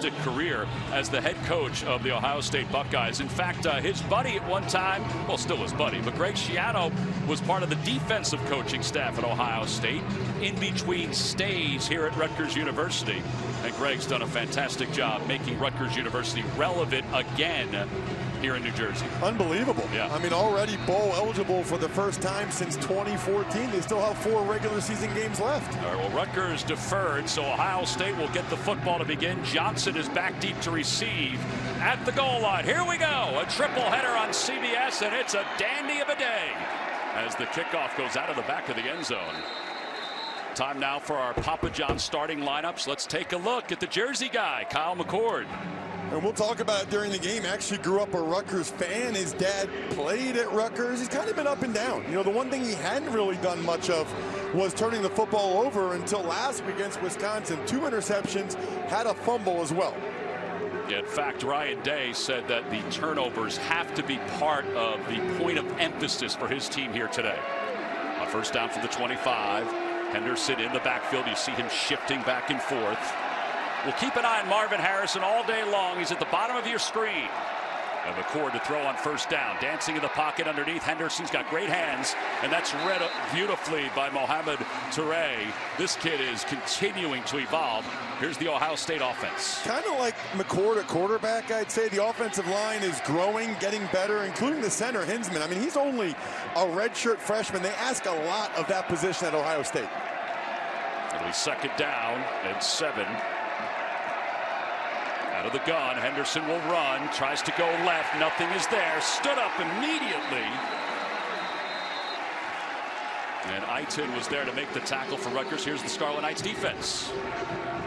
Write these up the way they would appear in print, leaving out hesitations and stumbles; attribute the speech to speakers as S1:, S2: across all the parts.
S1: fantastic career as the head coach of the Ohio State Buckeyes. In fact, his buddy at one time, well, still his buddy, but Greg Schiano was part of the defensive coaching staff at Ohio State in between stays here at Rutgers University. And Greg's done a fantastic job making Rutgers University relevant again here in New Jersey.
S2: Unbelievable.
S1: Yeah.
S2: I mean, already bowl eligible for the first time since 2014. They still have 4 regular season games left.
S1: All right, well, Rutgers deferred, so Ohio State will get the football to begin. Johnson is back deep to receive at the goal line. Here we go. A triple header on CBS, and it's a dandy of a day as the kickoff goes out of the back of the end zone. Time now for our Papa John starting lineups. Let's take a look at the Jersey guy, Kyle McCord.
S2: And we'll talk about it during the game. Actually grew up a Rutgers fan. His dad played at Rutgers. He's kind of been up and down. You know, the one thing he hadn't really done much of was turning the football over until last week against Wisconsin. 2 interceptions, had a fumble as well.
S1: In fact, Ryan Day said that the turnovers have to be part of the point of emphasis for his team here today. A first down from the 25. Henderson in the backfield. You see him shifting back and forth. We'll keep an eye on Marvin Harrison all day long. He's at the bottom of your screen. And McCord to throw on first down. Dancing in the pocket underneath. Henderson's got great hands. And that's read beautifully by Mohamed Touré. This kid is continuing to evolve. Here's the Ohio State offense.
S2: Kind of like McCord at quarterback, I'd say. The offensive line is growing, getting better, including the center, Hinsman. I mean, he's only a redshirt freshman. They ask a lot of that position at Ohio State.
S1: It'll be second down and 7. Out of the gun, Henderson will run, tries to go left, nothing is there, stood up immediately. And Eiton was there to make the tackle for Rutgers. Here's the Scarlet Knights defense.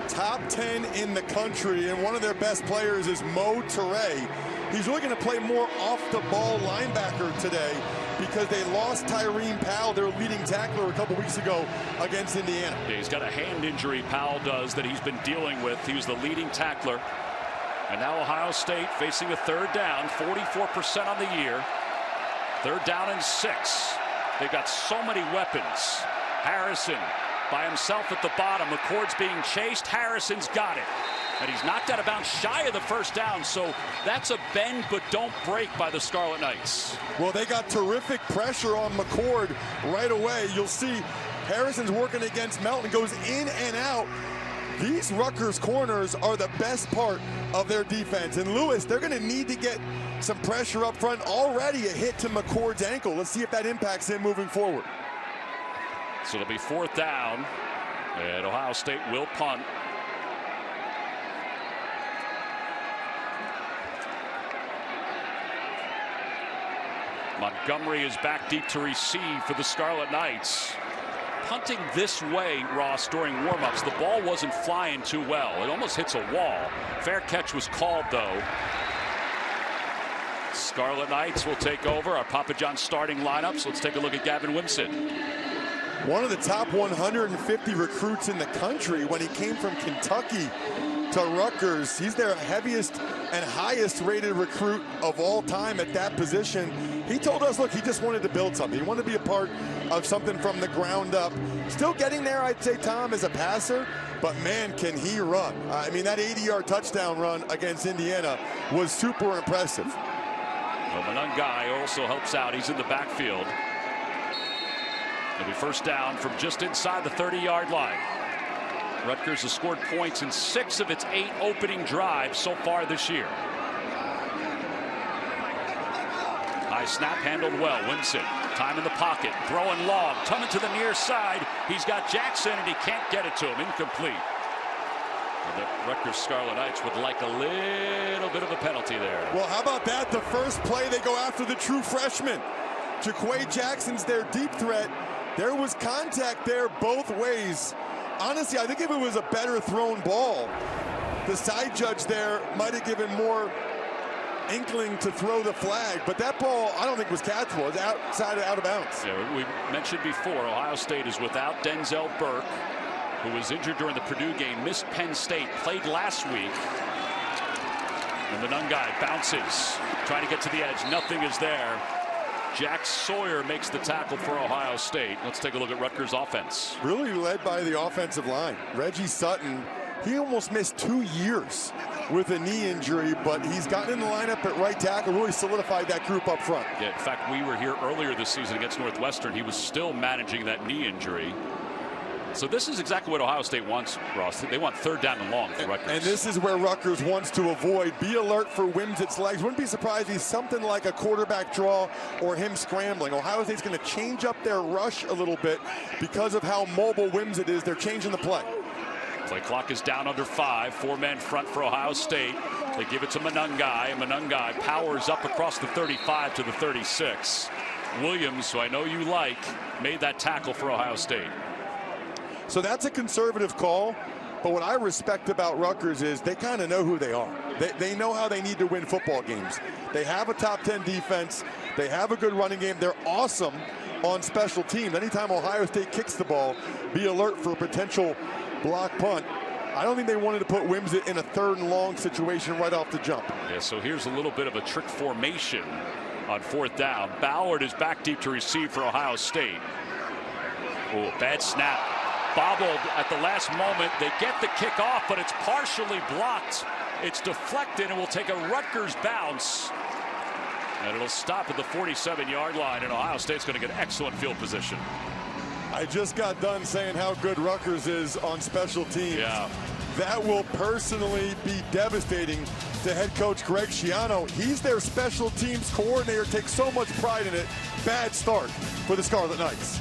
S2: Top 10 in the country, and one of their best players is Mo Touré. He's really going to play more off-the-ball linebacker today because they lost Tyreen Powell, their leading tackler, a couple weeks ago against Indiana.
S1: Yeah, he's got a hand injury, Powell does, that he's been dealing with. He was the leading tackler. And now Ohio State facing a third down, 44% on the year. Third down and 6. They've got so many weapons. Harrison by himself at the bottom. McCord's being chased. Harrison's got it. And he's knocked out of bounds shy of the first down. So that's a bend but don't break by the Scarlet Knights.
S2: Well, they got terrific pressure on McCord right away. You'll see Harrison's working against Melton, goes in and out. These Rutgers corners are the best part of their defense. And Lewis, they're going to need to get some pressure up front. Already a hit to McCord's ankle. Let's see if that impacts him moving forward.
S1: So it'll be fourth down, and Ohio State will punt. Montgomery is back deep to receive for the Scarlet Knights. Punting this way, Ross, during warm-ups, the ball wasn't flying too well. It almost hits a wall. Fair catch was called, though. Scarlet Knights will take over our Papa John starting lineups. Let's take a look at Gavin Wimsatt.
S2: One of the top 150 recruits in the country when he came from Kentucky to Rutgers. He's their heaviest and highest rated recruit of all time at that position. He told us, look, he just wanted to build something. He wanted to be a part of something from the ground up. Still getting there, I'd say, Tom, as a passer, but man, can he run. I mean, that 80-yard touchdown run against Indiana was super impressive.
S1: Well, Monengai also helps out. He's in the backfield. It'll be first down from just inside the 30-yard line. Rutgers has scored points in 6 of its 8 opening drives so far this year. High snap handled well. Wimsatt, time in the pocket, throwing long, coming to the near side. He's got Jackson and he can't get it to him. Incomplete. And the Rutgers Scarlet Knights would like a little bit of a penalty there.
S2: Well, how about that? The first play, they go after the true freshman. Jaquay Jackson's their deep threat. There was contact there both ways. Honestly, I think if it was a better thrown ball, the side judge there might have given more inkling to throw the flag, but that ball I don't think was catchable. It's outside out of bounds.
S1: Yeah, we mentioned before, Ohio State is without Denzel Burke, who was injured during the Purdue game, missed Penn State, played last week. And Monengai bounces, trying to get to the edge. Nothing is there. Jack Sawyer makes the tackle for Ohio State. Let's take a look at Rutgers offense.
S2: Really led by the offensive line. Reggie Sutton, He almost missed 2 years with a knee injury, but he's gotten in the lineup at right tackle, really solidified that group up front.
S1: Yeah, in fact, we were here earlier this season against Northwestern. He was still managing that knee injury. So this is exactly what Ohio State wants, Ross. They want third down and long for Rutgers.
S2: And this is where Rutgers wants to avoid. Be alert for Wimsatt's legs. Wouldn't be surprised if he's something like a quarterback draw or him scrambling. Ohio State's going to change up their rush a little bit because of how mobile Wimsatt is. They're changing the play.
S1: Play clock is down under 5. 4-man front for Ohio State. They give it to Monengai, and Monengai powers up across the 35 to the 36. Williams, who I know you like, made that tackle for Ohio State.
S2: So that's a conservative call, but what I respect about Rutgers is they kind of know who they are. They know how they need to win football games. They have a top 10 defense. They have a good running game. They're awesome on special teams. Anytime Ohio State kicks the ball, be alert for a potential block punt. I don't think they wanted to put Wimsatt in a 3rd and long situation right off the jump.
S1: Yeah, so here's a little bit of a trick formation on 4th down. Ballard is back deep to receive for Ohio State. Oh, bad snap. Bobbled at the last moment. They get the kick off, but it's partially blocked. It's deflected and will take a Rutgers bounce. And it'll stop at the 47-yard line, and Ohio State's going to get excellent field position.
S2: I just got done saying how good Rutgers is on special teams.
S1: Yeah.
S2: That will personally be devastating to head coach Greg Schiano. He's their special teams coordinator, takes so much pride in it. Bad start for the Scarlet Knights.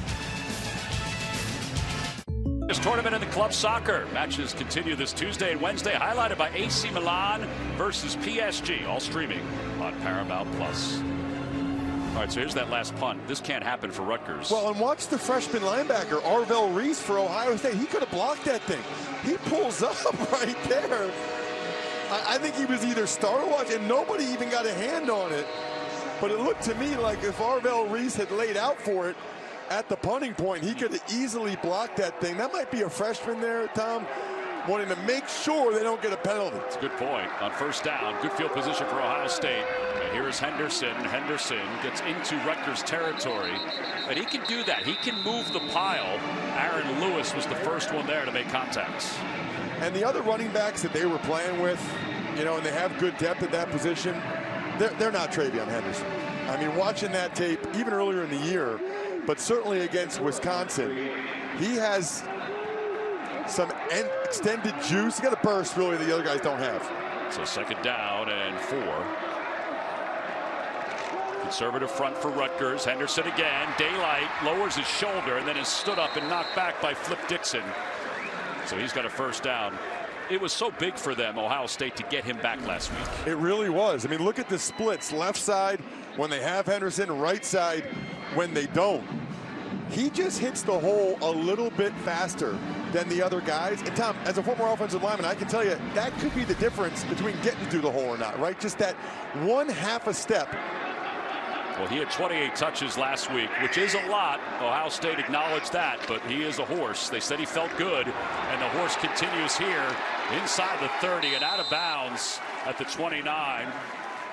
S1: This tournament in the club soccer matches continue this Tuesday and Wednesday, highlighted by AC Milan versus PSG, all streaming on Paramount Plus. All right, so here's that last punt. This can't happen for Rutgers.
S2: Well, and watch the freshman linebacker, Arvell Reese for Ohio State. He could have blocked that thing. He pulls up right there. I think he was either star or watch, and nobody even got a hand on it. But it looked to me like if Arvell Reese had laid out for it at the punting point, he could have easily blocked that thing. That might be a freshman there, Tom, wanting to make sure they don't get a penalty.
S1: It's a good point. On 1st down, good field position for Ohio State. And here is Henderson. Henderson gets into Rutgers territory. And he can do that. He can move the pile. Aaron Lewis was the first one there to make contacts.
S2: And the other running backs that they were playing with, you know, and they have good depth at that position, they're not TreyVeon Henderson. I mean, watching that tape, even earlier in the year, but certainly against Wisconsin, he has some extended juice. He got a burst, really, that the other guys don't have.
S1: So 2nd down and 4. Conservative front for Rutgers. Henderson again. Daylight lowers his shoulder and then is stood up and knocked back by Flip Dixon. So he's got a 1st down. It was so big for them, Ohio State, to get him back last week.
S2: It really was. I mean, look at the splits. Left side when they have Henderson, right side when they don't. He just hits the hole a little bit faster than the other guys. And Tom, as a former offensive lineman, I can tell you that could be the difference between getting through the hole or not, right? Just that 1/2 a step.
S1: Well, he had 28 touches last week, which is a lot. Ohio State acknowledged that, but he is a horse. They said he felt good, and the horse continues here inside the 30 and out of bounds at the 29.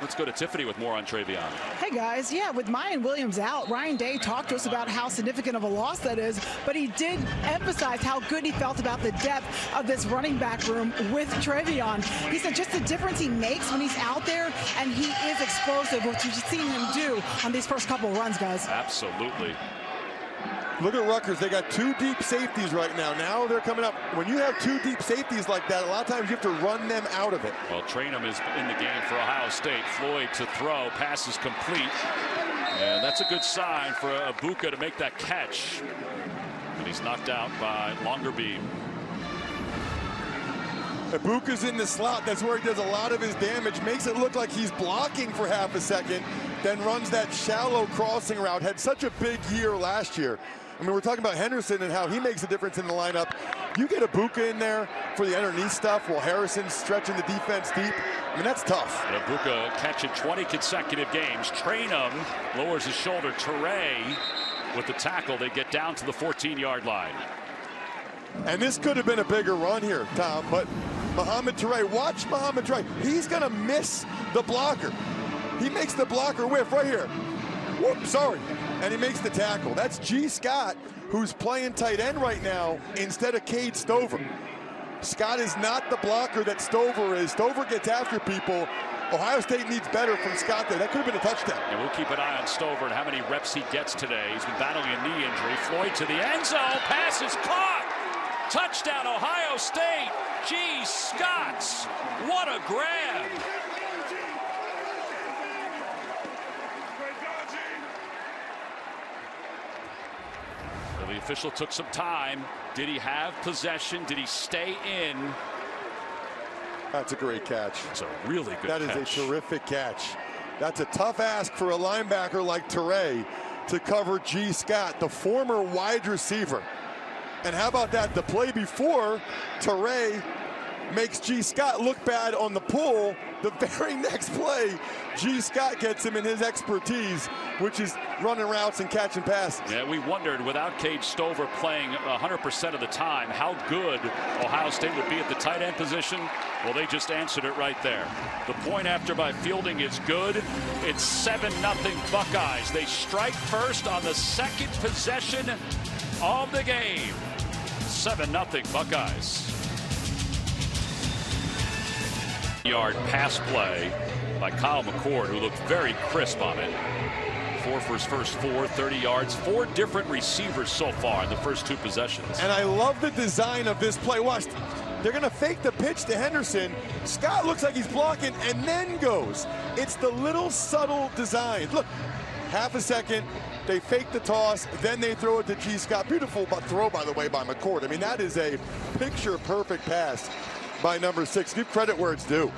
S1: Let's go to Tiffany with more on TreyVeon.
S3: Hey guys, yeah, with Mayan Williams out, Ryan Day talked to us about how significant of a loss that is, but he did emphasize how good he felt about the depth of this running back room with TreyVeon. He said just the difference he makes when he's out there, and he is explosive, which you've seen him do on these first couple runs, guys.
S1: Absolutely.
S2: Look at Rutgers. They got 2 deep safeties right now. Now they're coming up. When you have 2 deep safeties like that, a lot of times you have to run them out of it.
S1: Well, Trainum is in the game for Ohio State. Floyd to throw. Pass is complete. And that's a good sign for Abuka to make that catch. And he's knocked out by Longerbeam.
S2: Abuka's in the slot. That's where he does a lot of his damage. Makes it look like he's blocking for 1/2 a second. Then runs that shallow crossing route. Had such a big year last year. I mean, we're talking about Henderson and how he makes a difference in the lineup. You get Abuka in there for the underneath stuff while Harrison's stretching the defense deep. I mean, that's tough.
S1: And Abuka catching 20 consecutive games. Trainum lowers his shoulder. Teray with the tackle. They get down to the 14-yard line.
S2: And this could have been a bigger run here, Tom, but Mohamed Teray, watch Mohamed Teray. He's going to miss the blocker. He makes the blocker whiff right here. Whoop, sorry. And he makes the tackle. That's G. Scott, who's playing tight end right now instead of Cade Stover. Scott is not the blocker that Stover is. Stover gets after people. Ohio State needs better from Scott there. That could have been a touchdown.
S1: And we'll keep an eye on Stover and how many reps he gets today. He's been battling a knee injury. Floyd to the end zone. Pass is caught. Touchdown, Ohio State. Gee, Scotts. What a grab. Well, the official took some time. Did he have possession? Did he stay in?
S2: That's a great catch.
S1: It's a really good catch.
S2: That is a terrific catch. That's a tough ask for a linebacker like Trey to cover G. Scott, the former wide receiver. And how about that? The play before, Trey makes G. Scott look bad on the pull. The very next play, G. Scott gets him in his expertise, which is running routes and catching passes.
S1: Yeah, we wondered, without Cade Stover playing 100% of the time, how good Ohio State would be at the tight end position. Well, they just answered it right there. The point after by Fielding is good. It's 7-0 Buckeyes. They strike first on the second possession of the game. 7-0 Buckeyes. Yard pass play by Kyle McCord, who looked very crisp on it. 4 for his first 4, 30 yards. 4 different receivers so far in the first 2 possessions.
S2: And I love the design of this play. Watch, they're going to fake the pitch to Henderson. Scott looks like he's blocking and then goes. It's the little subtle design. Look, half a second, they fake the toss, then they throw it to G. Scott. Beautiful throw, by the way, by McCord. I mean, that is a picture-perfect pass by number 6. Give credit where it's due.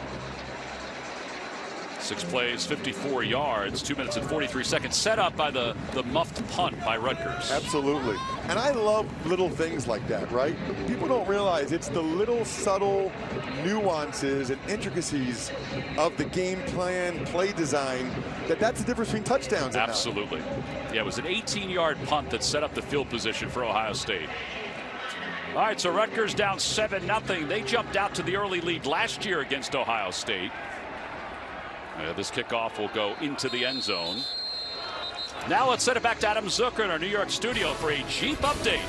S1: 6 plays, 54 yards, 2 minutes and 43 seconds. Set up by the muffed punt by Rutgers.
S2: Absolutely. And I love little things like that, right? People don't realize it's the little subtle nuances and intricacies of the game plan, play design, that's the difference between touchdowns.
S1: Absolutely. Yeah, it was an 18-yard punt that set up the field position for Ohio State. All right, so Rutgers down 7-0. They jumped out to the early lead last year against Ohio State. This kickoff will go into the end zone. Now let's send it back to Adam Zucker in our New York studio for a Jeep update.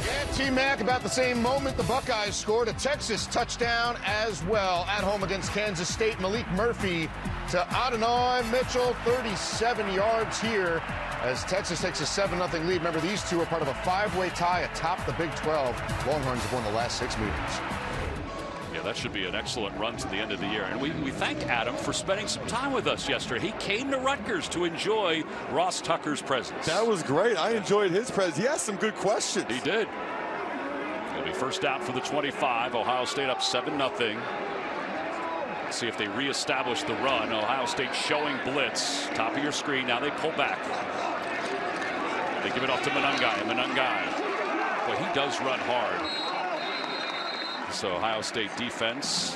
S4: Yeah, T-Mac, about the same moment the Buckeyes scored a Texas touchdown as well at home against Kansas State. Malik Murphy to Adonai Mitchell, 37 yards here as Texas takes a 7-0 lead. Remember, these two are part of a 5-way tie atop the Big 12. Longhorns have won the last 6 meetings.
S1: Yeah, that should be an excellent run to the end of the year. And we thank Adam for spending some time with us yesterday. He came to Rutgers to enjoy Ross Tucker's presence.
S2: That was great. I enjoyed his presence. He asked some good questions.
S1: He did. It'll be first down for the 25. Ohio State up 7-0. Let's see if they reestablish the run. Ohio State showing blitz. Top of your screen. Now they pull back. They give it off to Monangai. Monangai. Boy, he does run hard. So Ohio State defense,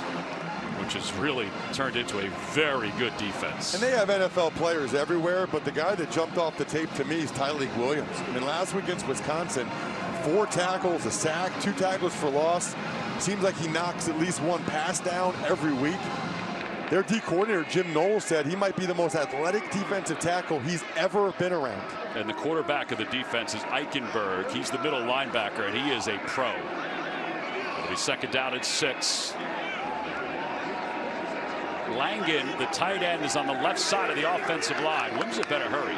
S1: which has really turned into a very good defense.
S2: And they have NFL players everywhere, but the guy that jumped off the tape to me is Tyleik Williams. I mean, last week against Wisconsin, 4 tackles, a sack, 2 tackles for loss. Seems like he knocks at least 1 pass down every week. Their D coordinator, Jim Knowles, said he might be the most athletic defensive tackle he's ever been around. And
S1: the quarterback of the defense is Eichenberg. He's the middle linebacker, and he is a pro. It'll be second down at 6. Langan, the tight end, is on the left side of the offensive line. Williams had better hurry.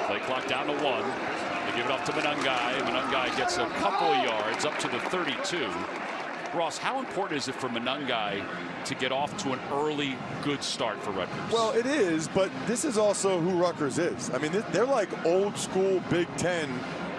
S1: Play clock down to 1. They give it off to Monangai. Monangai gets a couple of yards up to the 32. Ross, how important is it for Monangai to get off to an early good start for Rutgers?
S2: Well, it is, but this is also who Rutgers is. I mean, they're like old school Big Ten,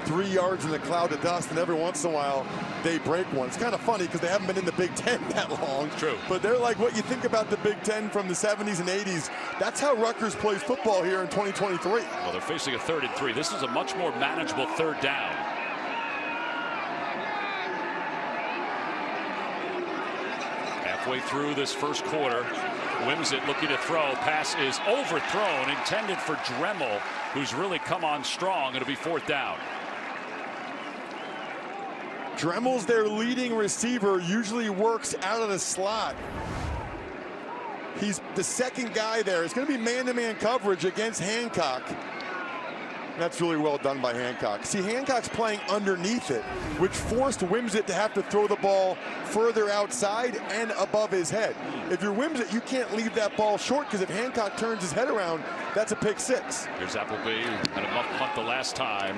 S2: 3 yards in the cloud of dust, and every once in a while they break one. It's kind of funny because they haven't been in the Big Ten that long.
S1: True.
S2: But they're like what you think about the Big Ten from the 70s and 80s. That's how Rutgers plays football here in 2023.
S1: Well, they're facing a 3rd and 3. This is a much more manageable 3rd down. Halfway through this first quarter, Wimsett looking to throw. Pass is overthrown, intended for Dremel, who's really come on strong. It'll be 4th down.
S2: Dremel's their leading receiver, usually works out of the slot. He's the second guy there. It's going to be man-to-man coverage against Hancock. That's really well done by Hancock. See, Hancock's playing underneath it, which forced Wimsett to have to throw the ball further outside and above his head. If you're Wimsett, you can't leave that ball short, because if Hancock turns his head around, that's a pick six.
S1: Here's Appleby, had a muff punt the last time.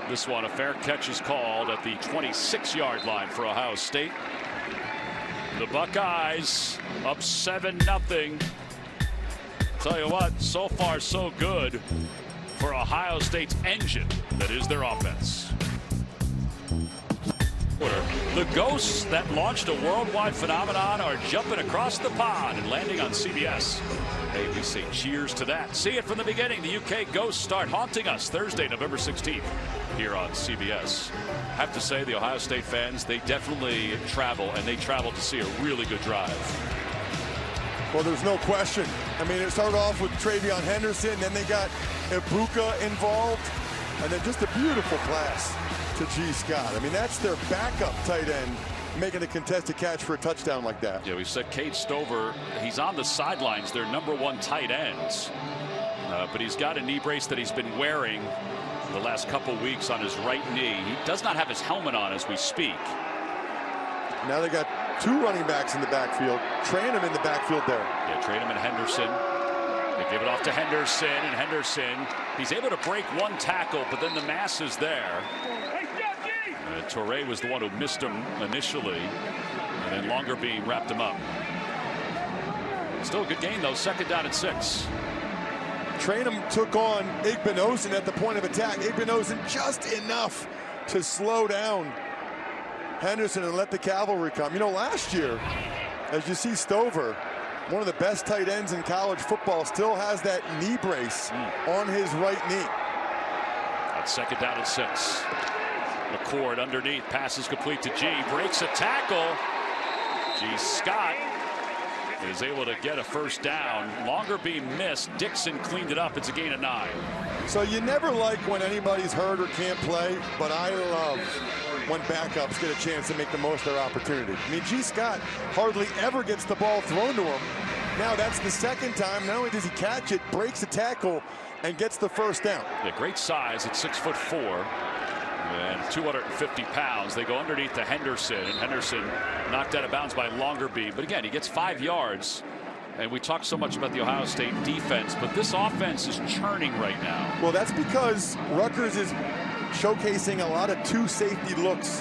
S1: This one, a fair catch is called at the 26-yard line for Ohio State. The Buckeyes up 7-0. Tell you what, so far so good for Ohio State's engine that is their offense. The ghosts that launched a worldwide phenomenon are jumping across the pond and landing on CBS. Hey, we say cheers to that. See it from the beginning. The UK ghosts start haunting us Thursday, November 16th here on CBS. Have to say, the Ohio State fans, they definitely travel, and they travel to see a really good drive.
S2: Well, there's no question. I mean, it started off with TreyVeon Henderson, then they got Ibuka involved, and then just a beautiful pass to G. Scott. I mean, that's their backup tight end making a contested catch for a touchdown like that.
S1: Yeah, we said Cade Stover, he's on the sidelines, their #1 tight ends. But he's got a knee brace that he's been wearing the last couple weeks on his right knee. He does not have his helmet on as we speak.
S2: Now they got two running backs in the backfield. Trainum in the backfield there.
S1: Yeah, Trainum and Henderson. They give it off to Henderson, and Henderson, he's able to break one tackle, but then the mass is there. Torrey was the one who missed him initially, and then Longerbeam wrapped him up. Still a good game, though. 2nd down and 6.
S2: Trainum took on Igbinosun at the point of attack. Igbinosun just enough to slow down Henderson and let the cavalry come. You know, last year, as you see, Stover, one of the best tight ends in college football, still has that knee brace on his right knee.
S1: That's 2nd down and 6. McCord underneath, passes complete to G, breaks a tackle. G. Scott is able to get a 1st down. Longerbeam missed. Dixon cleaned it up. It's a gain of 9.
S2: So you never like when anybody's hurt or can't play, but I love when backups get a chance to make the most of their opportunity. I mean, G. Scott hardly ever gets the ball thrown to him. Now that's the 2nd time. Not only does he catch it, breaks a tackle, and gets the 1st down.
S1: Yeah, great size at 6'4". And 250 pounds. They go underneath to Henderson, and Henderson knocked out of bounds by Longerbeam. But again, he gets 5 yards. And we talk so much about the Ohio State defense, but this offense is churning right now.
S2: Well, that's because Rutgers is showcasing a lot of 2 safety looks,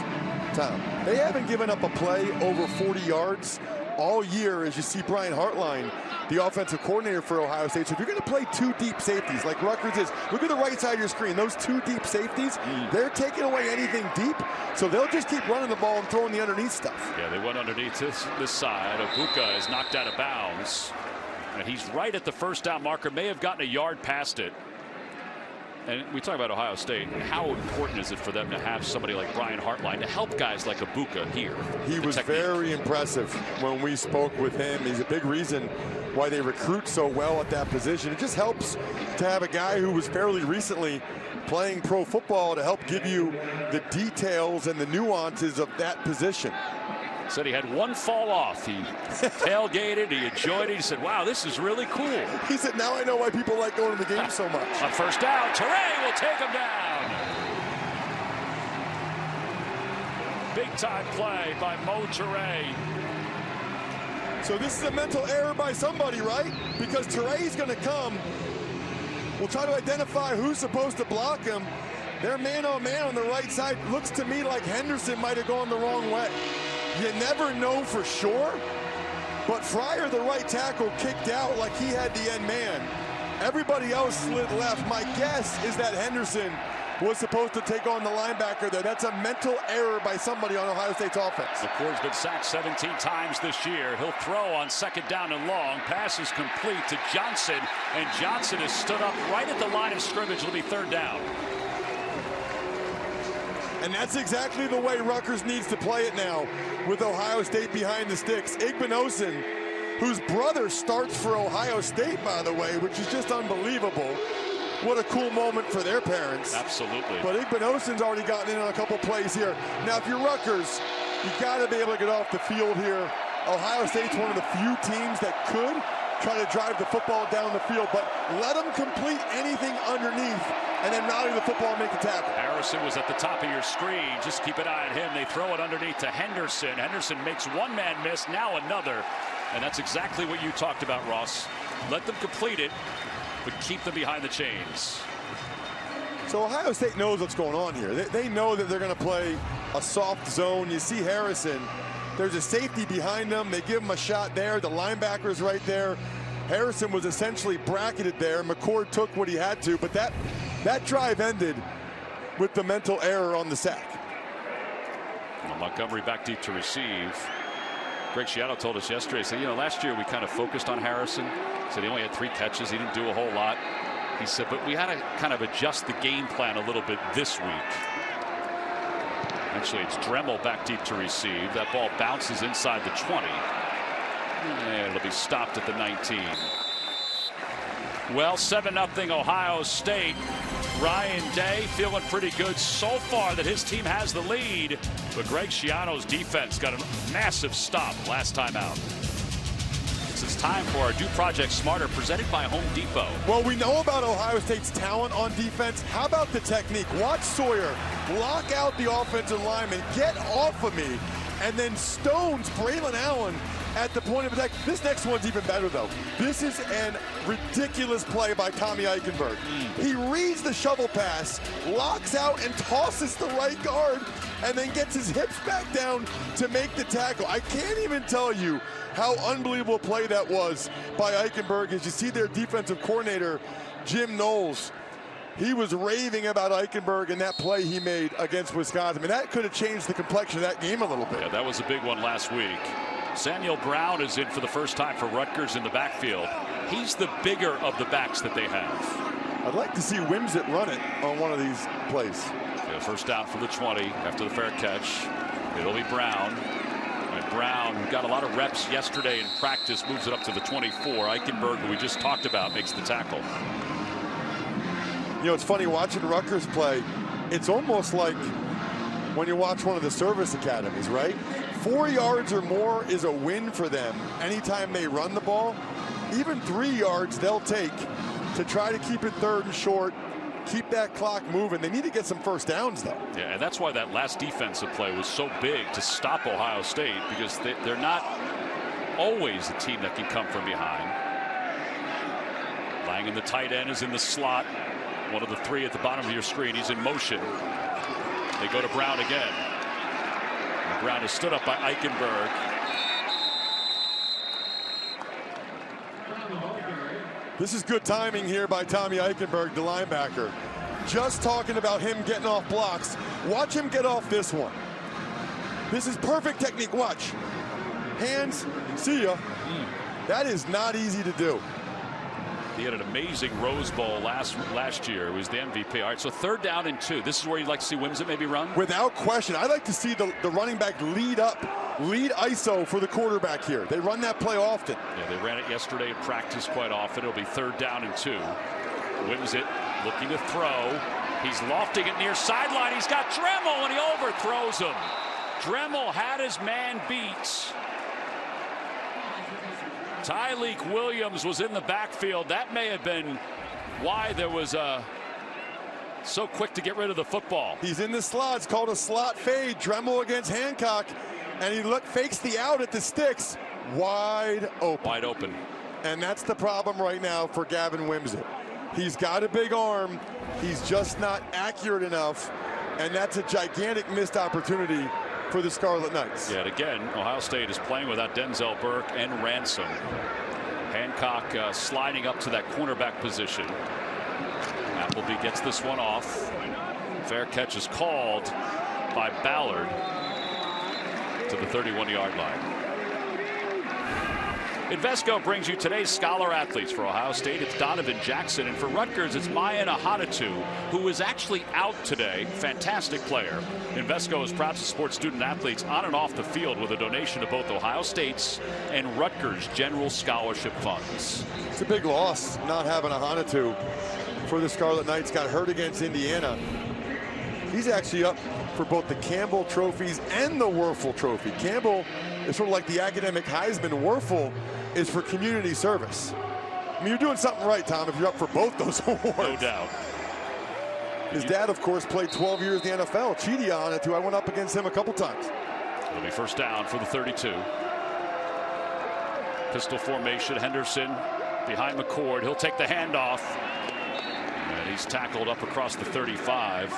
S2: Tom. They haven't given up a play over 40 yards all year, as you see Brian Hartline, the offensive coordinator for Ohio State. So if you're going to play 2 deep safeties like Rutgers is, look at the right side of your screen. Those 2 deep safeties, they're taking away anything deep. So they'll just keep running the ball and throwing the underneath stuff.
S1: Yeah, they went underneath this side. Ibuka is knocked out of bounds. And he's right at the 1st down marker. May have gotten a yard past it. And we talk about Ohio State. How important is it for them to have somebody like Brian Hartline to help guys like Ibuka here?
S2: He was very impressive when we spoke with him. He's a big reason why they recruit so well at that position. It just helps to have a guy who was fairly recently playing pro football to help give you the details and the nuances of that position.
S1: Said he had one fall off. He tailgated, he enjoyed it. He said, wow, this is really cool.
S2: He said, now I know why people like going to the game so much.
S1: On 1st down, Torrey will take him down. Big time play by Mo Torrey.
S2: So this is a mental error by somebody, right? Because Torrey's going to come. We'll try to identify who's supposed to block him. Their man-on-man on the right side looks to me like Henderson might have gone the wrong way. You never know for sure, but Fryer, the right tackle, kicked out like he had the end man. Everybody else slid left. My guess is that Henderson was supposed to take on the linebacker there. That's a mental error by somebody on Ohio State's offense.
S1: McCord's been sacked 17 times this year. He'll throw on 2nd down and long. Pass is complete to Johnson, and Johnson is stood up right at the line of scrimmage. It'll be 3rd down.
S2: And that's exactly the way Rutgers needs to play it now, with Ohio State behind the sticks. Igbinosun, whose brother starts for Ohio State, by the way, which is just unbelievable. What a cool moment for their parents.
S1: Absolutely.
S2: But Igbinosun's already gotten in on a couple plays here. Now, if you're Rutgers, you got to be able to get off the field here. Ohio State's one of the few teams that could try to drive the football down the field, but let them complete anything underneath and then rally the football and make the tackle.
S1: Harrison was at the top of your screen. Just keep an eye on him. They throw it underneath to Henderson. Henderson makes one man miss, now another. And that's exactly what you talked about, Ross. Let them complete it, but keep them behind the chains.
S2: So Ohio State knows what's going on here. They know that they're going to play a soft zone. You see Harrison. There's a safety behind them. They give him a shot there. The linebacker's right there. Harrison was essentially bracketed there. McCord took what he had to, but that drive ended with the mental error on the sack.
S1: Well, Montgomery back deep to receive. Greg Schiano told us yesterday, he said, you know, last year we kind of focused on Harrison. He said he only had 3 catches. He didn't do a whole lot. He said, but we had to kind of adjust the game plan a little bit this week. Actually, it's Dremel back deep to receive. That ball bounces inside the 20. And it'll be stopped at the 19. Well, 7-0 Ohio State. Ryan Day feeling pretty good so far that his team has the lead. But Greg Schiano's defense got a massive stop last time out. It's time for our Do Project Smarter, presented by Home Depot.
S2: Well, we know about Ohio State's talent on defense. How about the technique? Watch Sawyer lock out the offensive lineman, get off of me, and then stones Braylon Allen at the point of attack. This next one's even better, though. This is an ridiculous play by Tommy Eichenberg. He reads the shovel pass, locks out, and tosses the right guard, and then gets his hips back down to make the tackle. I can't even tell you how unbelievable a play that was by Eichenberg. As you see their defensive coordinator, Jim Knowles, he was raving about Eichenberg and that play he made against Wisconsin. I mean, that could have changed the complexion of that game a little bit.
S1: Yeah, that was a big one last week. Samuel Brown is in for the first time for Rutgers in the backfield. He's the bigger of the backs that they have.
S2: I'd like to see Wimsett run it on one of these plays.
S1: Yeah, first down for the 20 after the fair catch. It'll be Brown. And Brown, who got a lot of reps yesterday in practice, moves it up to the 24. Eichenberg, who we just talked about, makes the tackle.
S2: You know, it's funny watching Rutgers play. It's almost like when you watch one of the service academies, right? 4 yards or more is a win for them anytime they run the ball. Even 3 yards they'll take to try to keep it 3rd and short, keep that clock moving. They need to get some first downs, though.
S1: Yeah, and that's why that last defensive play was so big to stop Ohio State, because they're not always a team that can come from behind. Lang in the tight end is in the slot. One of the 3 at the bottom of your screen. He's in motion. They go to Brown again. And Brown is stood up by Eichenberg.
S2: This is good timing here by Tommy Eichenberg, the linebacker. Just talking about him getting off blocks. Watch him get off this one. This is perfect technique. Watch. Hands, see ya. That is not easy to do.
S1: He had an amazing Rose Bowl last year. It was the MVP. All right, so 3rd down and 2. This is where you'd like to see Wimsett maybe run?
S2: Without question. I'd like to see the running back lead ISO for the quarterback here. They run that play often.
S1: Yeah, they ran it yesterday in practice quite often. It'll be 3rd down and 2. Wimsett looking to throw. He's lofting it near sideline. He's got Dremel, and he overthrows him. Dremel had his man beat. Tyleik Williams was in the backfield. That may have been why there was so quick to get rid of the football.
S2: He's in the slot. It's called a slot fade. Dremel against Hancock, and he fakes the out at the sticks. Wide open.
S1: Wide open.
S2: And that's the problem right now for Gavin Wimsett. He's got a big arm. He's just not accurate enough, and that's a gigantic missed opportunity for the Scarlet Knights.
S1: Yeah, and again, Ohio State is playing without Denzel Burke and Ransom. Hancock sliding up to that cornerback position. Appleby gets this one off. Fair catch is called by Ballard to the 31-yard line. Invesco brings you today's Scholar Athletes. For Ohio State, it's Donovan Jackson, and for Rutgers, it's Mayan Ahadatu, who is actually out today. Fantastic player. Invesco is proud to support student athletes on and off the field with a donation to both Ohio State's and Rutgers General Scholarship Funds.
S2: It's a big loss not having Ahadatu for the Scarlet Knights. Got hurt against Indiana. He's actually up for both the Campbell trophies and the Wuerffel trophy. Campbell is sort of like the academic Heisman. Wuerffel is for community service. I mean, you're doing something right, Tom, if you're up for both those awards.
S1: No doubt.
S2: His dad, of course, played 12 years in the NFL. Cheetion, who I went up against him a couple times.
S1: It'll be first down for the 32. Pistol formation. Henderson behind McCord. He'll take the handoff. And he's tackled up across the 35.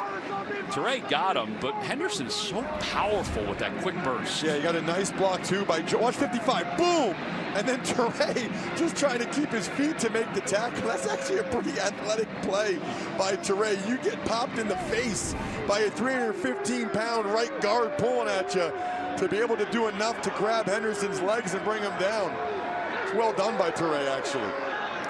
S1: Trey got him, but Henderson's so powerful with that quick burst.
S2: Yeah, he got a nice block, too, by watch 55. Boom! And then Trey just trying to keep his feet to make the tackle. That's actually a pretty athletic play by Trey. You get popped in the face by a 315-pound right guard pulling at you to be able to do enough to grab Henderson's legs and bring him down. It's well done by Trey, actually.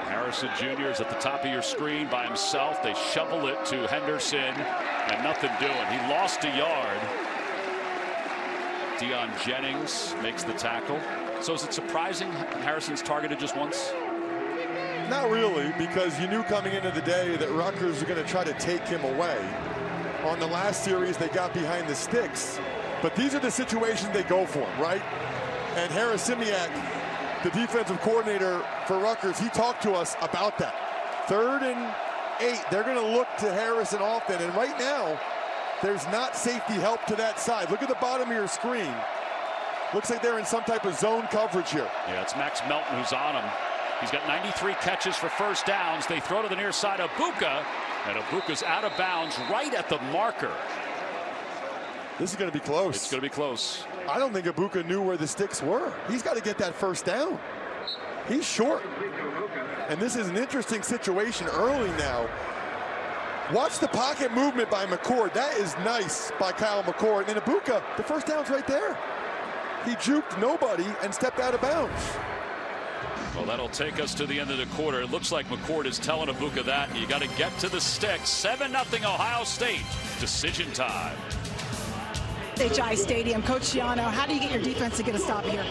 S1: Harrison Jr. is at the top of your screen by himself. They shovel it to Henderson, and nothing doing. He lost a yard. Deion Jennings makes the tackle. So is it surprising Harrison's targeted just once?
S2: Not really, because you knew coming into the day that Rutgers were going to try to take him away. On the last series, they got behind the sticks. But these are the situations they go for, right? And Harris Simiak, the defensive coordinator for Rutgers, he talked to us about that. 3rd and 8, they're going to look to Harrison often. And right now, there's not safety help to that side. Look at the bottom of your screen. Looks like they're in some type of zone coverage here.
S1: Yeah, it's Max Melton who's on him. He's got 93 catches for first downs. They throw to the near side of Ibuka, and Ibuka's out of bounds right at the marker.
S2: This is going to be close.
S1: It's going to be close.
S2: I don't think Ibuka knew where the sticks were. He's got to get that first down. He's short. And this is an interesting situation early now. Watch the pocket movement by McCord. That is nice by Kyle McCord. And then Ibuka, the first down's right there. He juked nobody and stepped out of bounds.
S1: Well, that'll take us to the end of the quarter. It looks like McCord is telling Ibuka that you got to get to the sticks. 7-0 Ohio State. Decision time.
S3: HI Stadium. Coach Schiano, how do you get your defense to get a stop here?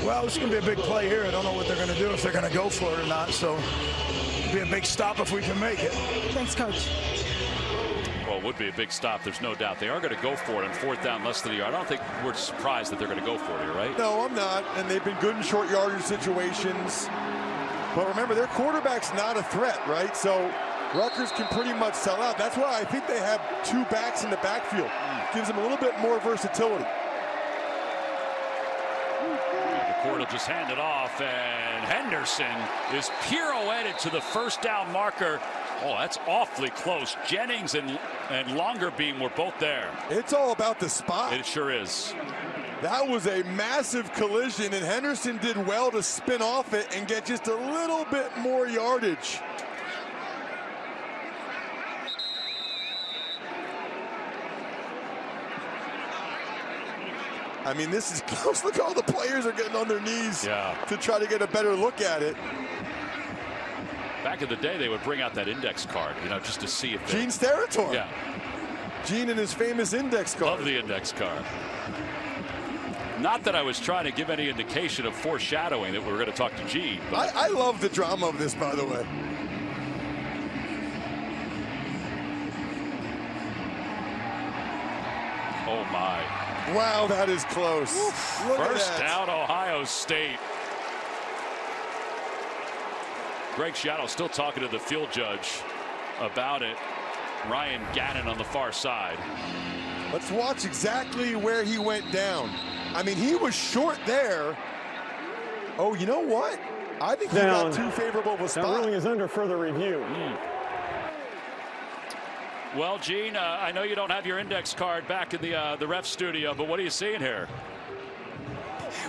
S5: Well, this is going to be a big play here. I don't know what they're going to do, if they're going to go for it or not. So it'll be a big stop if we can make it.
S3: Thanks, Coach.
S1: Well, it would be a big stop. There's no doubt. They are going to go for it on 4th down, less than a yard. I don't think we're surprised that they're going to go for it here, right?
S2: No, I'm not. And they've been good in short yardage situations. But remember, their quarterback's not a threat, right? So Rutgers can pretty much sell out. That's why I think they have 2 backs in the backfield. Gives them a little bit more versatility.
S1: McCord will just hand it off, and Henderson is pirouetted to the first down marker. Oh, that's awfully close. Jennings and Longerbeam were both there.
S2: It's all about the spot.
S1: It sure is.
S2: That was a massive collision, and Henderson did well to spin off it and get just a little bit more yardage. I mean, this is close. Look, all the players are getting on their knees to try to get a better look at it.
S1: Back in the day, they would bring out that index card, just to see if
S2: Gene's territory.
S1: Yeah.
S2: Gene and his famous index card.
S1: Love the index card. Not that I was trying to give any indication of foreshadowing that we were going to talk to Gene. But
S2: I love the drama of this, by the way.
S1: Oh, my.
S2: Wow, that is close.
S1: First down, Ohio State. Greg Schiano still talking to the field judge about it. Ryan Gannon on the far side.
S2: Let's watch exactly where he went down. I mean, he was short there. Oh, you know what? I think he got too favorable of a spot.
S6: That ruling is under further review.
S1: Well, Gene, I know you don't have your index card back in the ref studio, but what are you seeing here?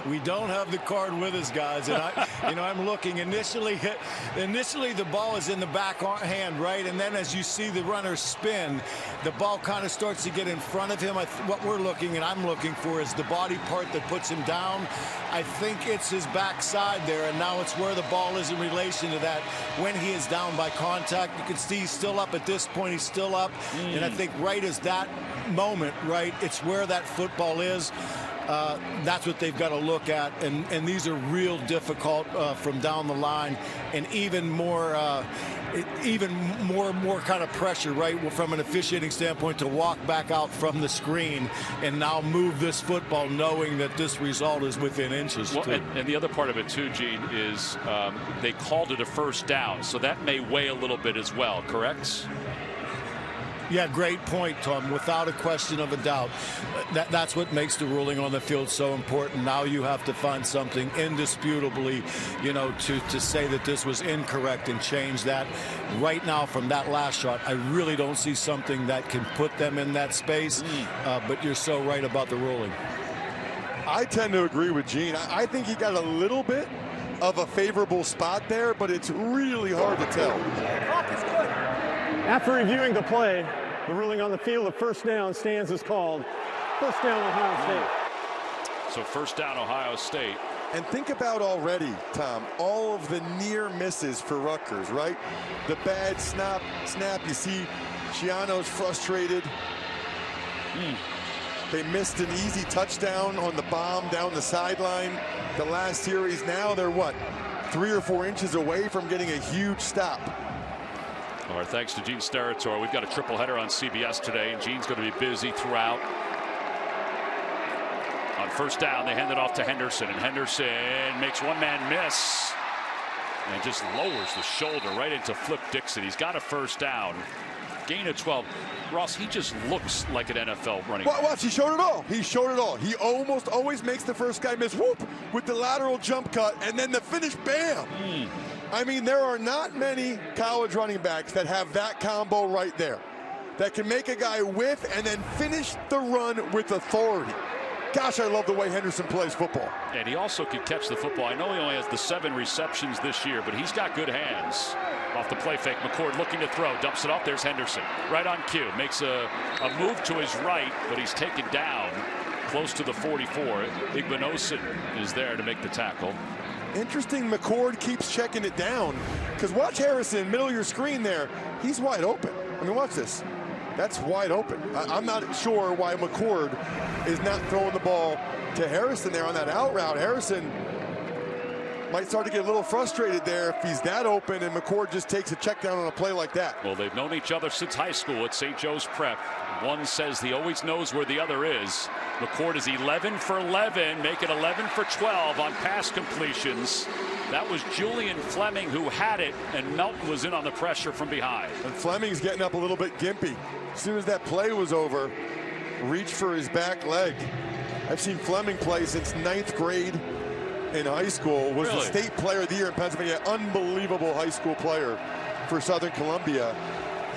S5: We don't have the card with us, guys, and I'm looking. Initially, the ball is in the back hand, right, and then as you see the runner spin, the ball kind of starts to get in front of him. What we're looking and I'm looking for is the body part that puts him down. I think it's his backside there, and now it's where the ball is in relation to that. When he is down by contact, you can see he's still up at this point. He's still up, and I think right as that moment, right, it's where that football is. That's what they've got to look at, and these are real difficult from down the line, and even more kind of pressure, right, from an officiating standpoint, to walk back out from the screen and now move this football knowing that this result is within inches.
S1: Well, and the other part of it too, Gene, is they called it a first down, so that may weigh a little bit as well, correct?
S5: Yeah, great point, Tom. Without a question of a doubt, that's what makes the ruling on the field so important. Now you have to find something indisputably, you know, to say that this was incorrect and change that. Right now, from that last shot, I really don't see something that can put them in that space. But you're so right about the ruling.
S2: I tend to agree with Gene. I think he got a little bit of a favorable spot there, but it's really hard to tell.
S6: After reviewing the play, the ruling on the field of first down stands as called. First down, Ohio State.
S1: So first down, Ohio State.
S2: And think about already, Tom, all of the near misses for Rutgers, right? The bad snap. You see Schiano's frustrated. They missed an easy touchdown on the bomb down the sideline the last series. Now they're, what, 3 or 4 inches away from getting a huge stop.
S1: All right, thanks to Gene Steratore. We've got a triple header on CBS today, and Gene's going to be busy throughout. On first down, they hand it off to Henderson, and Henderson makes one man miss and just lowers the shoulder right into Flip Dixon. He's got a first down. Gain of 12. Ross, he just looks like an NFL running back.
S2: Watch, he showed it all. He showed it all. He almost always makes the first guy miss, whoop, with the lateral jump cut, and then the finish, bam. I mean, there are not many college running backs that have that combo right there, that can make a guy whiff and then finish the run with authority. Gosh, I love the way Henderson plays football.
S1: And he also can catch the football. I know he only has the 7 receptions this year, but he's got good hands. Off the play fake, McCord looking to throw, dumps it off. There's Henderson, right on cue. Makes a move to his right, but he's taken down close to the 44. Igbinosin is there to make the tackle.
S2: Interesting, McCord keeps checking it down, because watch Harrison, middle of your screen there. He's wide open. I mean, watch this. That's wide open. I'm not sure why McCord is not throwing the ball to Harrison there on that out route. Harrison might start to get a little frustrated there if he's that open and McCord just takes a check down on a play like that.
S1: Well, they've known each other since high school at St. Joe's Prep. One says he always knows where the other is. McCord is 11 for 11, make it 11 for 12 on pass completions. That was Julian Fleming who had it, and Melton was in on the pressure from behind.
S2: And Fleming's getting up a little bit gimpy. As soon as that play was over, reach for his back leg. I've seen Fleming play since 9th grade in high school. Was the state player of the year in Pennsylvania. Unbelievable high school player for Southern Columbia.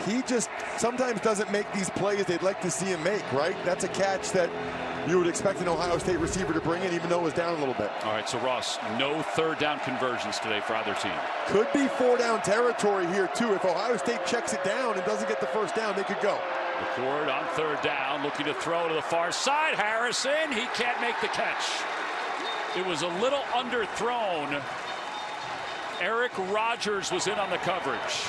S2: He just sometimes doesn't make these plays they'd like to see him make, right? That's a catch that you would expect an Ohio State receiver to bring in, even though it was down a little bit.
S1: All right, so Ross, no third down conversions today for either team.
S2: Could be 4 down territory here too. If Ohio State checks it down and doesn't get the first down, they could go.
S1: McCord on third down, looking to throw to the far side. Harrison, he can't make the catch. It was a little underthrown. Eric Rogers was in on the coverage.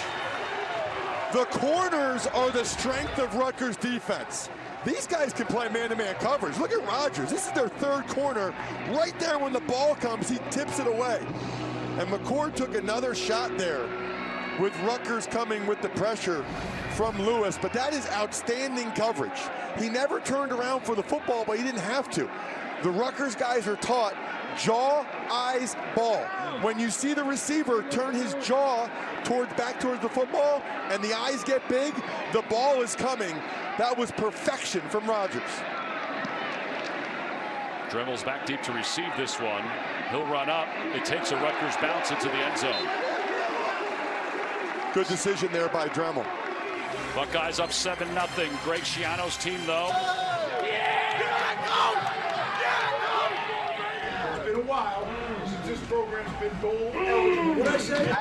S2: The corners are the strength of Rutgers defense. These guys can play man-to-man coverage. Look at Rogers. This is their third corner. Right there when the ball comes, he tips it away. And McCord took another shot there with Rutgers coming with the pressure from Lewis. But that is outstanding coverage. He never turned around for the football, but he didn't have to. The Rutgers guys are taught jaw, eyes, ball. When you see the receiver turn his jaw back towards the football and the eyes get big, the ball is coming. That was perfection from Rogers.
S1: Dremel's back deep to receive this one. He'll run up. It takes a Rutgers bounce into the end zone.
S2: Good decision there by Dremel.
S1: Buckeyes up 7-0. Greg Schiano's team, though.
S7: It's been a while since this program's been bowl eligible. What I say?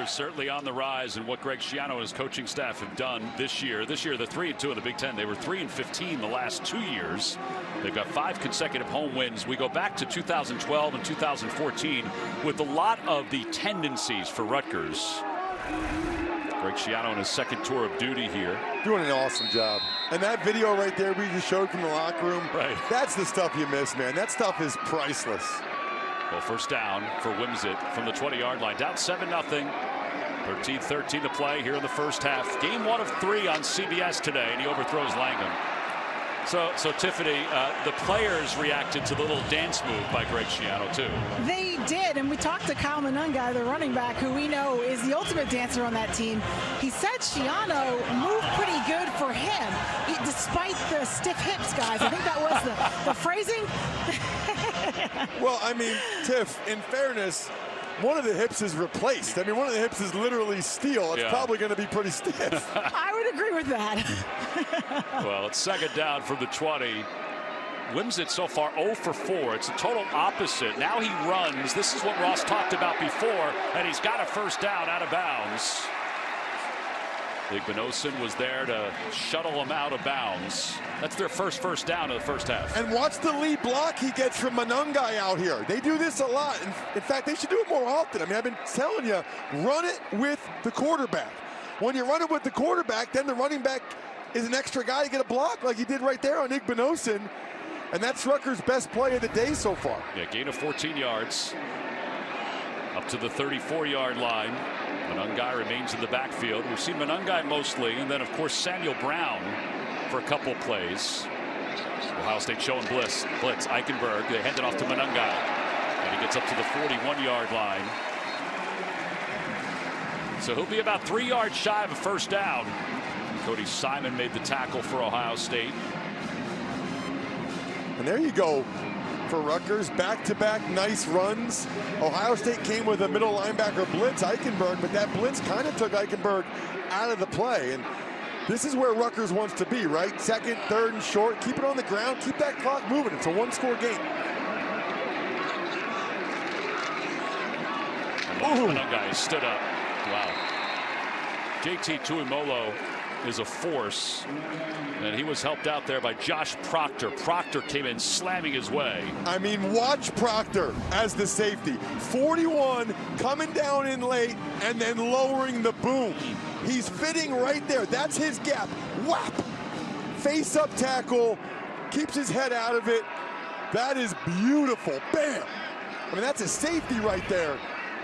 S1: Rutgers certainly on the rise, and what Greg Schiano and his coaching staff have done this year. This year, they're 3-2 in the Big Ten. They were 3-15 the last 2 years. They've got 5 consecutive home wins. We go back to 2012 and 2014 with a lot of the tendencies for Rutgers. Greg Schiano in his second tour of duty here.
S2: Doing an awesome job. And that video right there we just showed from the locker room,
S1: right,
S2: that's the stuff you miss, man. That stuff is priceless.
S1: Well, first down for Wimsatt from the 20-yard line. Down 7-0. 13-13 to play here in the first half. Game 1 of 3 on CBS today, and he overthrows Langham. So Tiffany, the players reacted to the little dance move by Greg Schiano, too.
S3: They did, and we talked to Kyle Monengai, the running back, who we know is the ultimate dancer on that team. He said Schiano moved pretty good for him, despite the stiff hips, guys. I think that was the phrasing.
S2: Well, I mean, Tiff, in fairness, one of the hips is replaced. I mean, one of the hips is literally steel. It's probably going to be pretty stiff.
S3: I would agree with that.
S1: Well, it's second down from the 20. Wimsatt so far 0 for 4. It's a total opposite. Now he runs. This is what Ross talked about before, and he's got a first down out of bounds. Igbinosun was there to shuttle him out of bounds. That's their first down of the first half.
S2: And watch the lead block he gets from Monengai out here. They do this a lot. In fact, they should do it more often. I mean, I've been telling you, run it with the quarterback. When you run it with the quarterback, then the running back is an extra guy to get a block like he did right there on Igbinosun. And that's Rutgers' best play of the day so far.
S1: Yeah, gain of 14 yards. Up to the 34-yard line. Monengai remains in the backfield. We've seen Monengai mostly, and then, of course, Samuel Brown for a couple plays. Ohio State showing blitz. Eichenberg, they hand it off to Monengai. And he gets up to the 41-yard line. So he'll be about 3 yards shy of a first down. Cody Simon made the tackle for Ohio State.
S2: And there you go for Rutgers. Back-to-back nice runs. Ohio State came with a middle linebacker blitz, Eichenberg, but that blitz kind of took Eichenberg out of the play. And this is where Rutgers wants to be, right? Second, third, and short. Keep it on the ground. Keep that clock moving. It's a one-score game.
S1: Monengai stood up. Wow. JT Tuimolo is a force, and he was helped out there by Josh Proctor. Proctor came in slamming his way.
S2: I mean, watch Proctor as the safety. 41 coming down in late and then lowering the boom. He's fitting right there. That's his gap. Whap! Face up tackle. Keeps his head out of it. That is beautiful. Bam! I mean, that's a safety right there.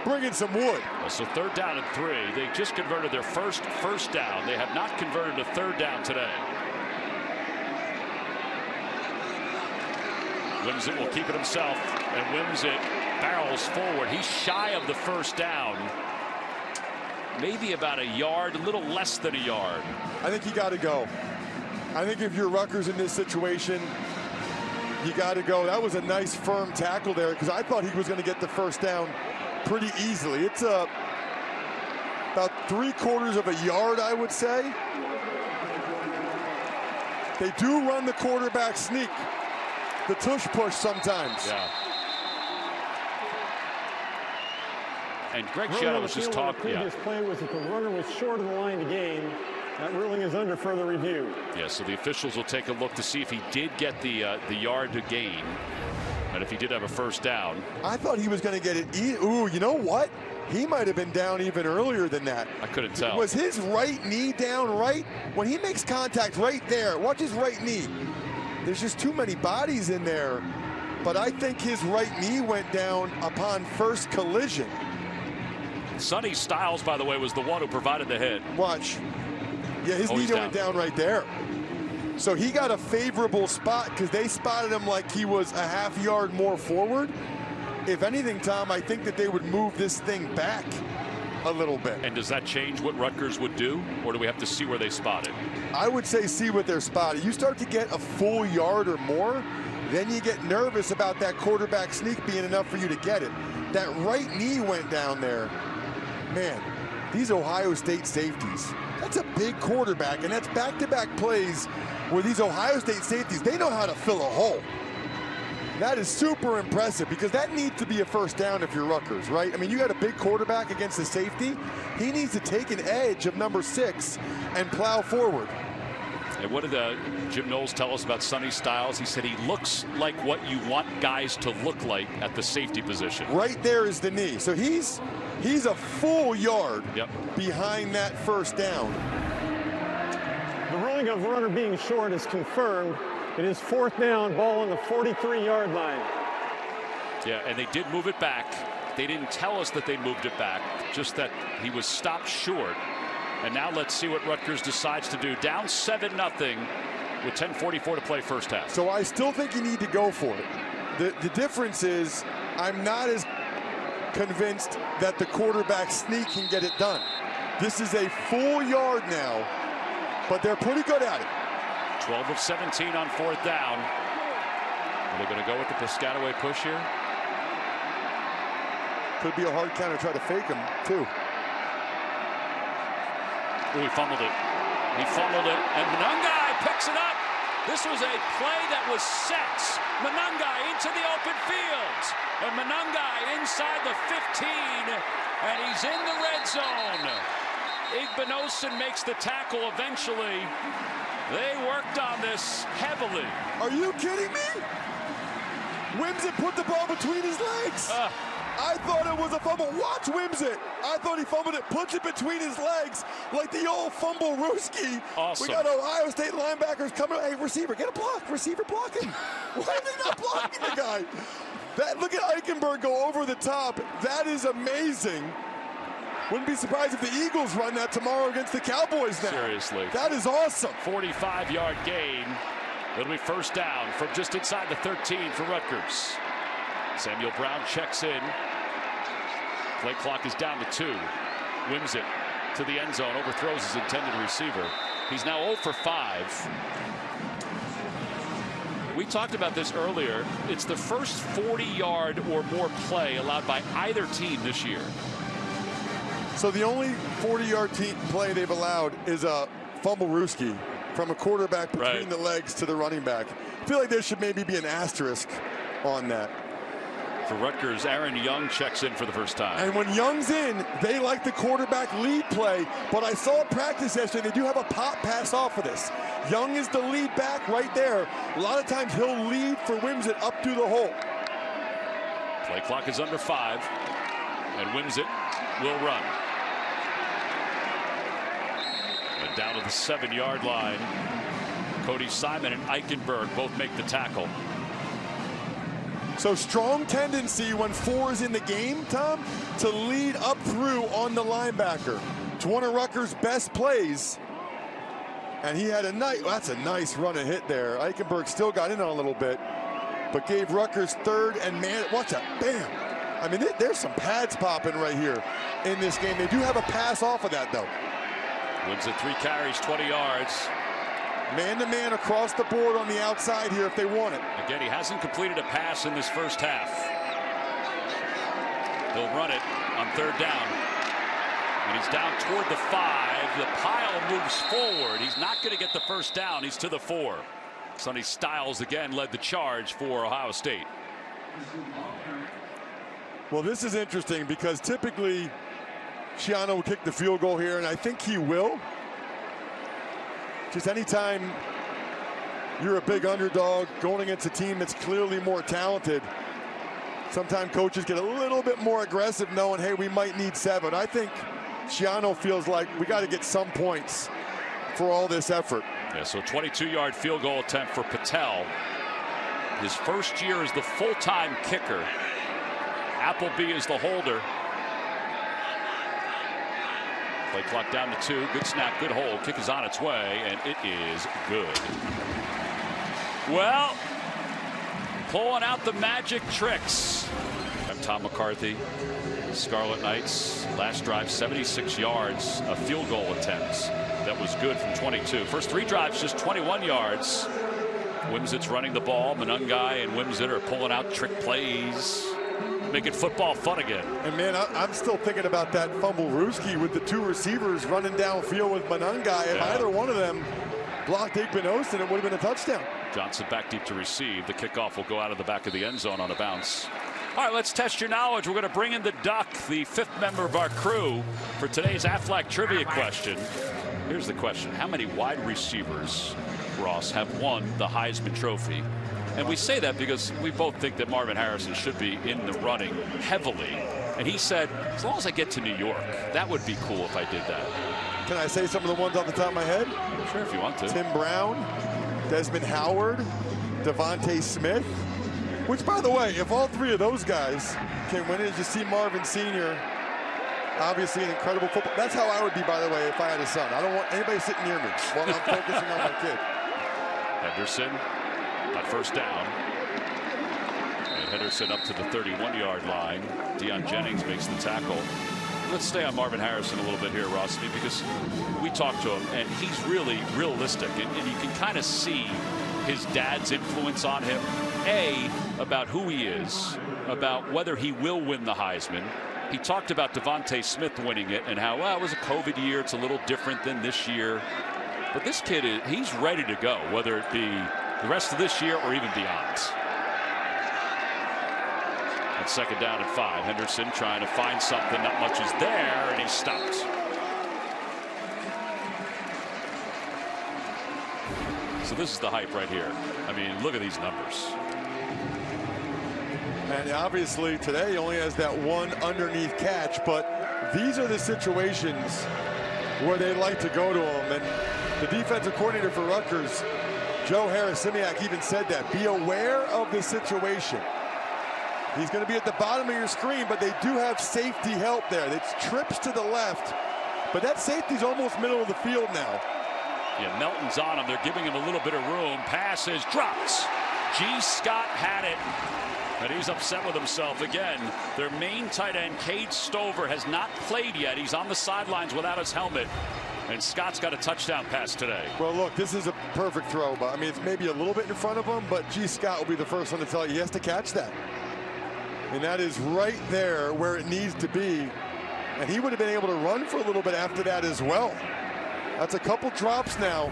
S2: Bringing some wood.
S1: So 3rd down and 3. They just converted their first down. They have not converted a 3rd down today. Wimsatt will keep it himself, and Wimsatt barrels forward. He's shy of the first down. Maybe about a yard, a little less than a yard.
S2: I think you got to go. I think if you're Rutgers in this situation, you got to go. That was a nice firm tackle there, because I thought he was going to get the first down pretty easily. It's about 3/4 of a yard, I would say. They do run the quarterback sneak, the tush push sometimes.
S1: Yeah. And Greg Schiano was just talking.
S6: The previous play was that the runner was short of the line to gain. That ruling is under further review.
S1: Yeah, so the officials will take a look to see if he did get the yard to gain. And if he did have a first down.
S2: I thought he was going to get it. Ooh, you know what? He might have been down even earlier than that.
S1: I couldn't tell.
S2: Was his right knee down right? When he makes contact right there, watch his right knee. There's just too many bodies in there. But I think his right knee went down upon first collision.
S1: Sonny Styles, by the way, was the one who provided the hit.
S2: Watch. Yeah, his knee went down right there. So he got a favorable spot because they spotted him like he was a half yard more forward. If anything, Tom, I think that they would move this thing back a little bit.
S1: And does that change what Rutgers would do, or do we have to see where they spot it?
S2: I would say see what they're spotted. You start to get a full yard or more, then you get nervous about that quarterback sneak being enough for you to get it. That right knee went down there. Man, these Ohio State safeties, that's a big quarterback, and that's back-to-back plays where these Ohio State safeties, they know how to fill a hole. That is super impressive because that needs to be a first down if you're Rutgers, right? I mean, you got a big quarterback against the safety. He needs to take an edge of number 6 and plow forward.
S1: And what did Jim Knowles tell us about Sonny Styles? He said he looks like what you want guys to look like at the safety position.
S2: Right there is the knee. So he's a full yard behind that first down.
S6: The ruling of runner being short is confirmed. It is 4th down, ball on the 43-yard line.
S1: Yeah, and they did move it back. They didn't tell us that they moved it back, just that he was stopped short. And now let's see what Rutgers decides to do. Down 7-0 with 10:44 to play first half.
S2: So I still think you need to go for it. The difference is I'm not as convinced that the quarterback sneak can get it done. This is a full yard now, but they're pretty good at it.
S1: 12 of 17 on 4th down. Are they going to go with the Piscataway push here?
S2: Could be a hard counter, try to fake him too.
S1: Oh, he fumbled it. He fumbled it, and Monengai picks it up. This was a play that was set. Monengai into the open field. And Monengai inside the 15, and he's in the red zone. Igbinosun makes the tackle eventually. They worked on this heavily.
S2: Are you kidding me? Wimsett put the ball between his legs. I thought it was a fumble. Watch Wimsett. I thought he fumbled it, puts it between his legs like the old fumble Rooski.
S1: Awesome.
S2: We got Ohio State linebackers coming. Hey, receiver, get a block. Receiver, block him. Why are they not blocking the guy? Look at Eichenberg go over the top. That is amazing. Wouldn't be surprised if the Eagles run that tomorrow against the Cowboys now.
S1: Seriously.
S2: That is awesome.
S1: 45-yard gain. It'll be first down from just inside the 13 for Rutgers. Samuel Brown checks in. Play clock is down to 2. Wimsett to the end zone, overthrows his intended receiver. He's now 0 for 5. We talked about this earlier. It's the first 40-yard or more play allowed by either team this year.
S2: So the only 40-yard play they've allowed is a fumble Rooski from a quarterback between the legs to the running back. I feel like there should maybe be an asterisk on that.
S1: For Rutgers, Aaron Young checks in for the first time.
S2: And when Young's in, they like the quarterback lead play. But I saw at practice yesterday, they do have a pop pass off of this. Young is the lead back right there. A lot of times he'll lead for Wimsett up through the hole.
S1: Play clock is under 5. And Wimsett will run. And down to the 7-yard line. Cody Simon and Eichenberg both make the tackle.
S2: So strong tendency when 4 is in the game, Tom, to lead up through on the linebacker. It's one of Rutgers' best plays. And he had that's a nice run and hit there. Eichenberg still got in on a little bit, but gave Rutgers 3rd and man, watch that, bam. I mean, there's some pads popping right here in this game. They do have a pass off of that, though.
S1: Wimsett 3 carries, 20 yards.
S2: Man-to-man across the board on the outside here if they want it.
S1: Again, he hasn't completed a pass in this first half. He'll run it on 3rd down. And he's down toward the 5. The pile moves forward. He's not going to get the first down. He's to the 4. Sonny Styles again led the charge for Ohio State.
S2: Well, this is interesting because typically Schiano will kick the field goal here, and I think he will. Just anytime you're a big underdog going against a team that's clearly more talented, sometimes coaches get a little bit more aggressive knowing, hey, we might need 7. I think Schiano feels like we got to get some points for all this effort.
S1: Yeah, so 22-yard field goal attempt for Patel. His first year as the full-time kicker. Appleby is the holder. Play clock down to 2. Good snap, good hold. Kick is on its way, and it is good. Well, pulling out the magic tricks. I'm Tom McCarthy. Scarlet Knights, last drive, 76 yards. A field goal attempt that was good from 22. First 3 drives, just 21 yards. Wimsett's running the ball. Monengai and Wimsett are pulling out trick plays. Making football fun again.
S2: And man, I'm still thinking about that fumble Rooski with the 2 receivers running downfield with Monengai. If either one of them blocked Igbinosun, it would have been a touchdown.
S1: Johnson back deep to receive. The kickoff will go out of the back of the end zone on a bounce. All right, let's test your knowledge. We're going to bring in the Duck, the 5th member of our crew, for today's Aflac trivia question. Here's the question. How many wide receivers, Ross, have won the Heisman Trophy? And we say that because we both think that Marvin Harrison should be in the running heavily. And he said, as long as I get to New York, that would be cool if I did that.
S2: Can I say some of the ones off the top of my head?
S1: Sure, if you want to.
S2: Tim Brown, Desmond Howard, Devontae Smith. Which, by the way, if all 3 of those guys can win it, you see Marvin Sr., obviously an incredible football. That's how I would be, by the way, if I had a son. I don't want anybody sitting near me while I'm focusing on my kid.
S1: Henderson on first down. And Henderson up to the 31-yard line. Deion Jennings makes the tackle. Let's stay on Marvin Harrison a little bit here, Ross, because we talked to him, and he's really realistic. And you can kind of see his dad's influence on him. About who he is, about whether he will win the Heisman. He talked about Devontae Smith winning it and how, well, it was a COVID year. It's a little different than this year. But this kid, he's ready to go, whether it be the rest of this year or even beyond. On second down and 5, Henderson trying to find something. Not much is there, and he's stopped. So this is the hype right here. I mean, look at these numbers.
S2: And obviously today he only has that one underneath catch, but these are the situations where they like to go to him. And the defensive coordinator for Rutgers, Joe Harris-Simiak, even said that. Be aware of the situation. He's going to be at the bottom of your screen, but they do have safety help there. It's trips to the left, but that safety's almost middle of the field now.
S1: Yeah, Melton's on him. They're giving him a little bit of room. Pass is dropped. G. Scott had it. And he's upset with himself again. Their main tight end, Cade Stover, has not played yet. He's on the sidelines without his helmet. And Scott's got a touchdown pass today.
S2: Well, look, this is a perfect throw, but I mean, it's maybe a little bit in front of him, but G. Scott will be the first one to tell you he has to catch that. And that is right there where it needs to be. And he would have been able to run for a little bit after that as well. That's a couple drops now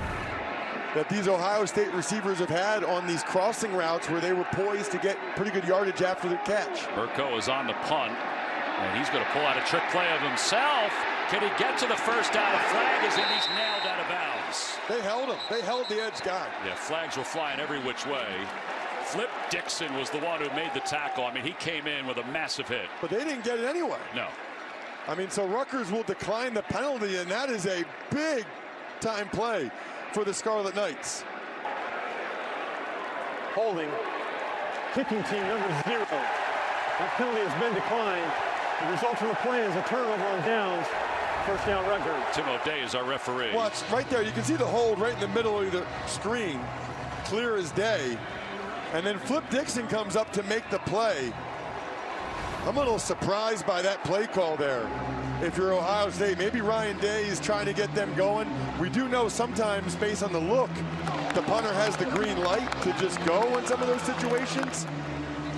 S2: that these Ohio State receivers have had on these crossing routes where they were poised to get pretty good yardage after the catch.
S1: Burko is on the punt, and he's going to pull out a trick play of himself. Can he get to the first down? A flag is in. He's nailed out of bounds.
S2: They held him. They held the edge guy.
S1: Yeah, flags will fly in every which way. Flip Dixon was the one who made the tackle. I mean, he came in with a massive hit.
S2: But they didn't get it anyway.
S1: No.
S2: I mean, so Rutgers will decline the penalty, and that is a big time play for the Scarlet Knights.
S6: Holding. Kicking team number 0. That penalty has been declined. The result from the play is a turnover on downs. First down, Rutgers.
S1: Tim O'Day is our referee.
S2: Watch right there. You can see the hold right in the middle of the screen, clear as day. And then Flip Dixon comes up to make the play. I'm a little surprised by that play call there. If you're Ohio State, maybe Ryan Day is trying to get them going. We do know sometimes, based on the look, the punter has the green light to just go in some of those situations.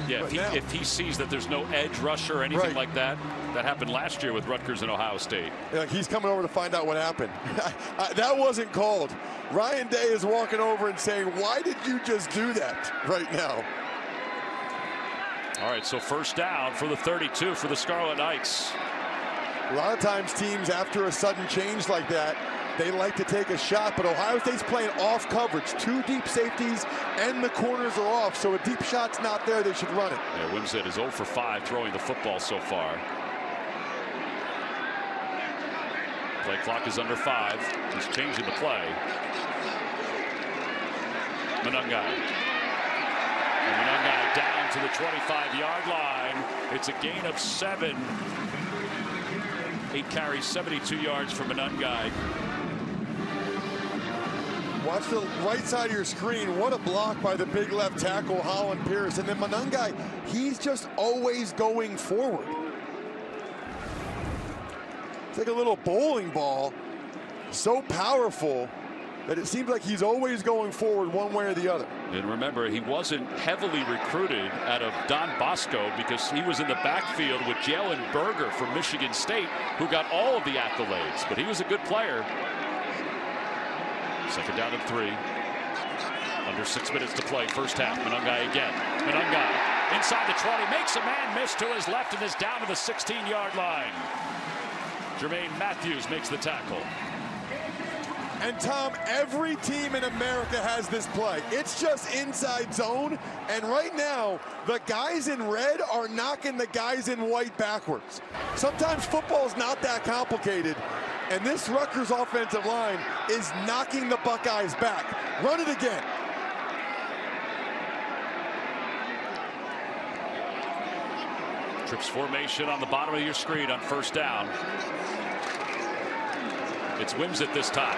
S1: Yeah, if he sees that there's no edge rusher or anything like that. That happened last year with Rutgers and Ohio State.
S2: Yeah, he's coming over to find out what happened. That wasn't called. Ryan Day is walking over and saying, why did you just do that right now?
S1: All right, so first down for the 32 for the Scarlet Knights.
S2: A lot of times teams, after a sudden change like that, they like to take a shot, but Ohio State's playing off coverage. 2 deep safeties and the corners are off, so a deep shot's not there. They should run it.
S1: Yeah, Wimsatt is 0 for 5 throwing the football so far. Play clock is under 5. He's changing the play. Monangai. And Monangai down to the 25-yard line. It's a gain of 7. 8 carries, 72 yards for Monangai.
S2: Watch the right side of your screen. What a block by the big left tackle, Holland Pierce. And then Monangai, he's just always going forward. It's like a little bowling ball. So powerful that it seems like he's always going forward one way or the other.
S1: And remember, he wasn't heavily recruited out of Don Bosco because he was in the backfield with Jalen Berger from Michigan State, who got all of the accolades, but he was a good player. Second down and 3. Under 6 minutes to play, first half. Monengai again. Monengai inside the 20, makes a man miss to his left and is down to the 16-yard line. Jermaine Matthews makes the tackle.
S2: And Tom, every team in America has this play. It's just inside zone, and right now, the guys in red are knocking the guys in white backwards. Sometimes football is not that complicated, and this Rutgers offensive line is knocking the Buckeyes back. Run it again.
S1: Trips formation on the bottom of your screen on first down. It's Wimsatt this time.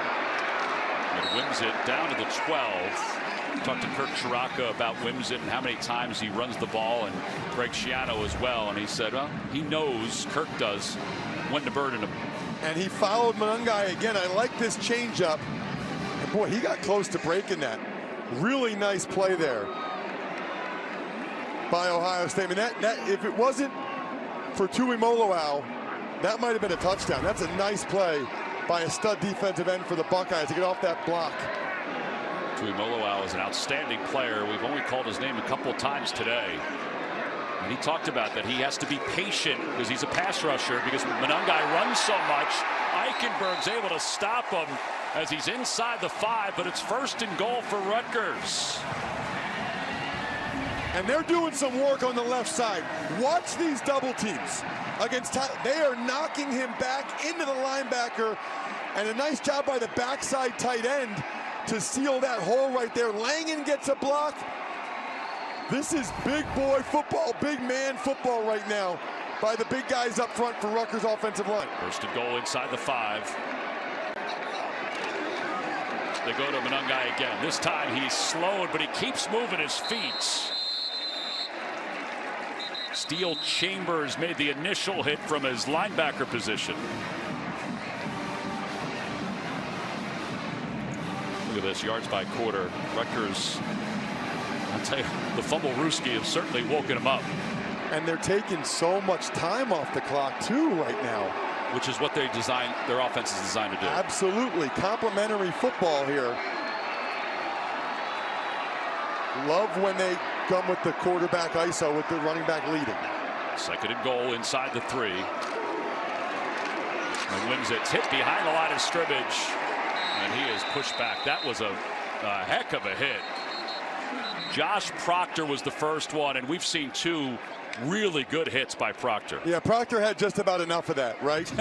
S1: And Wimsatt down to the 12. Talked to Kirk Chiraka about Wimsatt and how many times he runs the ball, and Greg Schiano as well. And he said, well, he knows, Kirk does, when to burden him.
S2: And he followed Monengai again. I like this changeup. And boy, he got close to breaking that. Really nice play there by Ohio State. I mean, that if it wasn't for Tuimoloau, that might have been a touchdown. That's a nice play by a stud defensive end for the Buckeyes to get off that block.
S1: Tuimoloau is an outstanding player. We've only called his name a couple of times today. And he talked about that he has to be patient because he's a pass rusher, because Monengai runs so much. Eichenberg's able to stop him as he's inside the 5, but it's first and goal for Rutgers.
S2: And they're doing some work on the left side. Watch these double teams against Tyler. They are knocking him back into the linebacker, and a nice job by the backside tight end to seal that hole right there. Langen gets a block. This is big boy football, big man football right now by the big guys up front for Rutgers offensive line.
S1: First and goal inside the 5. They go to Monengai again. This time he's slowed, but he keeps moving his feet. Steel Chambers made the initial hit from his linebacker position. Look at this, yards by quarter. Rutgers, I'll tell you, the Fumble-Rooski have certainly woken him up.
S2: And they're taking so much time off the clock too right now.
S1: Which is what they designed, their offense is designed to do.
S2: Absolutely, complementary football here. Love when they come with the quarterback ISO with the running back leading.
S1: Second and goal inside the 3. And Wimsatt's hit behind the line of scrimmage, and he is pushed back. That was a heck of a hit. Josh Proctor was the first one, and we've seen 2 really good hits by Proctor.
S2: Yeah, Proctor had just about enough of that, right?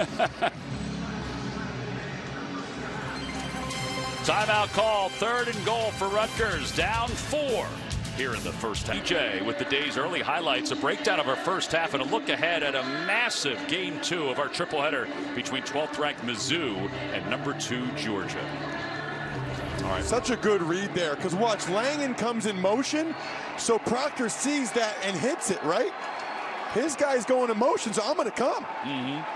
S1: Timeout call, third and goal for Rutgers, down 4 here in the first half. DJ with the day's early highlights, a breakdown of our first half and a look ahead at a massive game 2 of our triple header between 12th ranked Mizzou and number 2 Georgia. All right.
S2: Such a good read there, because watch, Langen comes in motion, so Proctor sees that and hits it, right? His guy's going in motion, so I'm going to come.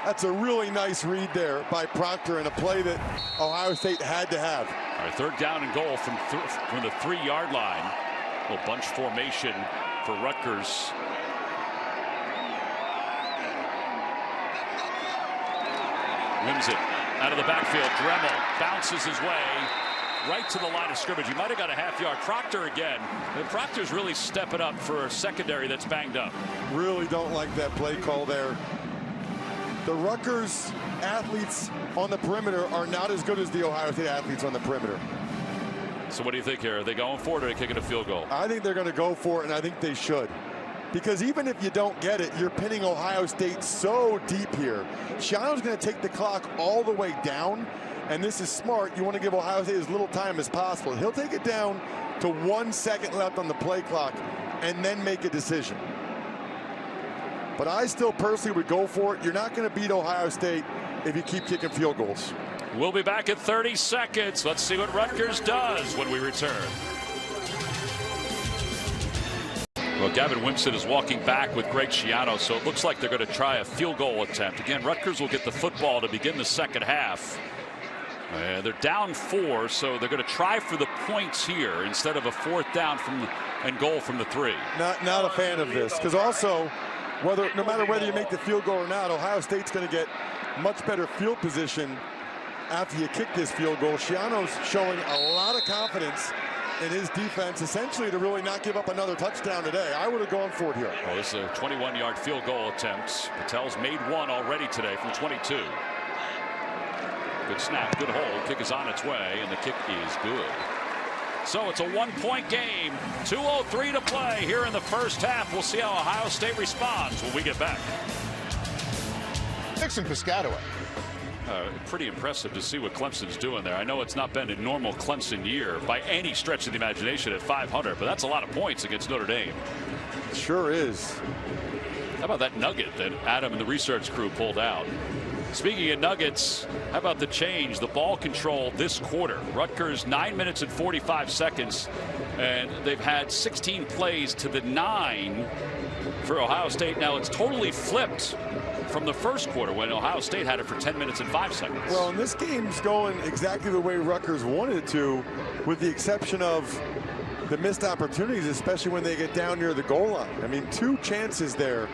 S2: That's a really nice read there by Proctor, and a play that Ohio State had to have.
S1: All right, third down and goal from the 3-yard line. A little bunch formation for Rutgers. Wimsatt out of the backfield. Dremel bounces his way right to the line of scrimmage. He might have got a half-yard. Proctor again. And Proctor's really stepping up for a secondary that's banged up.
S2: Really don't like that play call there. The Rutgers athletes on the perimeter are not as good as the Ohio State athletes on the perimeter.
S1: So what do you think here? Are they going for it, or are they kicking a field goal?
S2: I think they're going to go for it, and I think they should. Because even if you don't get it, you're pinning Ohio State so deep here. Schiano's going to take the clock all the way down, and this is smart. You want to give Ohio State as little time as possible. He'll take it down to 1 second left on the play clock and then make a decision. But I still personally would go for it. You're not going to beat Ohio State if you keep kicking field goals.
S1: We'll be back in 30 seconds. Let's see what Rutgers does when we return. Well, Gavin Wimsatt is walking back with Greg Schiano, so it looks like they're going to try a field goal attempt. Again, Rutgers will get the football to begin the second half. They're down 4, so they're going to try for the points here instead of a 4th down and goal from the 3.
S2: Not a fan of this, because also, no matter whether you make the field goal or not, Ohio State's going to get much better field position after you kick this field goal. Schiano's showing a lot of confidence in his defense, essentially to really not give up another touchdown today. I would have gone for it here.
S1: Well, this is a 21-yard field goal attempt. Patel's made one already today from 22. Good snap, good hold. Kick is on its way, and the kick is good. So it's a 1-point game. 2:03 to play here in the first half. We'll see how Ohio State responds when we get back.
S4: Dixon Piscataway.
S1: Pretty impressive to see what Clemson's doing there. I know it's not been a normal Clemson year by any stretch of the imagination at 500, but that's a lot of points against Notre Dame.
S2: It sure is.
S1: How about that nugget that Adam and the research crew pulled out? Speaking of nuggets, how about the change, the ball control this quarter? Rutgers 9 minutes and 45 seconds, and they've had 16 plays to the 9 for Ohio State. Now it's totally flipped from the first quarter when Ohio State had it for 10 minutes and 5 seconds.
S2: Well, and this game's going exactly the way Rutgers wanted it to, with the exception of the missed opportunities, especially when they get down near the goal line. I mean, 2 chances there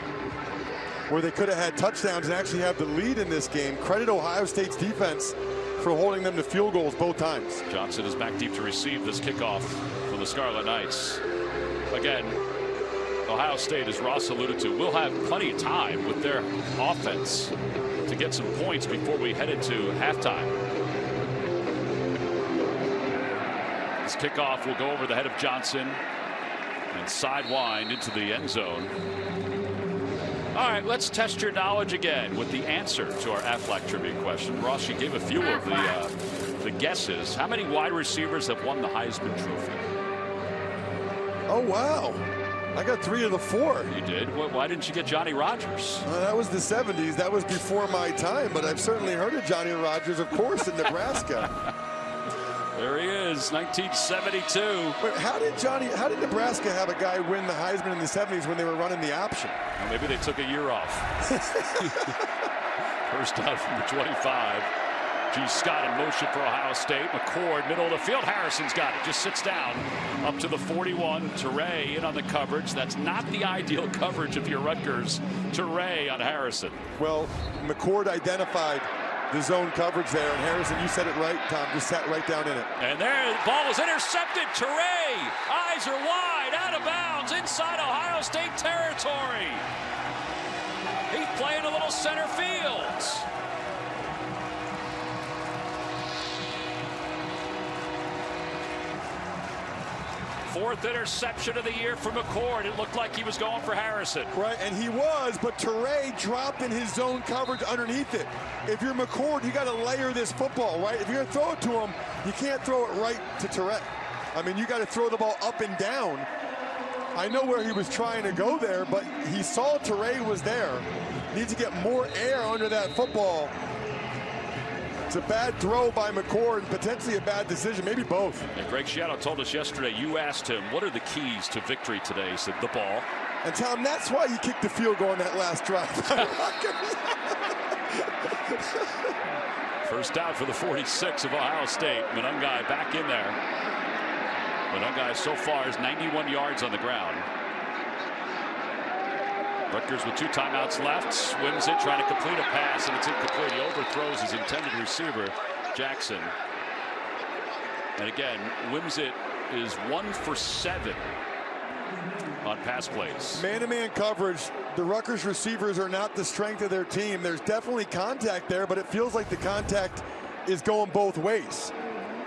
S2: where they could have had touchdowns and actually have the lead in this game. Credit Ohio State's defense for holding them to field goals both times.
S1: Johnson is back deep to receive this kickoff for the Scarlet Knights. Again, Ohio State, as Ross alluded to, will have plenty of time with their offense to get some points before we head into halftime. This kickoff will go over the head of Johnson and sidewind into the end zone. All right, let's test your knowledge again with the answer to our Aflac trivia question. Ross, you gave a few of the guesses. How many wide receivers have won the Heisman Trophy?
S2: Oh, wow. I got 3 of the 4.
S1: You did? Why didn't you get Johnny Rodgers?
S2: That was the 70s. That was before my time, but I've certainly heard of Johnny Rodgers, of course, in Nebraska.
S1: There he is, 1972.
S2: Wait, how did Nebraska have a guy win the Heisman in the 70s when they were running the option?
S1: Well, maybe they took a year off. First down from the 25. G. Scott in motion for Ohio State. McCord, middle of the field. Harrison's got it. Just sits down up to the 41. Teray in on the coverage. That's not the ideal coverage if you're Rutgers. Teray on Harrison.
S2: Well, McCord identified the zone coverage there, and Harrison, you said it right, Tom, just sat right down in it.
S1: And there, the ball is intercepted. Teray, eyes are wide, out of bounds, inside Ohio State territory. He's playing a little center field. Fourth interception of the year for McCord. It looked like he was going for Harrison.
S2: Right, and he was, but Teray dropped in his zone coverage underneath it. If you're McCord, you got to layer this football, right? If you're going to throw it to him, you can't throw it right to Teray. I mean, you got to throw the ball up and down. I know where he was trying to go there, but he saw Teray was there. Needs to get more air under that football. It's a bad throw by McCord, potentially a bad decision, maybe both.
S1: And Greg Schiano told us yesterday, you asked him, what are the keys to victory today? He said, the ball.
S2: And Tom, that's why you kicked the field goal on that last drive.
S1: First down for the 46 of Ohio State. Monungai back in there. Monungai so far is 91 yards on the ground. Rutgers with 2 timeouts left. Swims it, trying to complete a pass, and it's incomplete. He overthrows his intended receiver, Jackson. And again, Wimsett is 1 for 7 on pass plays.
S2: Man-to-man coverage. The Rutgers receivers are not the strength of their team. There's definitely contact there, but it feels like the contact is going both ways.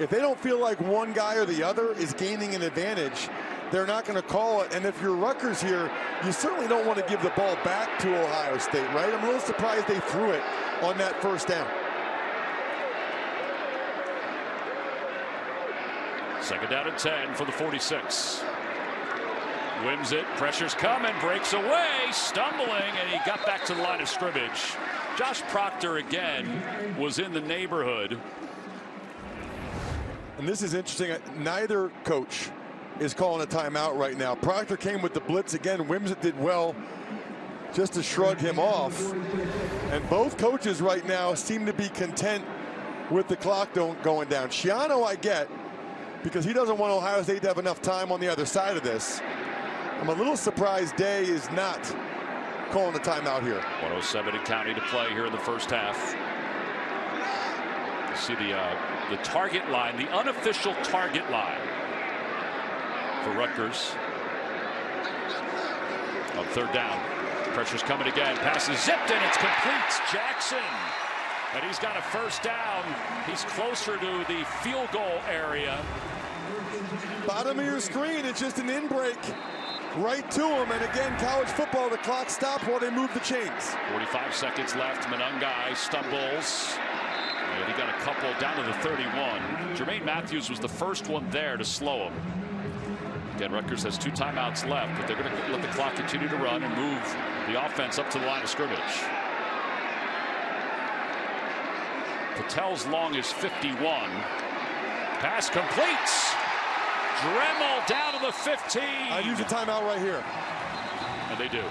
S2: If they don't feel like one guy or the other is gaining an advantage, they're not going to call it. And if you're Rutgers here, you certainly don't want to give the ball back to Ohio State, right? I'm a little surprised they threw it on that first down.
S1: Second down and 10 for the 46. Wimsett, pressure's coming, breaks away, stumbling, and he got back to the line of scrimmage. Josh Proctor again was in the neighborhood.
S2: And this is interesting. Neither coach is calling a timeout right now. Proctor came with the blitz again. Wimsett did well just to shrug him off. And both coaches right now seem to be content with the clock going down. Schiano I get, because he doesn't want Ohio State to have enough time on the other side of this. I'm a little surprised Day is not calling a timeout here.
S1: 107 and counting to play here in the first half. You see the target line, the unofficial target line. for Rutgers. On third down. Pressure's coming again. Pass is zipped and it's complete. Jackson. And he's got a first down. He's closer to the field goal area.
S2: Bottom of your screen, it's just an in-break right to him. And again, college football, the clock stopped while they move the chains.
S1: 45 seconds left. Monengai stumbles. And he got a couple down to the 31. Jermaine Matthews was the first one there to slow him. Again, Rutgers has 2 timeouts left, but they're going to let the clock continue to run and move the offense up to the line of scrimmage. Patel's long is 51. Pass completes. Dremel down to the 15.
S2: I'd use a timeout right here.
S1: And they do.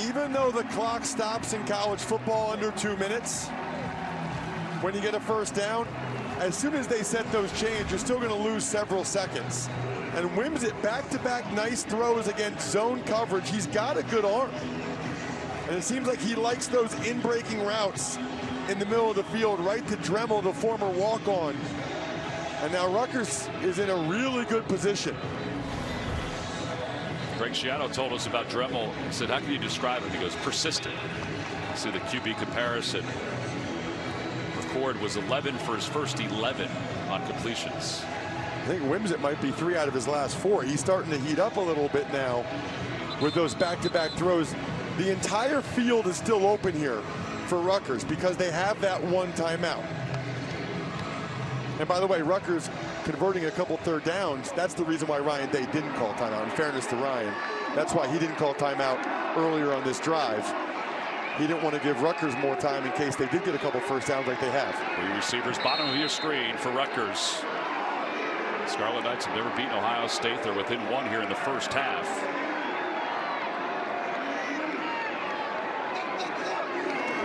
S2: Even though the clock stops in college football under 2 minutes, when you get a first down, as soon as they set those chains, you're still going to lose several seconds. And Wimsatt back-to-back nice throws against zone coverage. He's got a good arm. And it seems like he likes those in-breaking routes in the middle of the field, right to Dremel, the former walk-on. And now Rutgers is in a really good position.
S1: Greg Schiano told us about Dremel. He said, how can you describe him? He goes, persistent. See the QB comparison. McCord was 11 for his first 11 on completions.
S2: I think Wimsatt might be 3 out of his last 4. He's starting to heat up a little bit now with those back-to-back throws. The entire field is still open here for Rutgers because they have that 1 timeout. And by the way, Rutgers converting a couple third downs. That's the reason why Ryan Day didn't call timeout. In fairness to Ryan, that's why he didn't call timeout earlier on this drive. He didn't want to give Rutgers more time in case they did get a couple first downs like they have.
S1: The receivers, bottom of your screen for Rutgers. Scarlet Knights have never beaten Ohio State. They're within 1 here in the first half.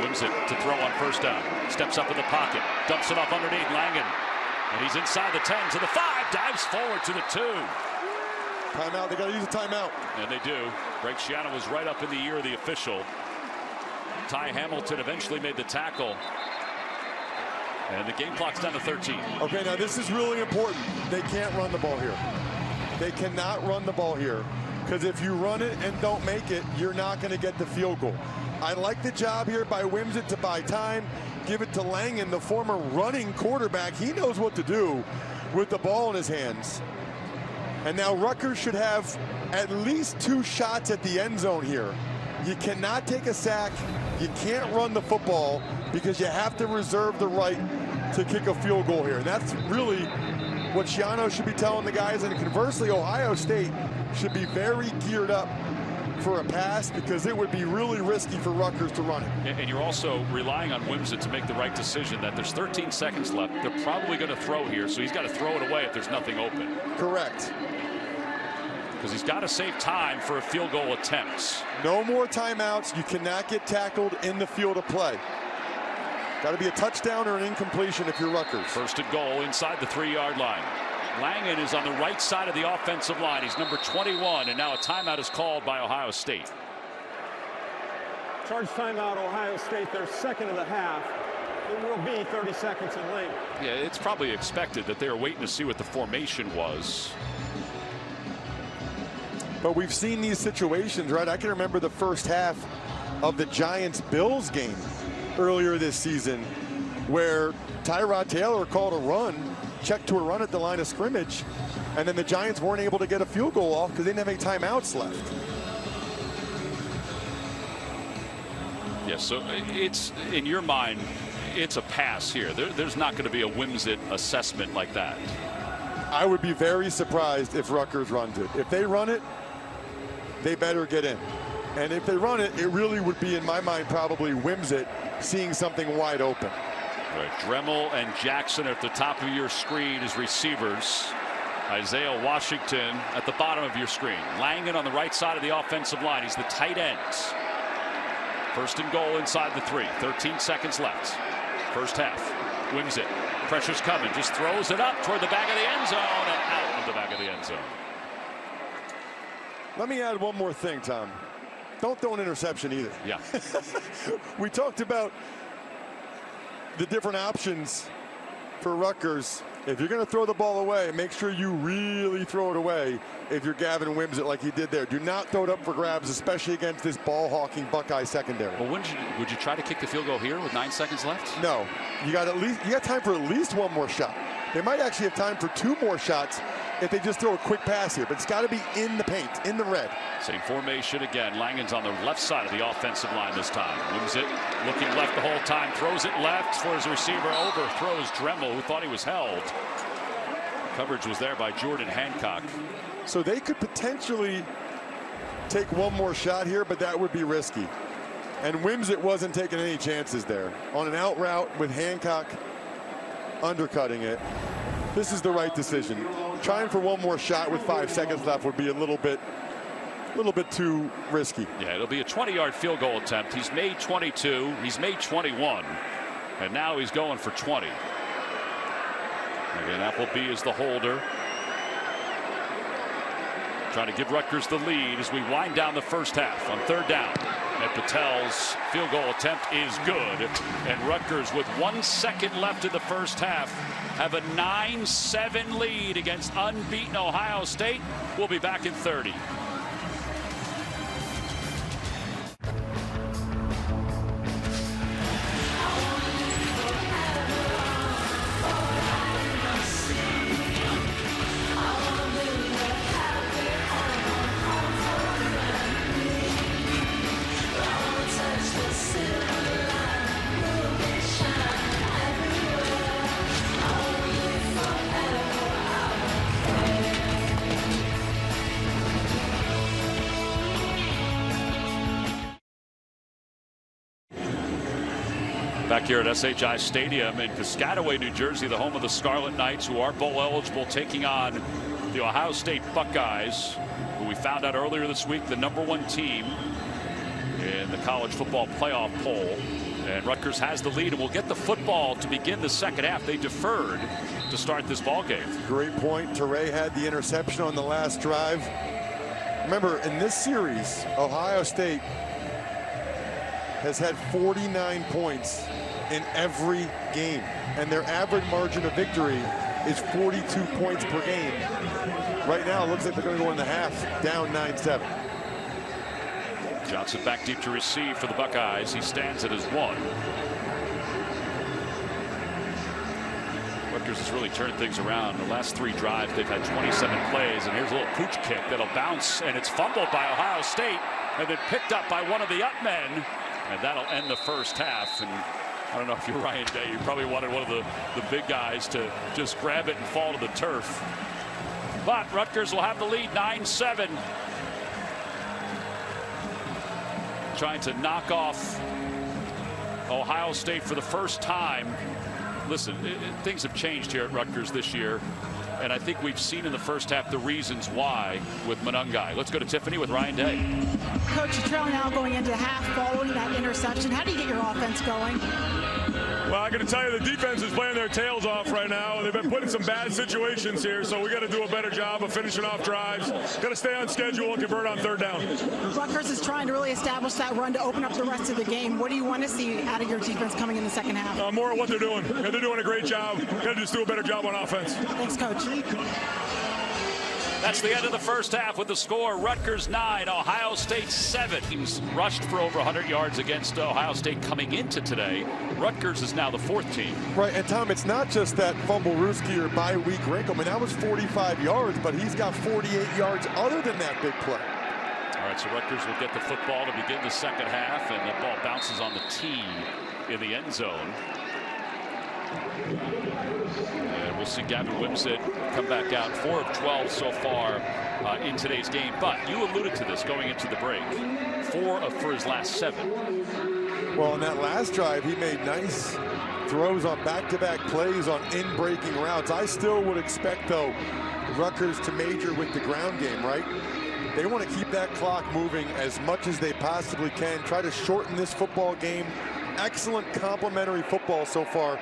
S1: Wimsatt to throw on first down. Steps up in the pocket. Dumps it off underneath Langan. And he's inside the 10 to the 5. Dives forward to the 2.
S2: Timeout. They got to use a timeout.
S1: And they do. Greg Schiano was right up in the ear of the official. Ty Hamilton eventually made the tackle. And the game clock's down to 13.
S2: Okay, now this is really important. They can't run the ball here. They cannot run the ball here. Because if you run it and don't make it, you're not going to get the field goal. I like the job here by Wimsatt to buy time. Give it to Langan, the former running quarterback. He knows what to do with the ball in his hands. And now Rutgers should have at least 2 shots at the end zone here. You cannot take a sack. You can't run the football because you have to reserve the right to kick a field goal here. And that's really what Schiano should be telling the guys. And conversely, Ohio State should be very geared up for a pass because it would be really risky for Rutgers to run it.
S1: And you're also relying on Wimsatt to make the right decision that there's 13 seconds left. They're probably going to throw here, so he's got to throw it away if there's nothing open.
S2: Correct.
S1: Because he's got to save time for a field goal attempt.
S2: No more timeouts. You cannot get tackled in the field of play. Got to be a touchdown or an incompletion if you're Rutgers.
S1: First and goal inside the 3-yard line. Langan is on the right side of the offensive line. He's number 21, and now a timeout is called by Ohio State.
S6: Charge timeout, Ohio State, their second of the half. It will be 30 seconds in length.
S1: Yeah, it's probably expected that they were waiting to see what the formation was.
S2: But we've seen these situations, right? I can remember the first half of the Giants-Bills game earlier this season where Tyrod Taylor called a run, checked to a run at the line of scrimmage, and then the Giants weren't able to get a field goal off because they didn't have any timeouts left.
S1: Yeah, so it's, in your mind, it's a pass here. There's not going to be a Wimsatt assessment like that.
S2: I would be very surprised if Rutgers runs it. If they run it, they better get in. And if they run it, it really would be, in my mind, probably Wimsatt seeing something wide open.
S1: Right. Dremel and Jackson at the top of your screen as receivers. Isaiah Washington at the bottom of your screen. Langan on the right side of the offensive line. He's the tight end. First and goal inside the 3. 13 seconds left. First half. Wimsatt. Pressure's coming. Just throws it up toward the back of the end zone and out of the back of the end zone.
S2: Let me add one more thing, Tom. Don't throw an interception either.
S1: Yeah.
S2: We talked about the different options for Rutgers If you're going to throw the ball away, make sure you really throw it away if you're Gavin Wimsatt like he did there. Do not throw it up for grabs, especially against this ball-hawking Buckeye secondary.
S1: Well, would you try to kick the field goal here with 9 seconds left?
S2: No. You got time for at least one more shot. They might actually have time for 2 more shots if they just throw a quick pass here, but it's got to be in the paint, in the red.
S1: Same formation again. Langen's on the left side of the offensive line this time. Wimsatt looking left the whole time, throws it left for his receiver, overthrows Dremel, who thought he was held. Coverage was there by Jordan Hancock.
S2: So they could potentially take one more shot here, but that would be risky. And Wimsatt wasn't taking any chances there. On an out route with Hancock undercutting it, this is the right decision. Trying for one more shot with 5 seconds left would be a little bit too risky.
S1: Yeah, it'll be a 20-yard field goal attempt. He's made 22, he's made 21, and now he's going for 20. Again, Appleby is the holder. Trying to give Rutgers the lead as we wind down the first half on 3rd down. And Patel's field goal attempt is good. And Rutgers, with 1 second left in the first half, have a 9-7 lead against unbeaten Ohio State. We'll be back in 30. Back here at SHI Stadium in Piscataway, New Jersey, the home of the Scarlet Knights, who are bowl eligible, taking on the Ohio State Buckeyes, who we found out earlier this week, the #1 team in the college football playoff poll. And Rutgers has the lead and will get the football to begin the second half. They deferred to start this ball game.
S2: Great point. Teray had the interception on the last drive. Remember, in this series, Ohio State has had 49 points in every game, and their average margin of victory is 42 points per game. Right now, it looks like they're going to go in the half, down 9-7.
S1: Johnson back deep to receive for the Buckeyes. He stands it as 1. Rutgers has really turned things around. The last 3 drives, they've had 27 plays, and here's a little pooch kick that'll bounce, and it's fumbled by Ohio State, and then picked up by one of the up men, and that'll end the first half. And I don't know if you're Ryan Day, you probably wanted one of the big guys to just grab it and fall to the turf. But Rutgers will have the lead 9-7. Trying to knock off Ohio State for the first time. Listen, things have changed here at Rutgers this year, and I think we've seen in the first half the reasons why with Monungai. Let's go to Tiffany with Ryan Day.
S3: Coach, you're trailing now going into half following that interception. How do you get your offense going?
S7: Well, I got to tell you, the defense is playing their tails off right now. They've been put in some bad situations here, so we got to do a better job of finishing off drives. Got to stay on schedule and convert on 3rd down.
S3: Rutgers is trying to really establish that run to open up the rest of the game. What do you want to see out of your defense coming in the second half?
S7: More of what they're doing. They're doing a great job. Got to just do a better job on offense.
S3: Thanks, Coach.
S1: That's the end of the first half with the score. Rutgers 9, Ohio State 7. Teams rushed for over 100 yards against Ohio State coming into today. Rutgers is now the 4th team.
S2: Right, and Tom, it's not just that fumble-rooski or bye-week wrinkle. I mean, that was 45 yards, but he's got 48 yards other than that big play.
S1: All right, so Rutgers will get the football to begin the second half, and that ball bounces on the tee in the end zone. And we'll see Gavin Wimsatt come back out. 4 of 12 so far in today's game. But you alluded to this going into the break. 4 for his last 7.
S2: Well, on that last drive, he made nice throws on back-to-back plays on in-breaking routes. I still would expect, though, Rutgers to major with the ground game, right? They want to keep that clock moving as much as they possibly can. Try to shorten this football game. Excellent complementary football so far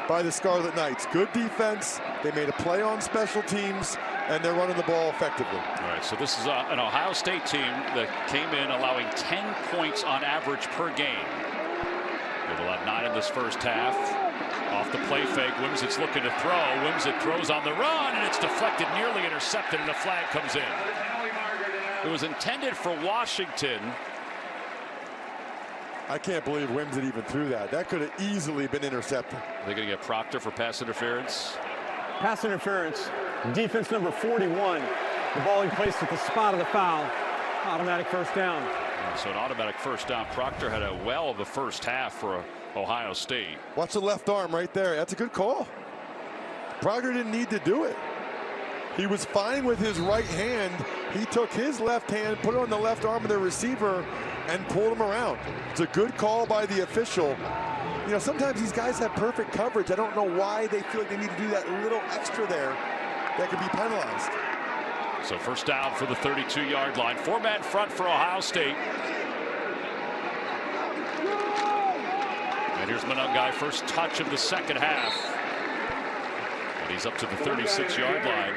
S2: by the Scarlet Knights. Good defense. They made a play on special teams, and they're running the ball effectively.
S1: All right, so this is an Ohio State team that came in allowing 10 points on average per game. They've allowed 9 in this first half. Off the play fake, Wimsett looking to throw. Wimsett throws on the run, and it's deflected, nearly intercepted, and a flag comes in. It was intended for Washington.
S2: I can't believe Wimsett even threw that. That could have easily been intercepted.
S1: Are they going to get Proctor for pass interference?
S6: Pass interference. Defense number 41. The ball he placed at the spot of the foul. Automatic first down.
S1: So an automatic first down. Proctor had a well of a first half for Ohio State.
S2: Watch the left arm right there. That's a good call. Proctor didn't need to do it. He was fine with his right hand. He took his left hand, put it on the left arm of the receiver, and pulled him around. It's a good call by the official. You know, sometimes these guys have perfect coverage. I don't know why they feel like they need to do that little extra there that could be penalized.
S1: So first down for the 32-yard line. Four-man front for Ohio State. And here's Monengai, first touch of the second half. And he's up to the 36-yard line.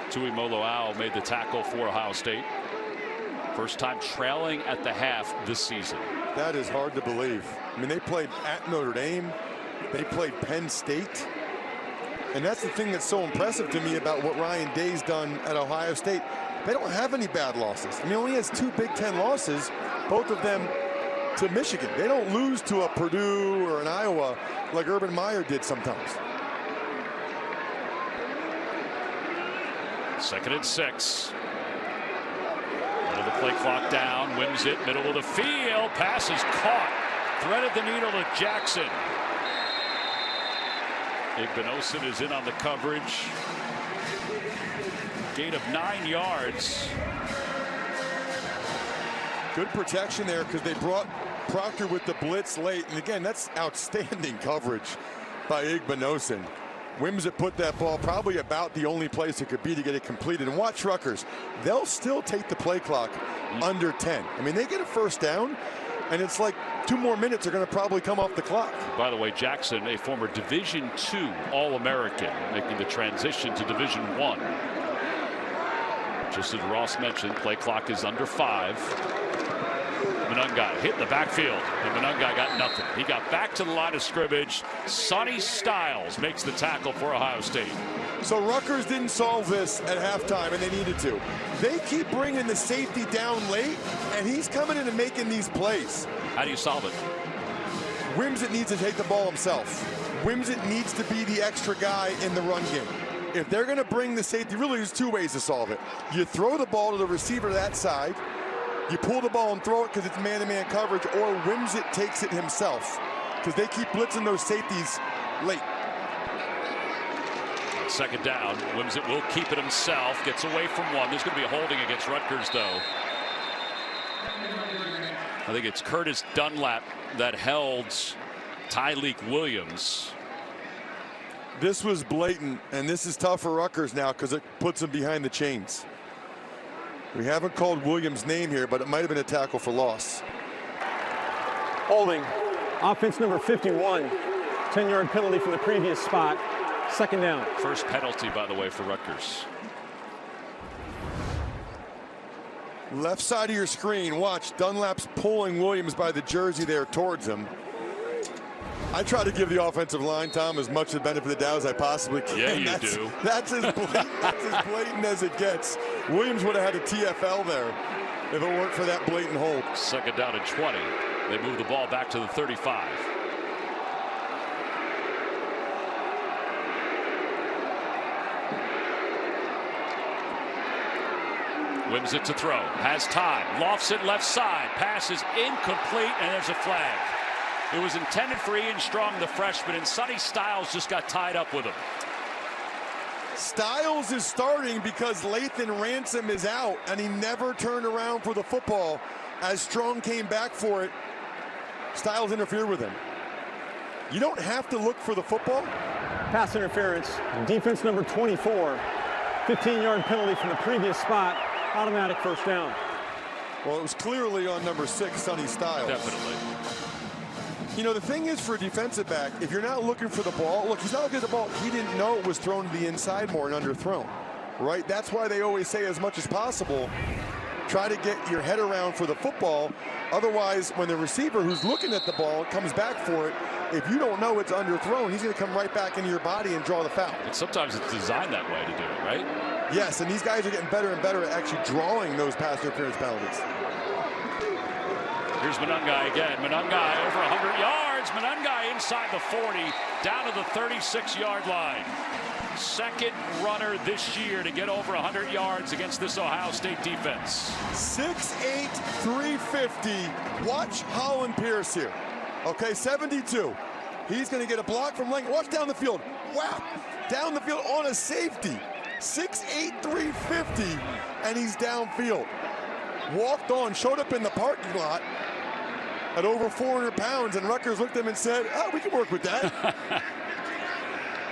S1: Tui Moloau made the tackle for Ohio State. First time trailing at the half this season.
S2: That is hard to believe. I mean, they played at Notre Dame. They played Penn State. And that's the thing that's so impressive to me about what Ryan Day's done at Ohio State. They don't have any bad losses. I mean, he only has 2 Big Ten losses, both of them to Michigan. They don't lose to a Purdue or an Iowa like Urban Meyer did sometimes.
S1: 2nd and 6. Out of the play clock down. Wimsett, middle of the field. Pass is caught. Threaded the needle to Jackson. Igbinosun is in on the coverage. Gain of 9 yards.
S2: Good protection there because they brought Proctor with the blitz late. And again, that's outstanding coverage by Igbinosun. Wimsett put that ball probably about the only place it could be to get it completed. And watch Rutgers. They'll still take the play clock under 10. I mean, they get a first down, and it's like 2 more minutes are going to probably come off the clock.
S1: By the way, Jackson, a former Division II All-American, making the transition to Division I. Just as Ross mentioned, play clock is under 5. Monengai hit in the backfield, and Monengai got nothing. He got back to the line of scrimmage. Sonny Styles makes the tackle for Ohio State.
S2: So Rutgers didn't solve this at halftime, and they needed to. They keep bringing the safety down late, and he's coming in and making these plays.
S1: How do you solve it?
S2: Wimsett needs to take the ball himself. Wimsett needs to be the extra guy in the run game. If they're going to bring the safety, really there's 2 ways to solve it. You throw the ball to the receiver that side, you pull the ball and throw it because it's man-to-man coverage, or Wimsett takes it himself because they keep blitzing those safeties late.
S1: 2nd down, Wimsett will keep it himself, gets away from one. There's going to be a holding against Rutgers, though. I think it's Curtis Dunlap that held Tyleik Williams.
S2: This was blatant, and this is tough for Rutgers now because it puts them behind the chains. We haven't called Williams' name here, but it might have been a tackle for loss.
S6: Holding. Offense number 51. 10-yard penalty from the previous spot. 2nd down.
S1: First penalty, by the way, for Rutgers.
S2: Left side of your screen, watch. Dunlap's pulling Williams by the jersey there towards him. I try to give the offensive line, Tom, as much of the benefit of the doubt as I possibly can.
S1: Yeah, you do.
S2: That's as blatant as it gets. Williams would have had a TFL there if it weren't for that blatant hold.
S1: 2nd down and 20. They move the ball back to the 35. Wimsett to throw. Has time. Lofts it left side. Pass is incomplete, and there's a flag. It was intended for Ian Strong, the freshman, and Sonny Styles just got tied up with him.
S2: Styles is starting because Lathan Ransom is out, and he never turned around for the football. As Strong came back for it, Styles interfered with him. You don't have to look for the football.
S6: Pass interference. Defense number 24. 15-yard penalty from the previous spot. Automatic first down.
S2: Well, it was clearly on number 6, Sonny Styles.
S1: Definitely.
S2: You know, the thing is, for a defensive back, if you're not looking for the ball, look, he's not looking at the ball. He didn't know it was thrown to the inside more and underthrown, right? That's why they always say, as much as possible, try to get your head around for the football. Otherwise, when the receiver who's looking at the ball comes back for it, if you don't know it's underthrown, he's going to come right back into your body and draw the foul.
S1: And sometimes it's designed that way to do it, right?
S2: Yes, and these guys are getting better and better at actually drawing those pass interference penalties.
S1: Here's Monengai again. Monengai over 100 yards. Monengai inside the 40, down to the 36-yard line. Second runner this year to get over 100 yards against this Ohio State defense.
S2: 6'8", 350. Watch Holland Pierce here. Okay, 72. He's going to get a block from Lang. Watch down the field. Wow, down the field on a safety. 6'8", 350, and he's downfield. Walked on, showed up in the parking lot at over 400 pounds, and Rutgers looked at him and said, oh, we can work with that.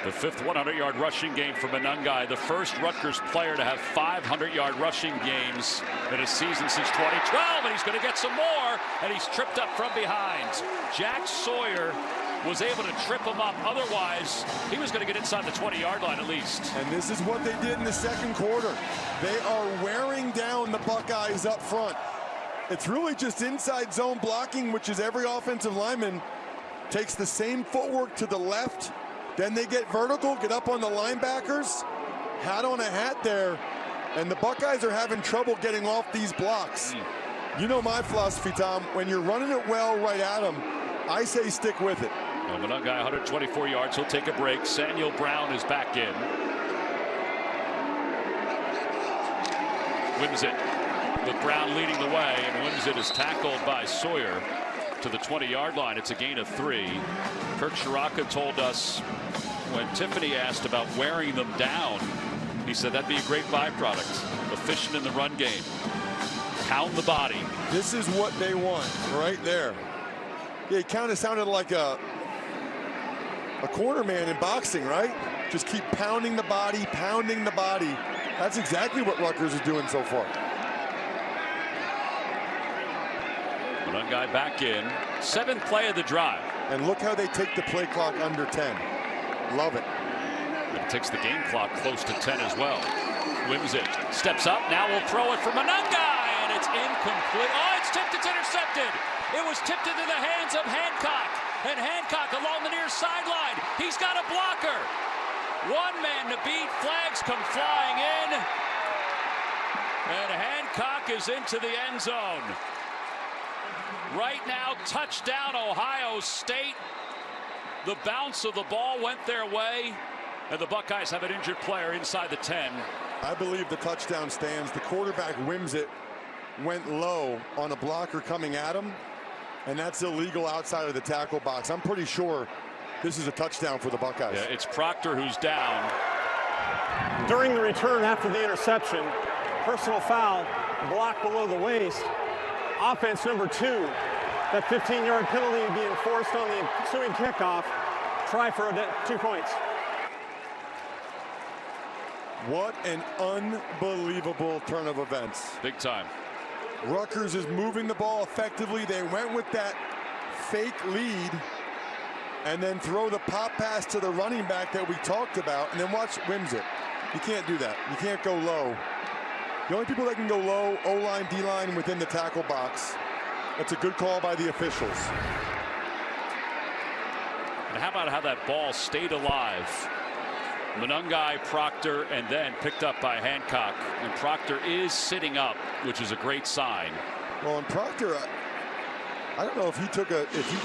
S1: The fifth 100-yard rushing game for Monengai, the first Rutgers player to have 500-yard rushing games in a season since 2012, and he's going to get some more, and he's tripped up from behind. Jack Sawyer was able to trip him up. Otherwise, he was going to get inside the 20-yard line at least.
S2: And this is what they did in the second quarter. They are wearing down the Buckeyes up front. It's really just inside zone blocking, which is every offensive lineman takes the same footwork to the left. Then they get vertical, get up on the linebackers, hat on a hat there, and the Buckeyes are having trouble getting off these blocks. You know my philosophy, Tom. When you're running it well right at them, I say stick with it.
S1: Well, Monengai 124 yards. He'll take a break. Saniel Brown is back in. Wimsett with Brown leading the way, and Wimsett is tackled by Sawyer to the 20-yard line. It's a gain of 3. Kirk Shiraka told us when Tiffany asked about wearing them down, he said that'd be a great byproduct. Efficient in the run game. Pound the body.
S2: This is what they want right there. Yeah, it kind of sounded like a corner man in boxing, right? Just keep pounding the body, pounding the body. That's exactly what Rutgers is doing so far.
S1: Monengai back in. 7th play of the drive.
S2: And look how they take the play clock under 10. Love it.
S1: It takes the game clock close to 10 as well. Wimsett steps up. Now we'll throw it for Monengai, and it's incomplete. Oh, it's tipped. It's intercepted. It was tipped into the hands of Hancock. And Hancock along the near sideline. He's got a blocker. One man to beat. Flags come flying in. And Hancock is into the end zone. Right now, touchdown Ohio State. The bounce of the ball went their way. And the Buckeyes have an injured player inside the 10.
S2: I believe the touchdown stands. The quarterback Wimsett went low on a blocker coming at him. And that's illegal outside of the tackle box. I'm pretty sure this is a touchdown for the Buckeyes.
S1: Yeah, it's Proctor who's down.
S6: During the return after the interception, personal foul, block below the waist. Offense number 2. That 15-yard penalty being enforced on the ensuing kickoff. Try for 2 points.
S2: What an unbelievable turn of events.
S1: Big time.
S2: Rutgers is moving the ball effectively. They went with that fake lead and then throw the pop pass to the running back that we talked about, and then watch Wimsett. You can't do that. You can't go low. The only people that can go low, O-line, D-line within the tackle box. That's a good call by the officials.
S1: And how about how that ball stayed alive? Monengai, Proctor, and then picked up by Hancock. And Proctor is sitting up, which is a great sign.
S2: Well, and Proctor, I don't know if he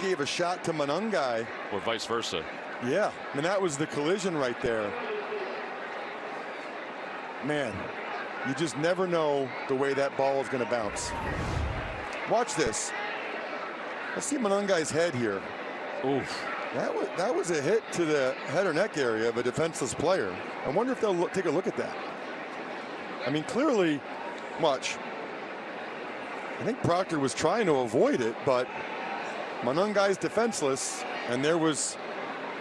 S2: gave a shot to Monengai.
S1: Or vice versa.
S2: Yeah, I mean, that was the collision right there. Man, you just never know the way that ball is going to bounce. Watch this. Let's see Monengai's head here.
S1: Oof.
S2: That was a hit to the head or neck area of a defenseless player. I wonder if they'll take a look at that. I mean, clearly, watch. I think Proctor was trying to avoid it, but Monengai's defenseless, and there was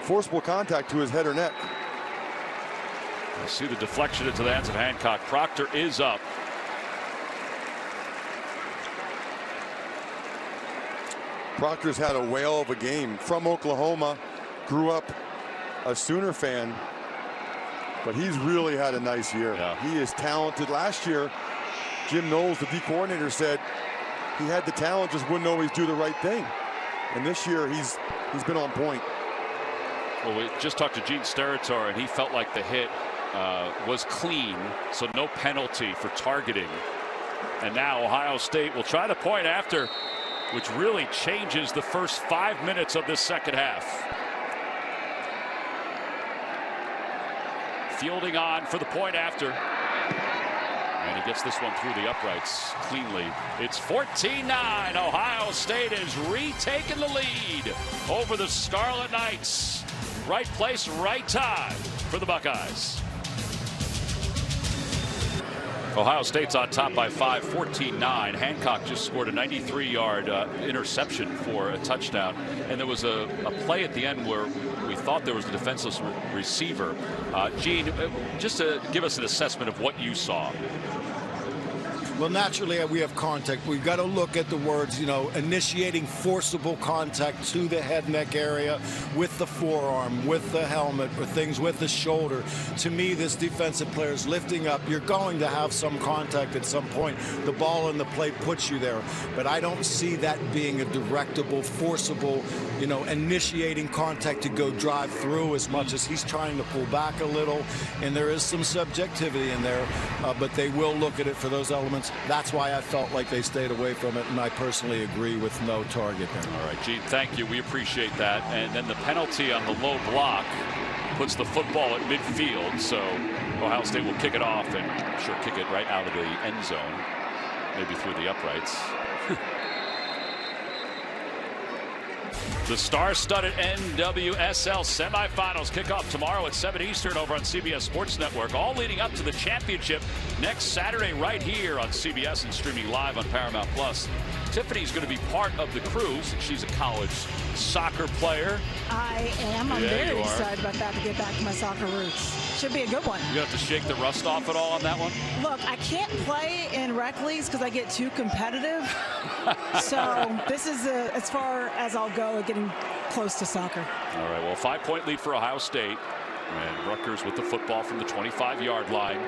S2: forcible contact to his head or neck.
S1: You see the deflection into the hands of Hancock. Proctor is up.
S2: Proctor's had a whale of a game. From Oklahoma, grew up a Sooner fan, but he's really had a nice year.
S1: Yeah.
S2: He is talented. Last year, Jim Knowles, the D coordinator, said he had the talent, just wouldn't always do the right thing. And this year, he's He's been on point.
S1: Well, we just talked to Gene Steratore, and he felt like the hit was clean, so no penalty for targeting. And now Ohio State will try the point after, which really changes the first 5 minutes of this second half. Fielding on for the point after. And he gets this one through the uprights cleanly. It's 14-9. Ohio State has retaken the lead over the Scarlet Knights. Right place, right time for the Buckeyes. Ohio State's on top by 5, 14-9. Hancock just scored a 93-yard interception for a touchdown. And there was a play at the end where we thought there was a defenseless receiver. Gene, just to give us an assessment of what you saw.
S5: Well, naturally, we have contact. We've got to look at the words, initiating forcible contact to the head neck area with the forearm, with the helmet, or things with the shoulder. To me, this defensive player is lifting up. You're going to have some contact at some point. The ball in the play puts you there. But I don't see that being a directable, forcible, initiating contact to go drive through, as much as he's trying to pull back a little. And there is some subjectivity in there, but they will look at it for those elements. That's why I felt like they stayed away from it, and I personally agree with no target there.
S1: All right, Gene, thank you. We appreciate that. And then the penalty on the low block puts the football at midfield, so Ohio State will kick it off and kick it right out of the end zone, maybe through the uprights. The star-studded NWSL semifinals kick off tomorrow at 7 Eastern over on CBS Sports Network, all leading up to the championship next Saturday right here on CBS and streaming live on Paramount+. Tiffany's going to be part of the crew since she's a college soccer player.
S3: I am. I'm very excited about that, to get back to my soccer roots. Should be a good one.
S1: You have to shake the rust off at all on that one?
S3: Look, I can't play in rec leagues because I get too competitive. So this is as far as I'll go at getting close to soccer.
S1: All right, well, 5-point lead for Ohio State. And Rutgers with the football from the 25-yard line.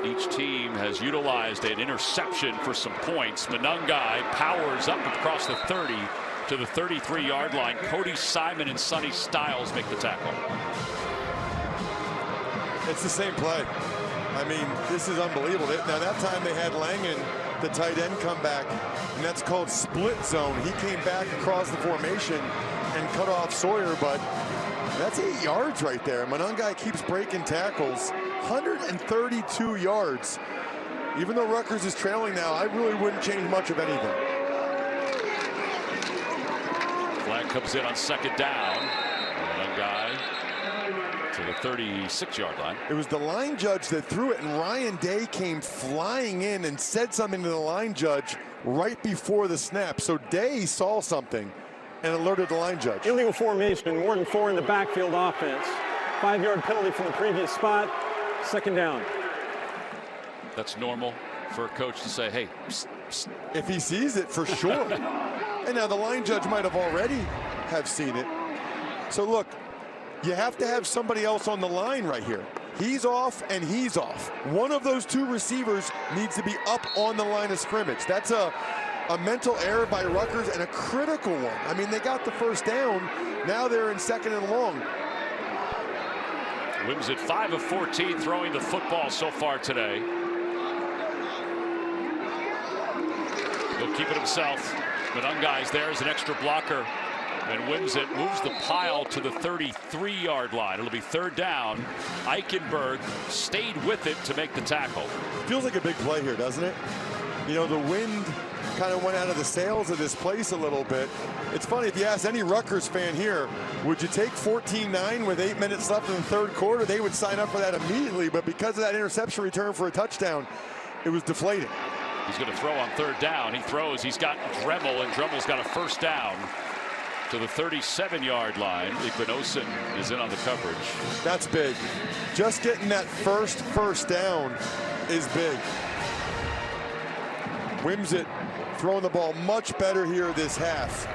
S1: Each team has utilized an interception for some points. Monungai powers up across the 30 to the 33-yard line. Cody Simon and Sonny Styles make the tackle.
S2: It's the same play. I mean, this is unbelievable. Now, that time they had Langen, the tight end, come back, and that's called split zone. He came back across the formation and cut off Sawyer, but that's 8 yards right there. Monungai keeps breaking tackles. 132 yards. Even though Rutgers is trailing now, I really wouldn't change much of anything.
S1: Flag comes in on second down. Monungai to the 36-yard line.
S2: It was the line judge that threw it, and Ryan Day came flying in and said something to the line judge right before the snap. So Day saw something and alerted the line judge.
S6: Illegal formation, more than 4 in the backfield offense. 5-yard penalty from the previous spot. Second down.
S1: That's normal for a coach to say, hey, psst, psst.
S2: If he sees it, for sure. And now the line judge might have already have seen it. So look, you have to have somebody else on the line right here. He's off and he's off. One of those two receivers needs to be up on the line of scrimmage. That's a mental error by Rutgers, and a critical one. I mean, they got the first down. Now they're in second and long.
S1: Wims at 5 of 14 throwing the football so far today. He'll keep it himself. Monungai's there as an extra blocker. And Wimsett moves the pile to the 33-yard line. It'll be third down. Eichenberg stayed with it to make the tackle.
S2: Feels like a big play here, doesn't it? The wind kind of went out of the sails of this place a little bit. It's funny, if you ask any Rutgers fan here, would you take 14-9 with 8 minutes left in the third quarter? They would sign up for that immediately, but because of that interception return for a touchdown, it was deflating.
S1: He's going to throw on third down. He throws. He's got Dremel, and Dremel's got a first down to the 37-yard line. Igbinosun is in on the coverage.
S2: That's big. Just getting that first down is big. Wimsett throwing the ball much better here this half.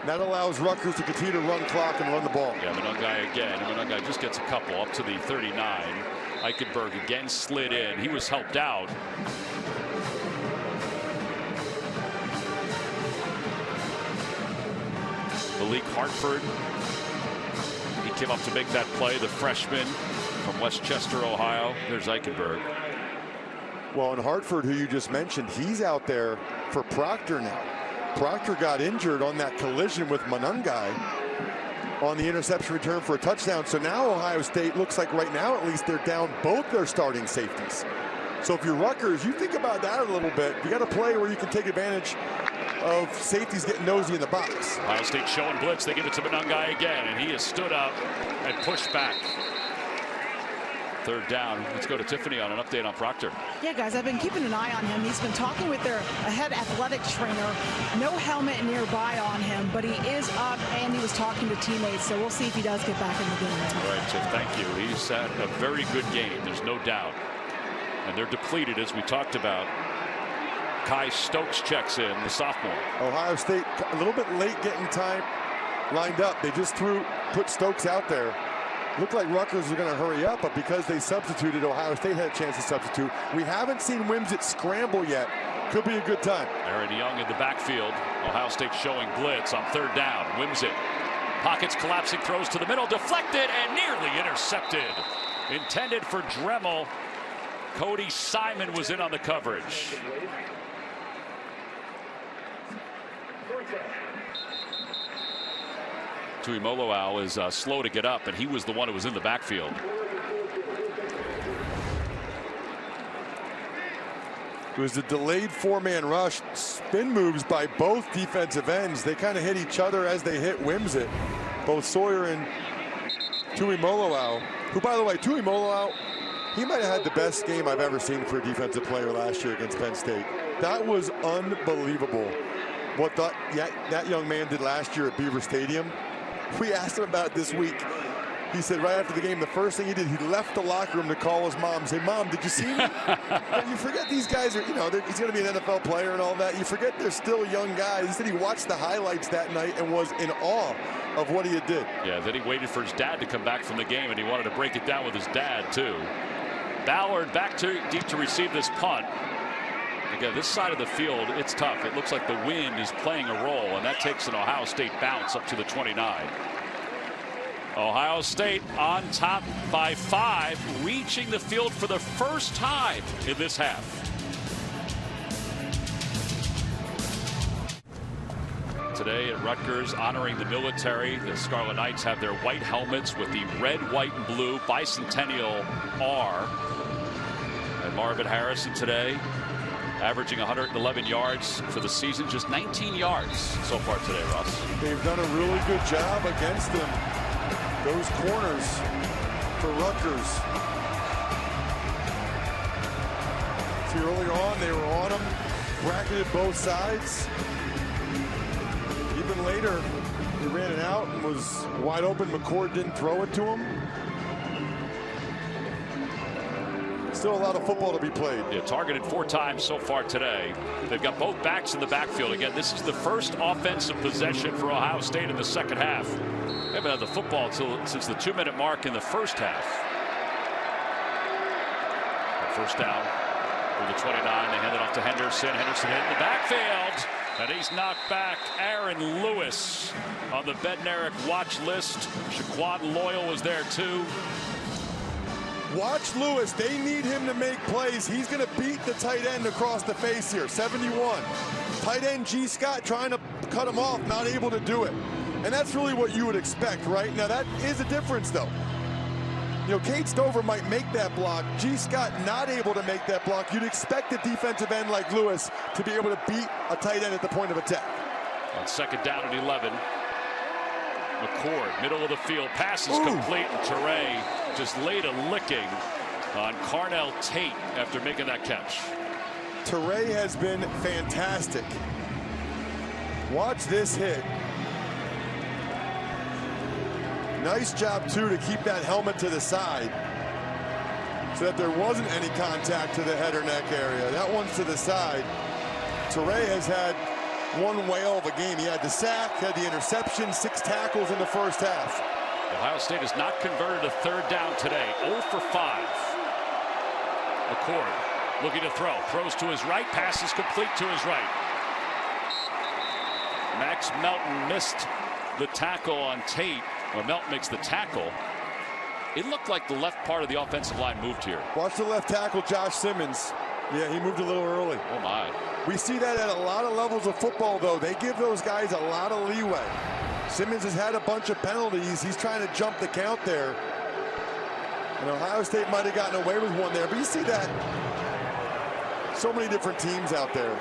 S2: That allows Rutgers to continue to run clock and run the ball.
S1: Yeah, Monungai again. Monungai just gets a couple up to the 39. Eichenberg again slid in. He was helped out. Malik Hartford. He came up to make that play. The freshman from Westchester, Ohio. There's Eichenberg.
S2: Well, and Hartford, who you just mentioned, he's out there for Proctor now. Proctor got injured on that collision with Monangai on the interception return for a touchdown. So now Ohio State looks like right now at least they're down both their starting safeties. So if you're Rutgers, you think about that a little bit. You got to play where you can take advantage of safeties getting nosy in the box.
S1: Ohio State showing blitz. They give it to Monangai again, and he has stood up and pushed back. Third down. Let's go to Tiffany on an update on Proctor.
S3: Yeah, guys, I've been keeping an eye on him. He's been talking with their head athletic trainer. No helmet nearby on him, but he is up and he was talking to teammates. So we'll see if he does get back in the game.
S1: All right, Tiff, thank you. He's had a very good game. There's no doubt. And they're depleted, as we talked about. Kai Stokes checks in, the sophomore.
S2: Ohio State a little bit late getting time lined up. They just put Stokes out there. Looked like Rutgers was going to hurry up, but because they substituted, Ohio State had a chance to substitute. We haven't seen Wimsatt scramble yet. Could be a good time.
S1: Aaron Young in the backfield. Ohio State showing blitz on third down. Wimsatt. Pockets collapsing, throws to the middle, deflected and nearly intercepted. Intended for Dremel. Cody Simon was in on the coverage. Tuimoloau is slow to get up, and he was the one who was in the backfield.
S2: It was a delayed four-man rush. Spin moves by both defensive ends. They kind of hit each other as they hit Wimsatt. Both Sawyer and Tuimoloau, who, by the way, Tuimoloau, he might have had the best game I've ever seen for a defensive player last year against Penn State. That was unbelievable what that young man did last year at Beaver Stadium. We asked him about it this week. He said right after the game, the first thing he did, he left the locker room to call his mom and say, "Mom, did you see me?" And you forget these guys are, you know, he's going to be an NFL player and all that. You forget they're still young guys. He said he watched the highlights that night and was in awe of what he had did.
S1: Yeah, then he waited for his dad to come back from the game, and he wanted to break it down with his dad, too. Ballard back to deep to receive this punt. Again, this side of the field, it's tough. It looks like the wind is playing a role, and that takes an Ohio State bounce up to the 29. Ohio State on top by 5, reaching the field for the first time in this half. Today at Rutgers, honoring the military, the Scarlet Knights have their white helmets with the red, white, and blue bicentennial R. And Marvin Harrison today, averaging 111 yards for the season, just 19 yards so far today, Russ.
S2: They've done a really good job against them. Those corners for Rutgers. See, earlier on, they were on them, bracketed both sides. Even later, he ran it out and was wide open. McCord didn't throw it to him. Still a lot of football to be played.
S1: Yeah, targeted 4 times so far today. They've got both backs in the backfield. Again, this is the first offensive possession for Ohio State in the second half. They haven't had the football since the 2-minute mark in the first half. First down for the 29. They hand it off to Henderson. Henderson in the backfield. And he's knocked back. Aaron Lewis on the Bednarik watch list. Shaquan Loyal was there too.
S2: Watch Lewis. They need him to make plays. He's going to beat the tight end across the face here. 71. Tight end G. Scott trying to cut him off, not able to do it. And that's really what you would expect, right? Now, that is a difference, though. You know, Cade Stover might make that block. G. Scott not able to make that block. You'd expect a defensive end like Lewis to be able to beat a tight end at the point of attack.
S1: On second down and 11. McCord, middle of the field, pass is complete, and Teray just laid a licking on Carnell Tate after making that catch.
S2: Teray has been fantastic. Watch this hit. Nice job, too, to keep that helmet to the side so that there wasn't any contact to the head or neck area. That one's to the side. Teray has had one whale of a game. He had the sack, had the interception, 6 tackles in the first half.
S1: Ohio State has not converted a third down today. 0 for 5. McCord looking to throw. Throws to his right. Pass is complete to his right. Max Melton missed the tackle on tape, or Melton makes the tackle, it looked like the left part of the offensive line moved here.
S2: Watch the left tackle, Josh Simmons. Yeah, he moved a little early.
S1: Oh, my.
S2: We see that at a lot of levels of football, though. They give those guys a lot of leeway. Simmons has had a bunch of penalties. He's trying to jump the count there. And Ohio State might have gotten away with one there, but you see that so many different teams out there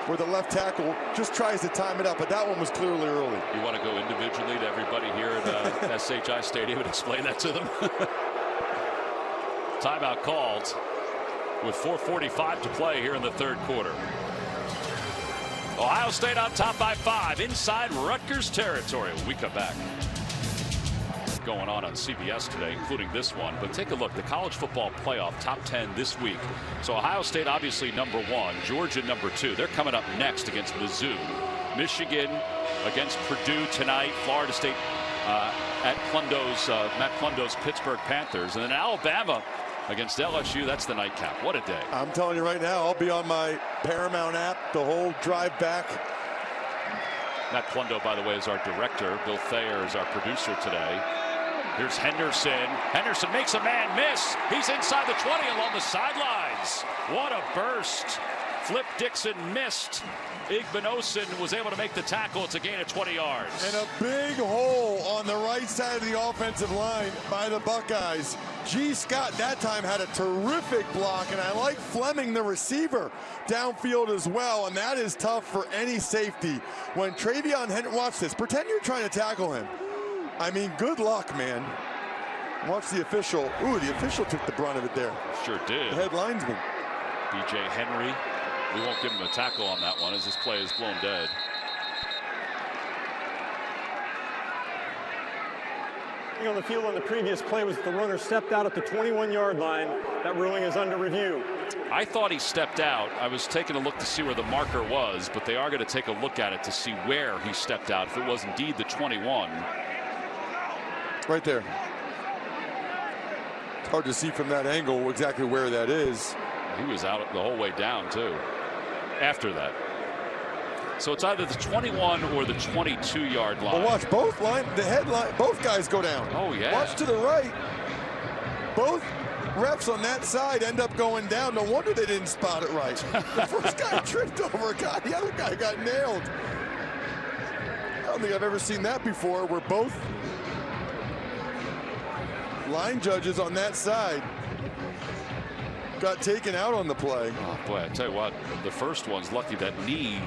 S2: where the left tackle just tries to time it up, but that one was clearly early.
S1: You want to go individually to everybody here at SHI Stadium and explain that to them? Timeout called with 4:45 to play here in the third quarter. Ohio State on top by 5 inside Rutgers territory. When we come back. Going on CBS today, including this one. But take a look, the college football playoff top 10 this week. So Ohio State obviously #1, Georgia #2. They're coming up next against Mizzou. Michigan against Purdue tonight. Florida State at Matt Plundo's Pittsburgh Panthers. And then Alabama against LSU. That's the nightcap. What a day.
S2: I'm telling you right now, I'll be on my Paramount app the whole drive back.
S1: Matt Plundo, by the way, is our director. Bill Thayer is our producer today. Here's Henderson. Henderson makes a man miss. He's inside the 20 along the sidelines. What a burst. Flip Dixon missed. Igbinosun was able to make the tackle. It's a gain of 20 yards.
S2: And a big hole on the right side of the offensive line by the Buckeyes. G. Scott that time had a terrific block, and I like Fleming, the receiver, downfield as well, and that is tough for any safety. When TreyVeon Henderson, watch this, pretend you're trying to tackle him. I mean, good luck, man. Watch the official. Ooh, the official took the brunt of it there.
S1: Sure did.
S2: The head linesman.
S1: B.J. Henry. We won't give him a tackle on that one as this play is blown dead.
S6: On the field on the previous play was the runner stepped out at the 21-yard line. That ruling is under review.
S1: I thought he stepped out. I was taking a look to see where the marker was, but they are going to take a look at it to see where he stepped out. If it was indeed the 21.
S2: Right there. It's hard to see from that angle exactly where that is.
S1: He was out the whole way down, too, after that. So it's either the 21 or the 22-yard line.
S2: Well, watch both both guys go down.
S1: Oh, yeah.
S2: Watch to the right. Both refs on that side end up going down. No wonder they didn't spot it right. The first guy tripped over a guy. The other guy got nailed. I don't think I've ever seen that before, where both line judges on that side got taken out on the play.
S1: Oh, boy, I tell you what, the first one's lucky that knee.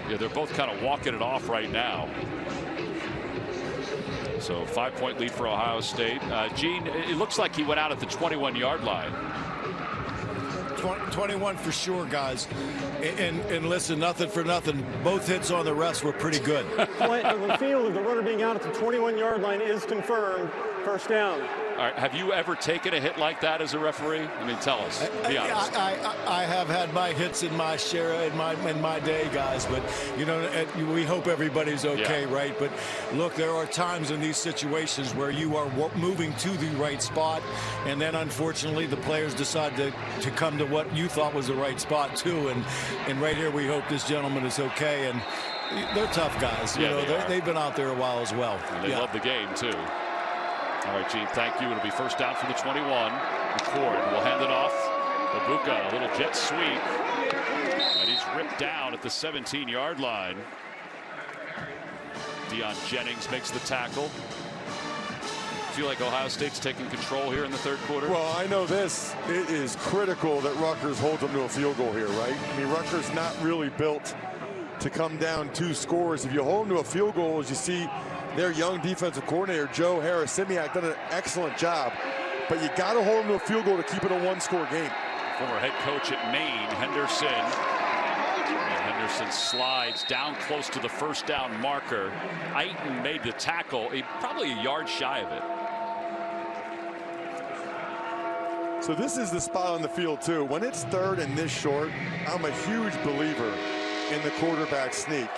S1: Yeah, they're both kind of walking it off right now. So 5-point lead for Ohio State. Gene, it looks like he went out at the 21-yard line.
S5: 21 for sure, guys. And listen, nothing for nothing. Both hits on the refs were pretty good.
S6: The field of the runner being out at the 21-yard line is confirmed. First down.
S1: All right, have you ever taken a hit like that as a referee? I mean, tell us. Be honest.
S5: I have had my hits in my share in my day, guys. But you know, we hope everybody's okay, right? But look, there are times in these situations where you are moving to the right spot, and then unfortunately the players decide to come to what you thought was the right spot too. And right here, we hope this gentleman is okay. And they're tough guys. You know, they've been out there a while as well.
S1: And they love the game too. All right, Gene, thank you. It'll be first down for the 21. McCord will hand it off. Ibuka, a little jet sweep. And he's ripped down at the 17-yard line. Deion Jennings makes the tackle. Feel like Ohio State's taking control here in the third quarter?
S2: Well, I know this. It is critical that Rutgers holds them to a field goal here, right? I mean, Rutgers not really built to come down 2 scores. If you hold them to a field goal, as you see, their young defensive coordinator, Joe Harris-Simiak, done an excellent job. But you got to hold them to a field goal to keep it a 1-score game.
S1: Former head coach at Maine, Henderson. And Henderson slides down close to the first down marker. Ayton made the tackle, probably a yard shy of it.
S2: So this is the spot on the field, too. When it's third and this short, I'm a huge believer in the quarterback sneak.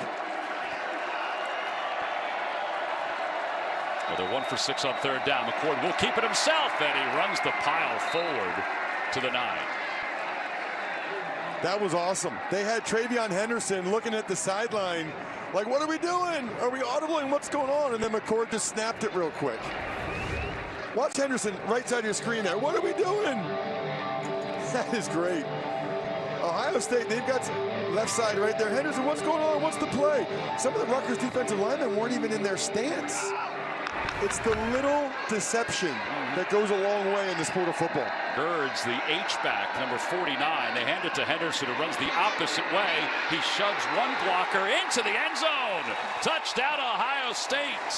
S1: Well, they're 1 for 6 on third down. McCord will keep it himself, and he runs the pile forward to the 9.
S2: That was awesome. They had TreyVeon Henderson looking at the sideline Like, what are we doing? Are we audibling? What's going on? And then McCord just snapped it real quick. Watch Henderson, right side of your screen there. What are we doing? That is great. Ohio State, they've got left side right there. Henderson, what's going on? What's the play? Some of the Rutgers defensive linemen weren't even in their stance. It's the little deception that goes a long way in the sport of football.
S1: Birds, the H-back, number 49. They hand it to Henderson, who runs the opposite way. He shoves one blocker into the end zone. Touchdown, Ohio State.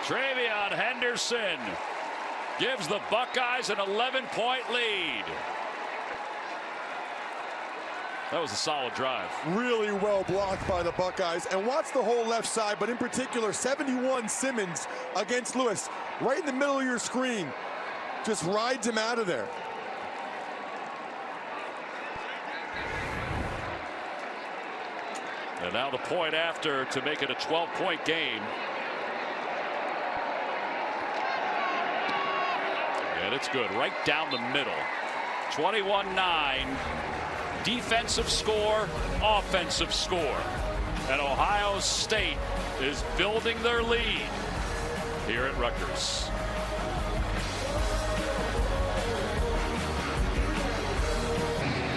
S1: TreyVeon Henderson gives the Buckeyes an 11-point lead. That was a solid drive.
S2: Really well blocked by the Buckeyes. And watch the whole left side, but in particular, 71 Simmons against Lewis. Right in the middle of your screen. Just rides him out of there.
S1: And now the point after to make it a 12-point game. And it's good. Right down the middle. 21-9. Defensive score, offensive score. And Ohio State is building their lead here at Rutgers.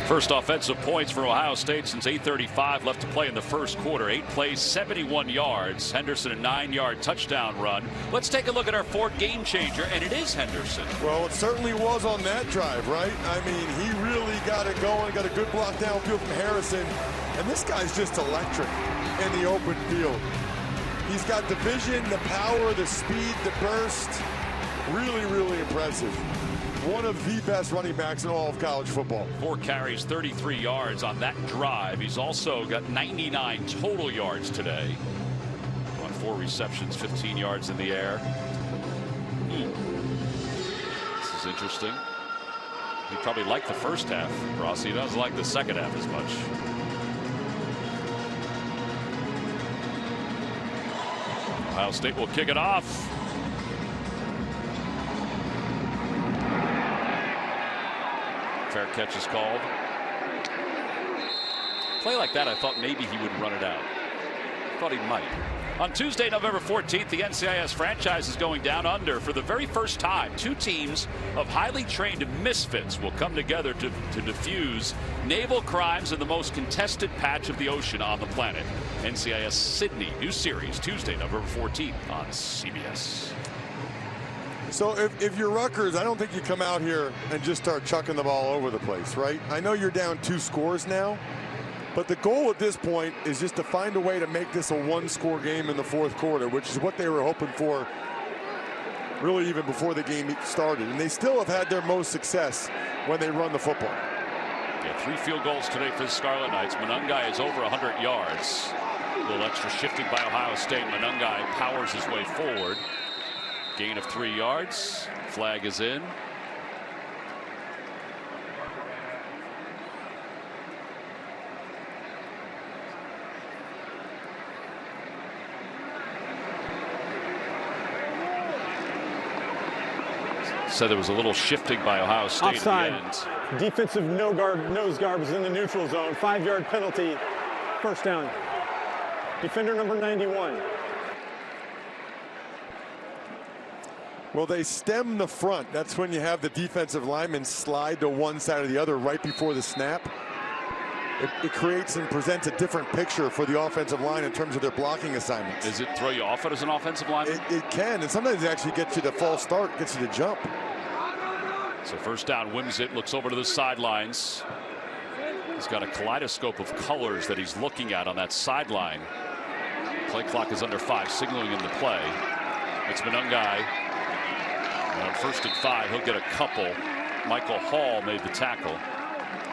S1: First offensive points for Ohio State since 8:35 left to play in the first quarter. 8 plays, 71 yards. Henderson, a 9-yard touchdown run. Let's take a look at our fourth game changer, and it is Henderson.
S2: Well, it certainly was on that drive, right? I mean, he really got it going, got a good block downfield from Harrison. And this guy's just electric in the open field. He's got the vision, the power, the speed, the burst. Really, really impressive. One of the best running backs in all of college football.
S1: 4 carries, 33 yards on that drive. He's also got 99 total yards today. On 4 receptions, 15 yards in the air. This is interesting. He probably liked the first half, Ross. He doesn't like the second half as much. Ohio State will kick it off. Fair catch is called. Play like that, I thought maybe he would run it out. Thought he might. On Tuesday, November 14th, the NCIS franchise is going down under for the very first time. 2 teams of highly trained misfits will come together to diffuse naval crimes in the most contested patch of the ocean on the planet. NCIS Sydney, new series, Tuesday, November 14th on CBS.
S2: So if you're Rutgers, I don't think you come out here and just start chucking the ball over the place, right? I know you're down 2 scores now, but the goal at this point is just to find a way to make this a 1-score game in the fourth quarter, which is what they were hoping for really even before the game started. And they still have had their most success when they run the football.
S1: Yeah, 3 field goals today for the Scarlet Knights. Monungai is over 100 yards. A little extra shifting by Ohio State. Monungai powers his way forward. Gain of 3 yards. Flag is in. So there was a little shifting by Ohio State
S6: Offside.
S1: at the end.
S6: Defensive nose guard was in the neutral zone. 5-yard penalty. First down. Defender number 91.
S2: Well, they stem the front. That's when you have the defensive linemen slide to one side or the other right before the snap. It creates and presents a different picture for the offensive line in terms of their blocking assignments.
S1: Does it throw you off it as an offensive lineman?
S2: It can, and sometimes it actually gets you to false start, gets you to jump.
S1: So first down, Wimsatt looks over to the sidelines. He's got a kaleidoscope of colors that he's looking at on that sideline. Play clock is under 5, signaling in the play. It's Monungai. And on 1st and 5, he'll get a couple. Michael Hall made the tackle.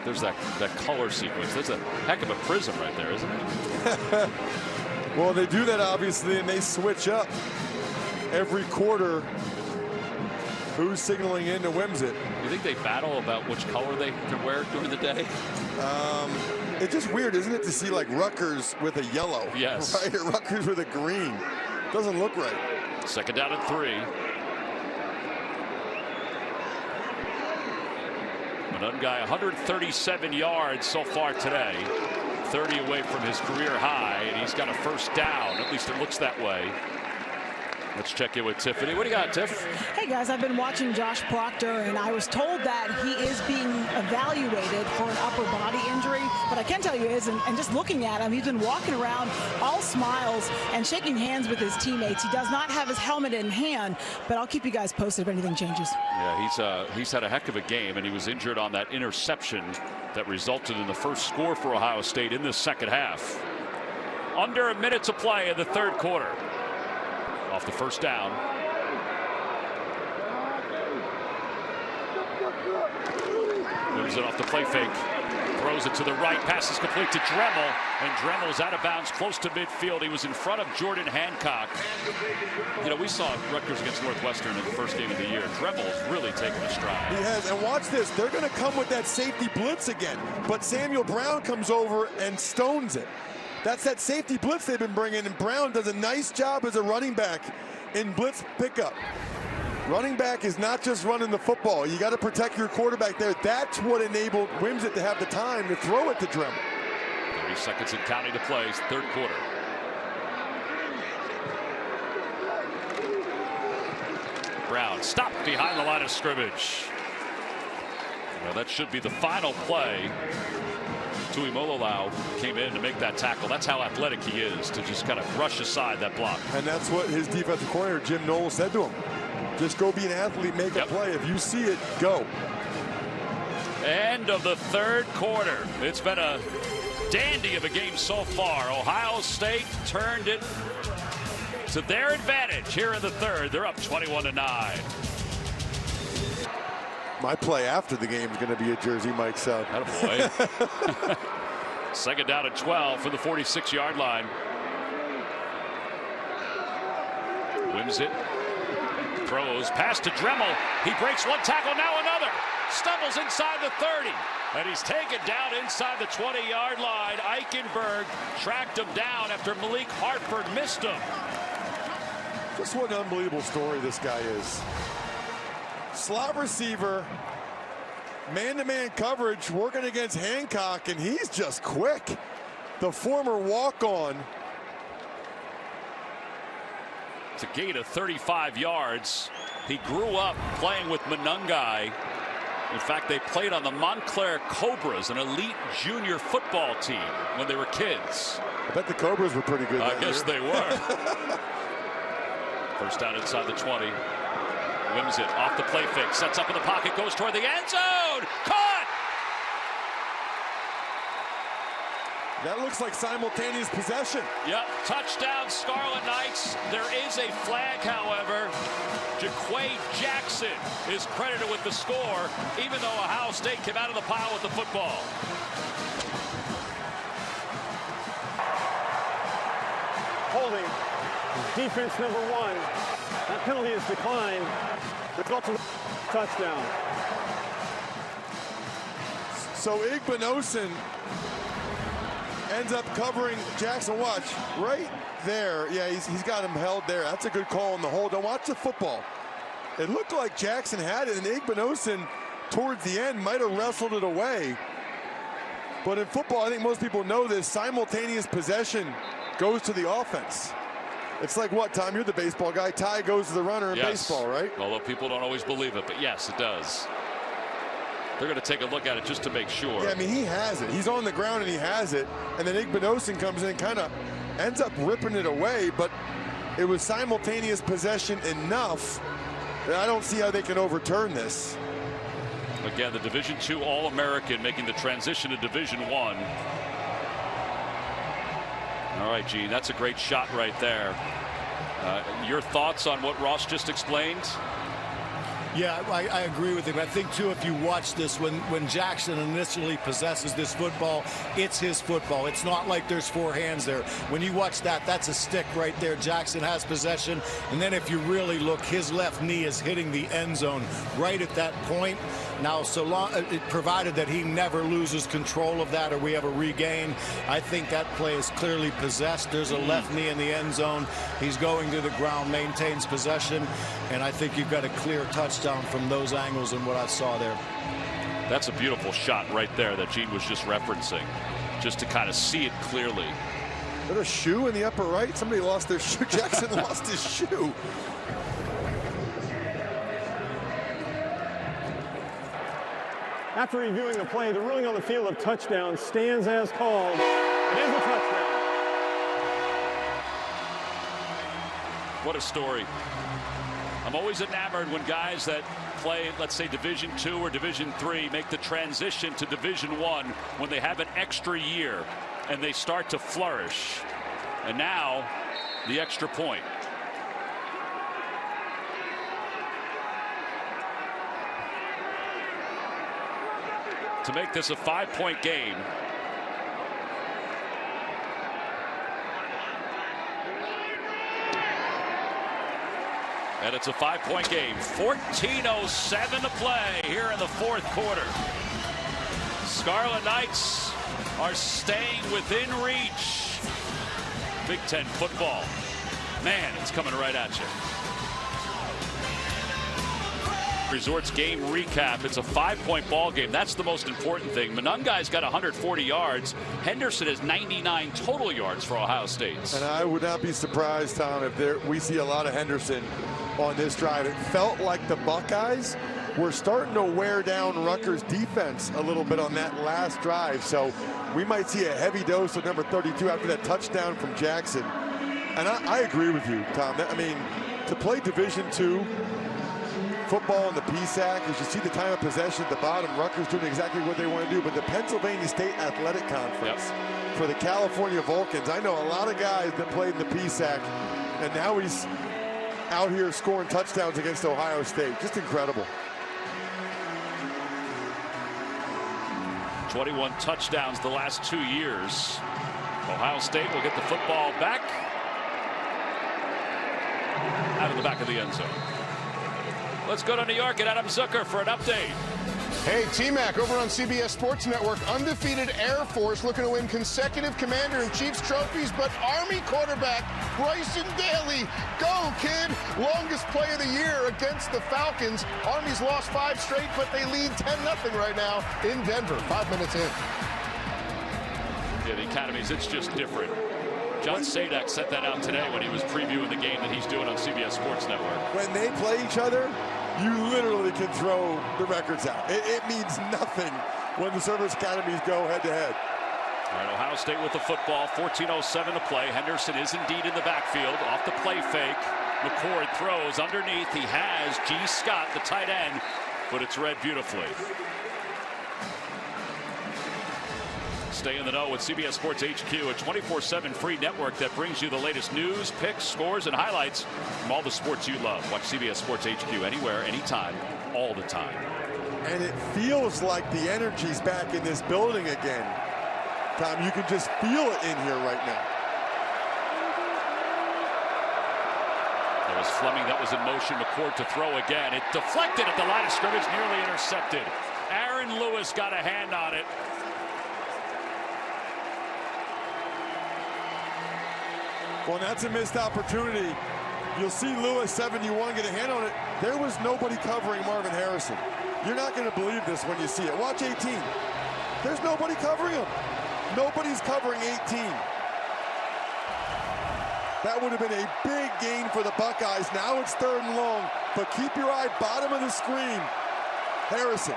S1: There's that color sequence. That's a heck of a prism right there, isn't it?
S2: Well, they do that obviously, and they switch up every quarter. Who's signaling into Wimsatt?
S1: You think they battle about which color they can wear during the day?
S2: It's just weird, isn't it, to see like Rutgers with a yellow?
S1: Yes.
S2: Right, or Rutgers with a green. Doesn't look right.
S1: 2nd down and 3. Monengai 137 yards so far today. 30 away from his career high, and he's got a first down. At least it looks that way. Let's check in with Tiffany. What do you got, Tiff?
S3: Hey, guys, I've been watching Josh Proctor, and I was told that he is being evaluated for an upper body injury. But I can tell you is, and just looking at him, he's been walking around all smiles and shaking hands with his teammates. He does not have his helmet in hand, but I'll keep you guys posted if anything changes.
S1: Yeah, he's had a heck of a game, and he was injured on that interception that resulted in the first score for Ohio State in this second half. Under a minute to play in the third quarter. Off the first down. Moves it off the play fake. Throws it to the right. Passes complete to Dremel. And Dremel's out of bounds close to midfield. He was in front of Jordan Hancock. You know, we saw Rutgers against Northwestern in the first game of the year. Dremel's really taken a stride.
S2: He has. And watch this. They're going to come with that safety blitz again. But Samuel Brown comes over and stones it. That's that safety blitz they've been bringing, and Brown does a nice job as a running back in blitz pickup. Running back is not just running the football. You got to protect your quarterback there. That's what enabled Wimsatt to have the time to throw it to Dremel.
S1: 30 seconds and counting to play, third quarter. Brown stopped behind the line of scrimmage. Well, that should be the final play. Tuimoloau came in to make that tackle. That's how athletic he is, to just kind of brush aside that block.
S2: And that's what his defensive coordinator, Jim Knowles, said to him. Just go be an athlete, make a play. If you see it, go.
S1: End of the third quarter. It's been a dandy of a game so far. Ohio State turned it to their advantage here in the third. They're up 21-9.
S2: My play after the game is going to be a Jersey Mike Sub.
S1: Attaboy. Second down at 12 from the 46-yard line. Wimsatt throws pass to Dremel. He breaks one tackle, now another. Stumbles inside the 30. And he's taken down inside the 20-yard line. Eichenberg tracked him down after Malik Hartford missed him.
S2: Just what an unbelievable story this guy is. Slot receiver, man-to-man coverage, working against Hancock, and he's just quick. The former walk-on.
S1: It's a gain of 35 yards. He grew up playing with Monengai. In fact, they played on the Montclair Cobras, an elite junior football team when they were kids.
S2: I bet the Cobras were pretty good.
S1: I guess they were. First down inside the 20. Wimsatt off the play fake, sets up in the pocket, goes toward the end zone. Caught!
S2: That looks like simultaneous possession.
S1: Yep, touchdown Scarlet Knights. There is a flag, however. Jaquay Jackson is credited with the score, even though Ohio State came out of the pile with the football.
S6: Holding. Defense number 1. That penalty is declined. Results in touchdown.
S2: So Igbinosun ends up covering Jackson. Watch right there. Yeah, he's got him held there. That's a good call on the hold. Now watch the football. It looked like Jackson had it, and Igbinosun towards the end might have wrestled it away. But in football, I think most people know this, simultaneous possession goes to the offense. It's like what, Tom? You're the baseball guy. Tie goes to the runner in baseball, right?
S1: Although people don't always believe it, but yes, it does. They're going to take a look at it just to make sure.
S2: Yeah, I mean, he has it. He's on the ground and he has it. And then Igbinosun comes in and kind of ends up ripping it away, but it was simultaneous possession enough that I don't see how they can overturn this.
S1: Again, the Division II All-American making the transition to Division I. All right, Gene, that's a great shot right there. Your thoughts on what Ross just explained?
S5: Yeah, I agree with him. I think, too, if you watch this, when Jackson initially possesses this football, it's his football. It's not like there's four hands there. When you watch that, that's a stick right there. Jackson has possession. And then if you really look, his left knee is hitting the end zone right at that point. Now, so long, provided that he never loses control of that or we have a regain, I think that play is clearly possessed. There's a left knee in the end zone. He's going to the ground, maintains possession, and I think you've got a clear touchdown from those angles and what I saw there.
S1: That's a beautiful shot right there that Gene was just referencing, just to kind of see it clearly.
S2: Is there a shoe in the upper right? Somebody lost their shoe. Jackson lost his shoe.
S6: After reviewing the play, the ruling on the field of touchdown stands as called. It is a touchdown.
S1: What a story. I'm always enamored when guys that play, let's say, Division II or Division III make the transition to Division I when they have an extra year and they start to flourish. And now, the extra point. To make this a 5-point game. And it's a 5-point game. 14:07 to play here in the fourth quarter. Scarlet Knights are staying within reach. Big Ten football. Man, it's coming right at you. Resorts game recap. It's a 5-point ball game. That's the most important thing. Monongah's got 140 yards. Henderson has 99 total yards for Ohio State.
S2: And I would not be surprised, Tom, if we see a lot of Henderson on this drive. It felt like the Buckeyes were starting to wear down Rutgers defense a little bit on that last drive. So we might see a heavy dose of number 32 after that touchdown from Jackson. And I agree with you, Tom. I mean, to play Division II football in the PSAC, as you see the time of possession at the bottom, Rutgers doing exactly what they want to do. But the Pennsylvania State Athletic Conference, for the California Vulcans, I know a lot of guys that played in the PSAC, and now he's out here scoring touchdowns against Ohio State. Just incredible.
S1: 21 touchdowns the last 2 years. Ohio State will get the football back out of the back of the end zone. Let's go to New York and Adam Zucker for an update.
S4: Hey, T-Mac over on CBS Sports Network. Undefeated Air Force looking to win consecutive Commander-in-Chief's trophies, but Army quarterback Bryson Daly, go kid, longest play of the year against the Falcons. Army's lost 5 straight, but they lead 10-0 right now in Denver. 5 minutes in.
S1: Yeah, the academies, it's just different. John Sadak set that out today when he was previewing the game that he's doing on CBS Sports Network.
S2: When they play each other, you literally can throw the records out. It means nothing when the service academies go head-to-head.
S1: All right, Ohio State with the football, 14:07 to play. Henderson is indeed in the backfield, off the play fake. McCord throws underneath. He has G. Scott, the tight end, but it's read beautifully. Stay in the know with CBS Sports HQ, a 24/7 free network that brings you the latest news, picks, scores, and highlights from all the sports you love. Watch CBS Sports HQ anywhere, anytime, all the time.
S2: And it feels like the energy's back in this building again. Tom, you can just feel it in here right now.
S1: There was Fleming that was in motion. McCord to throw again. It deflected at the line of scrimmage, nearly intercepted. Aaron Lewis got a hand on it.
S2: Well, that's a missed opportunity. You'll see Lewis, 71, get a hand on it. There was nobody covering Marvin Harrison. You're not going to believe this when you see it. Watch 18. There's nobody covering him. Nobody's covering 18. That would have been a big gain for the Buckeyes. Now it's 3rd and long, but keep your eye bottom of the screen. Harrison.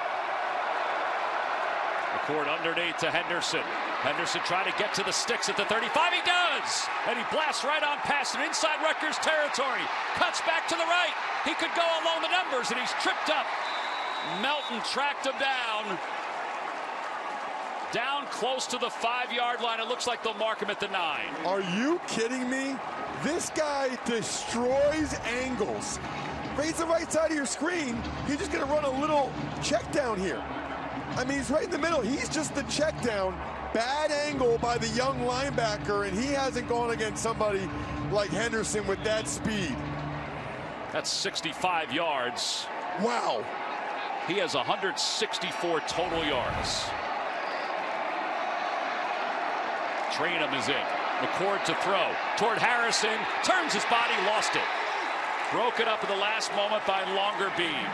S1: McCord underneath to Henderson. Henderson trying to get to the sticks at the 35. He does! And he blasts right on past it inside Rutgers territory. Cuts back to the right. He could go along the numbers, and he's tripped up. Melton tracked him down. Down close to the 5-yard line. It looks like they'll mark him at the 9.
S2: Are you kidding me? This guy destroys angles. Raise the right side of your screen. He's just going to run a little check down here. I mean, he's right in the middle. He's just the check down. Bad angle by the young linebacker, and he hasn't gone against somebody like Henderson with that speed.
S1: That's 65 yards.
S2: Wow.
S1: He has 164 total yards. Trainum is in. McCord to throw toward Harrison. Turns his body, lost it. Broken up at the last moment by Longer Beam.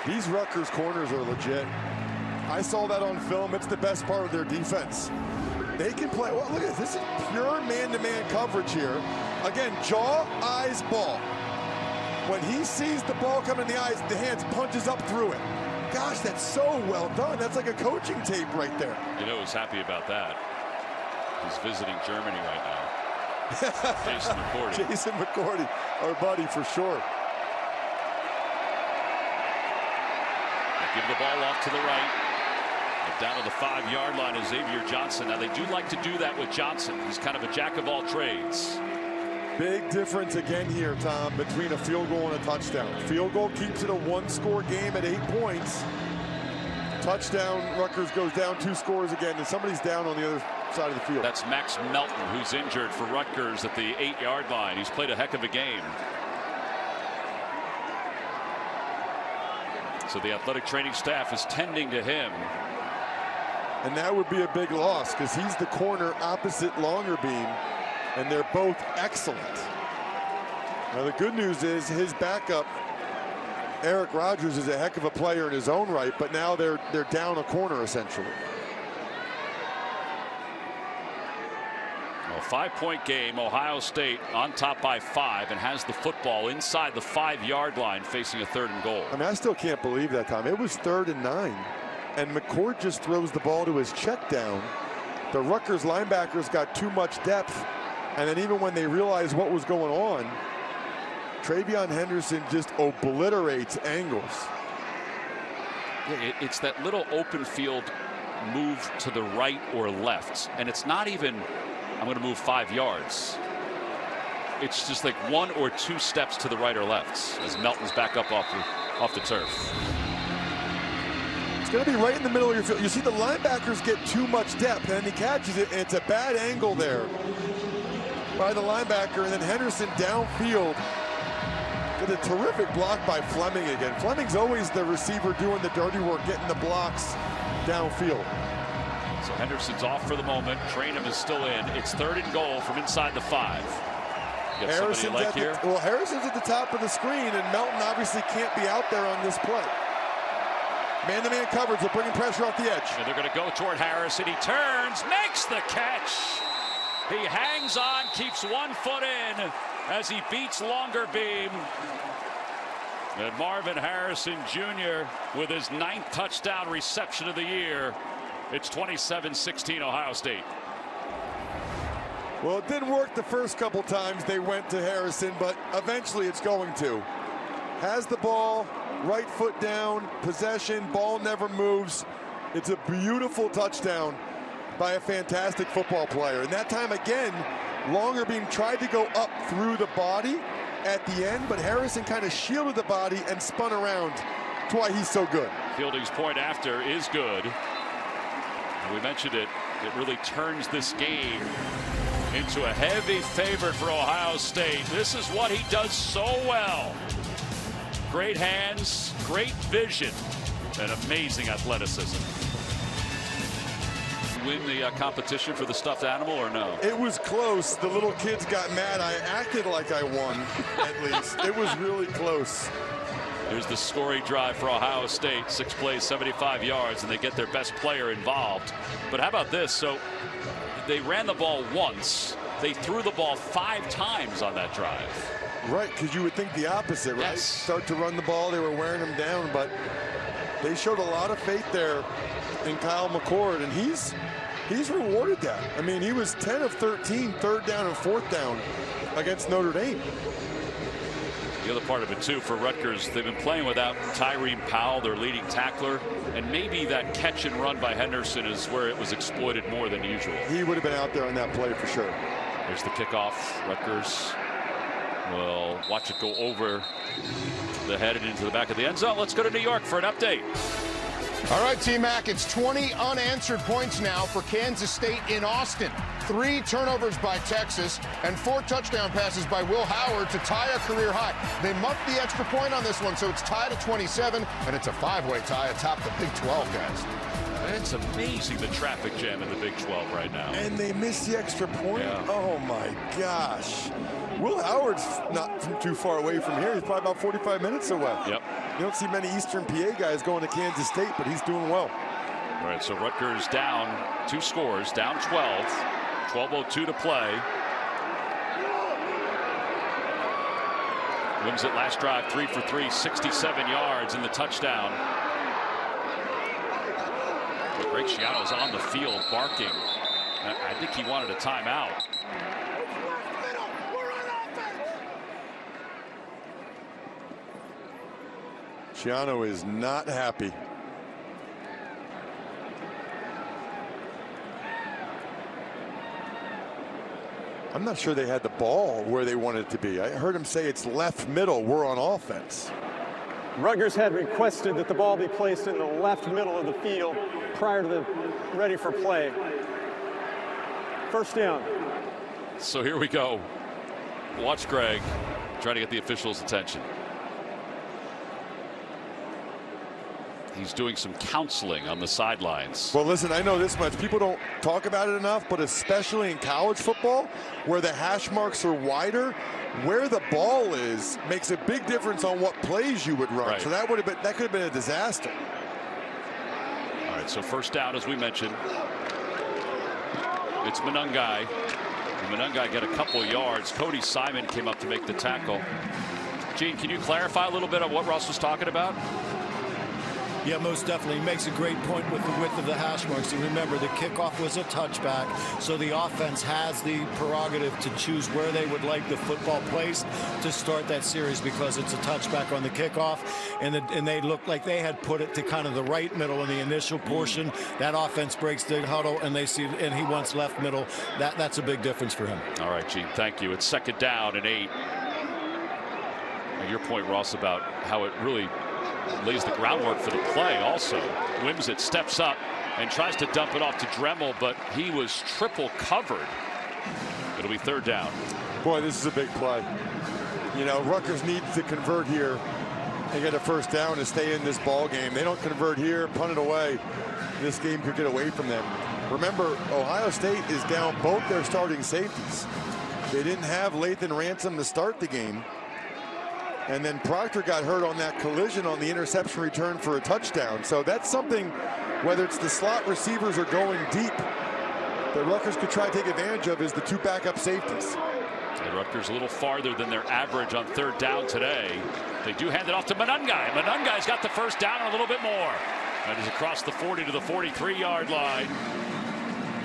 S2: These Rutgers corners are legit. I saw that on film. It's the best part of their defense. They can play. Well, look at this. This is pure man-to-man coverage here. Again, jaw, eyes, ball. When he sees the ball come in the eyes, the hands punches up through it. Gosh, that's so well done. That's like a coaching tape right there.
S1: You know who's happy about that? He's visiting Germany right now. Jason McCord.
S2: Jason McCord, our buddy for sure.
S1: They give the ball off to the right. And down to the 5-yard line is Xavier Johnson. Now they do like to do that with Johnson. He's kind of a jack of all trades.
S2: Big difference again here, Tom, between a field goal and a touchdown. Field goal keeps it a 1-score game at 8 points. Touchdown, Rutgers goes down 2 scores again, and somebody's down on the other side of the field.
S1: That's Max Melton, who's injured for Rutgers at the 8-yard line. He's played a heck of a game. So the athletic training staff is tending to him.
S2: And that would be a big loss because he's the corner opposite Longerbeam, and they're both excellent. Now the good news is his backup, Eric Rogers, is a heck of a player in his own right, but now they're down a corner essentially.
S1: A 5-point game. Ohio State on top by 5 and has the football inside the 5-yard line facing a 3rd and goal.
S2: I mean, I still can't believe that, Tom. It was 3rd and 9, and McCord just throws the ball to his check down. The Rutgers linebackers got too much depth, and then even when they realized what was going on, TreyVeon Henderson just obliterates angles.
S1: Yeah, it's that little open field move to the right or left, and it's not even I'm going to move 5 yards. It's just like 1 or 2 steps to the right or left as Melton's back up off the turf.
S2: It's going to be right in the middle of your field. You see the linebackers get too much depth, and he catches it, and it's a bad angle there by the linebacker, and then Henderson downfield. Get a terrific block by Fleming again. Fleming's always the receiver doing the dirty work, getting the blocks downfield.
S1: So Henderson's off for the moment. Trainham is still in. It's 3rd and goal from inside the 5. You got somebody you like here?
S2: Well, Harrison's at the top of the screen, and Melton obviously can't be out there on this play. Man-to-man coverage, they're bringing pressure off the edge.
S1: And they're going to go toward Harrison. He turns, makes the catch. He hangs on, keeps 1 foot in as he beats Longerbeam. And Marvin Harrison Jr. with his 9th touchdown reception of the year. It's 27-16 Ohio State.
S2: Well, it didn't work the first couple times they went to Harrison, but eventually it's going to. Has the ball, right foot down, possession, ball never moves. It's a beautiful touchdown by a fantastic football player. And that time again, Longerbeam tried to go up through the body at the end, but Harrison kind of shielded the body and spun around. That's why he's so good.
S1: Fielding's point after is good. We mentioned it. It really turns this game into a heavy favorite for Ohio State. This is what he does so well. Great hands, great vision, and amazing athleticism. Win the competition for the stuffed animal or no?
S2: It was close. The little kids got mad. I acted like I won, at least. It was really close.
S1: Here's the scoring drive for Ohio State. 6 plays, 75 yards, and they get their best player involved. But how about this? So they ran the ball once. They threw the ball 5 times on that drive.
S2: Right, because you would think the opposite, right?
S1: Yes.
S2: Start to run the ball. They were wearing them down, but they showed a lot of faith there in Kyle McCord, and he's rewarded that. I mean, he was 10 of 13, 3rd down and 4th down against Notre Dame.
S1: The other part of it, too, for Rutgers, they've been playing without Tyreen Powell, their leading tackler, and maybe that catch and run by Henderson is where it was exploited more than usual.
S2: He would have been out there on that play for sure.
S1: Here's the kickoff. Rutgers will watch it go over the head and into the back of the end zone. Let's go to New York for an update.
S4: All right, T-Mac, it's 20 unanswered points now for Kansas State in Austin. 3 turnovers by Texas and 4 touchdown passes by Will Howard to tie a career high. They muffed the extra point on this one, so it's tied at 27, and it's a 5-way tie atop the Big 12, guys.
S1: It's amazing the traffic jam in the Big 12 right now.
S2: And they missed the extra point?
S1: Yeah.
S2: Oh, my gosh. Will Howard's not too far away from here. He's probably about 45 minutes away.
S1: Yep.
S2: You don't see many Eastern PA guys going to Kansas State, but he's doing well.
S1: All right, so Rutgers down 2 scores, down 12, 12:02 to play. Wimsatt last drive 3 for 3, 67 yards in the touchdown. But Greg Schiano's on the field barking. I think he wanted a timeout.
S2: Schiano is not happy. I'm not sure they had the ball where they wanted it to be. I heard him say it's left middle. We're on offense.
S6: Rutgers had requested that the ball be placed in the left middle of the field prior to the ready for play. First down.
S1: So here we go. Watch Greg try to get the officials' attention. He's doing some counseling on the sidelines.
S2: Well, listen, I know this much. People don't talk about it enough, but especially in college football, where the hash marks are wider, where the ball is makes a big difference on what plays you would run.
S1: Right.
S2: So that could have been a disaster.
S1: All right, so first down, as we mentioned. It's Monengai. Monengai got a couple yards. Cody Simon came up to make the tackle. Gene, can you clarify a little bit of what Russ was talking about?
S5: Yeah, most definitely. He makes a great point with the width of the hash marks. And remember, the kickoff was a touchback, so the offense has the prerogative to choose where they would like the football placed to start that series because it's a touchback on the kickoff. And they looked like they had put it to kind of the right middle in the initial portion. That offense breaks the huddle, and they see, and he wants left middle. That's a big difference for him.
S1: All right, Gene, thank you. It's 2nd down and 8. And your point, Ross, about how it really lays the groundwork for the play also. Wimsatt steps up and tries to dump it off to Dremel, but he was triple covered. It'll be 3rd down.
S2: Boy, this is a big play. You know, Rutgers needs to convert here and get a first down to stay in this ball game. They don't convert here, punt it away. This game could get away from them. Remember, Ohio State is down both their starting safeties. They didn't have Lathan Ransom to start the game. And then Proctor got hurt on that collision on the interception return for a touchdown. So that's something, whether it's the slot receivers or going deep, that Rutgers could try to take advantage of is the 2 backup safeties.
S1: And Rutgers a little farther than their average on 3rd down today. They do hand it off to Monengai. Monengai's got the first down and a little bit more. That is across the 40 to the 43-yard line.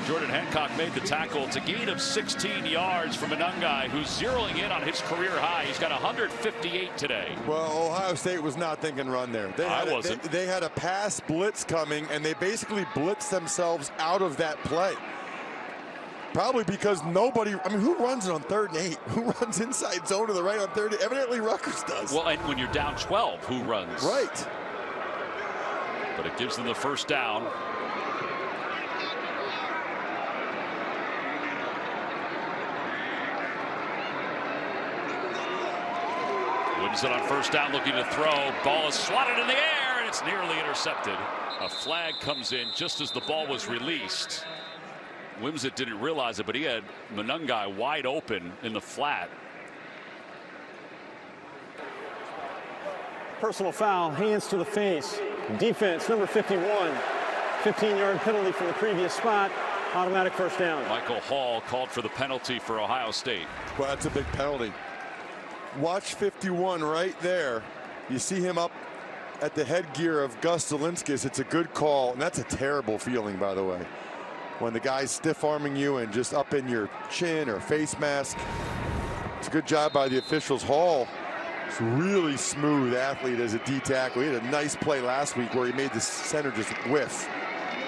S1: Jordan Hancock made the tackle. It's a gain of 16 yards from Monengai, who's zeroing in on his career high. He's got 158 today.
S2: Well, Ohio State was not thinking run there. They had a pass blitz coming, and they basically blitzed themselves out of that play. Probably because nobody, I mean, who runs it on 3rd and 8? Who runs inside zone to the right on 3rd? Evidently Rutgers does.
S1: Well, and when you're down 12, who runs?
S2: Right.
S1: But it gives them the first down. Wimsatt on first down looking to throw. Ball is swatted in the air, and it's nearly intercepted. A flag comes in just as the ball was released. Wimsatt didn't realize it, but he had Monengai wide open in the flat.
S6: Personal foul, hands to the face. Defense, number 51. 15-yard penalty from the previous spot. Automatic first down.
S1: Michael Hall called for the penalty for Ohio State.
S2: Well, that's a big penalty. Watch 51 right there. You see him up at the headgear of Gus Zielinskis. It's a good call, and that's a terrible feeling, by the way, when the guy's stiff-arming you and just up in your chin or face mask. It's a good job by the officials. Hall is a really smooth athlete as a D tackle. He had a nice play last week where he made the center just whiff.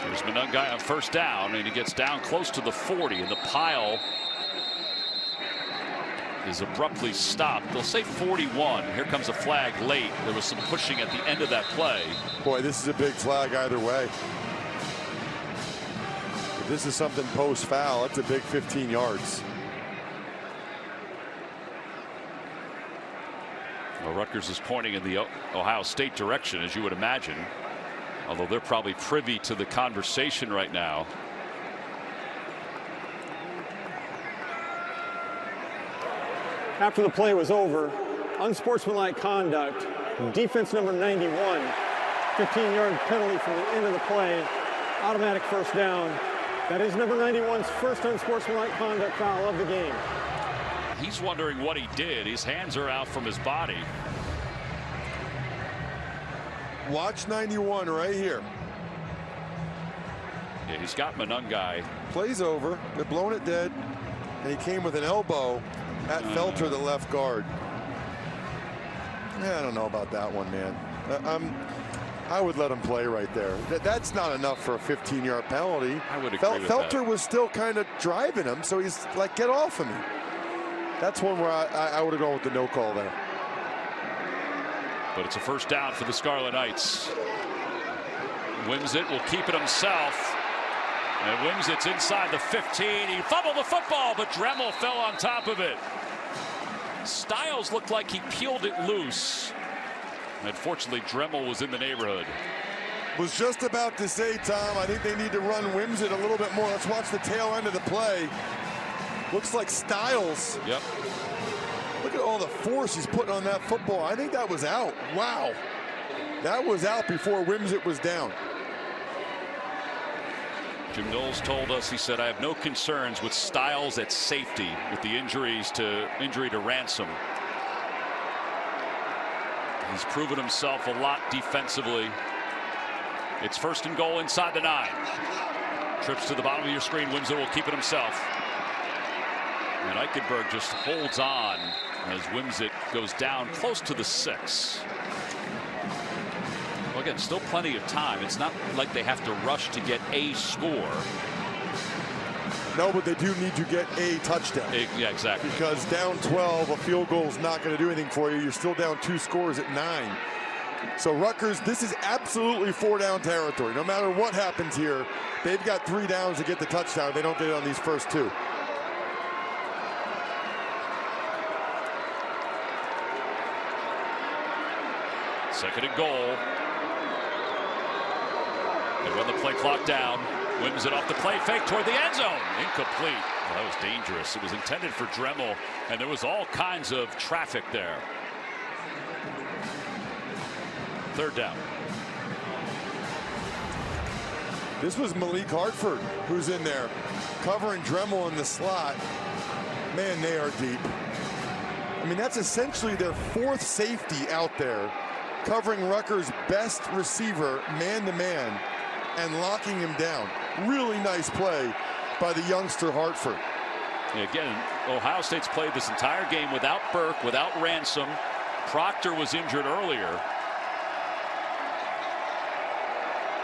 S1: There's Monengai on first down, and he gets down close to the 40, and the pile is abruptly stopped. They'll say 41. Here comes a flag late. There was some pushing at the end of that play.
S2: Boy, this is a big flag either way. If this is something post foul, that's a big 15 yards.
S1: Well, Rutgers is pointing in the Ohio State direction, as you would imagine, although they're probably privy to the conversation right now.
S6: After the play was over, unsportsmanlike conduct Defense number 91. 15-yard penalty from the end of the play. Automatic first down. That is number 91's first unsportsmanlike conduct foul of the game.
S1: He's wondering what he did. His hands are out from his body.
S2: Watch 91 right here.
S1: Yeah, he's got Monungai.
S2: Plays over. They're blowing it dead. And he came with an elbow at Felter, the left guard. Yeah, I don't know about that one, man. I would let him play right there. That's not enough for a 15-yard penalty.
S1: I would agree with
S2: Felter
S1: that.
S2: was still kind of driving him, so he's like, get off of me. That's one where I would have gone with the no call there.
S1: But it's a first down for the Scarlet Knights. Wimsett will keep it himself. And Wimsett's inside the 15. He fumbled the football, but Dremel fell on top of it. Styles looked like he peeled it loose. Unfortunately, Dremel was in the neighborhood.
S2: Was just about to say, Tom, I think they need to run Wimsett a little bit more. Let's watch the tail end of the play. Looks like Styles.
S1: Yep.
S2: Look at all the force he's putting on that football. I think that was out. Wow. That was out before Wimsett was down.
S1: Jim Knowles told us, he said, I have no concerns with Styles at safety with the injury to Ransom. He's proven himself a lot defensively. It's first and goal inside the 9. Trips to the bottom of your screen. Wimsett will keep it himself. And Eichenberg just holds on as Wimsett goes down close to the 6. Well, again, still plenty of time. It's not like they have to rush to get a score.
S2: No, but they do need to get a touchdown.
S1: Yeah, exactly.
S2: Because down 12, a field goal is not going to do anything for you. You're still down 2 scores at 9. So Rutgers, this is absolutely 4-down territory. No matter what happens here, they've got 3 downs to get the touchdown. They don't get it on these first 2.
S1: Second and goal. They run the play clock down. Wimsett off the play fake toward the end zone. Incomplete. Well, that was dangerous. It was intended for Dremel, and there was all kinds of traffic there. Third down.
S2: This was Malik Hartford who's in there covering Dremel in the slot. Man, they are deep. I mean, that's essentially their 4th safety out there, covering Rutgers' best receiver man-to-man and locking him down. Really nice play by the youngster Hartford.
S1: Yeah, again, Ohio State's played this entire game without Burke, without Ransom. Proctor was injured earlier.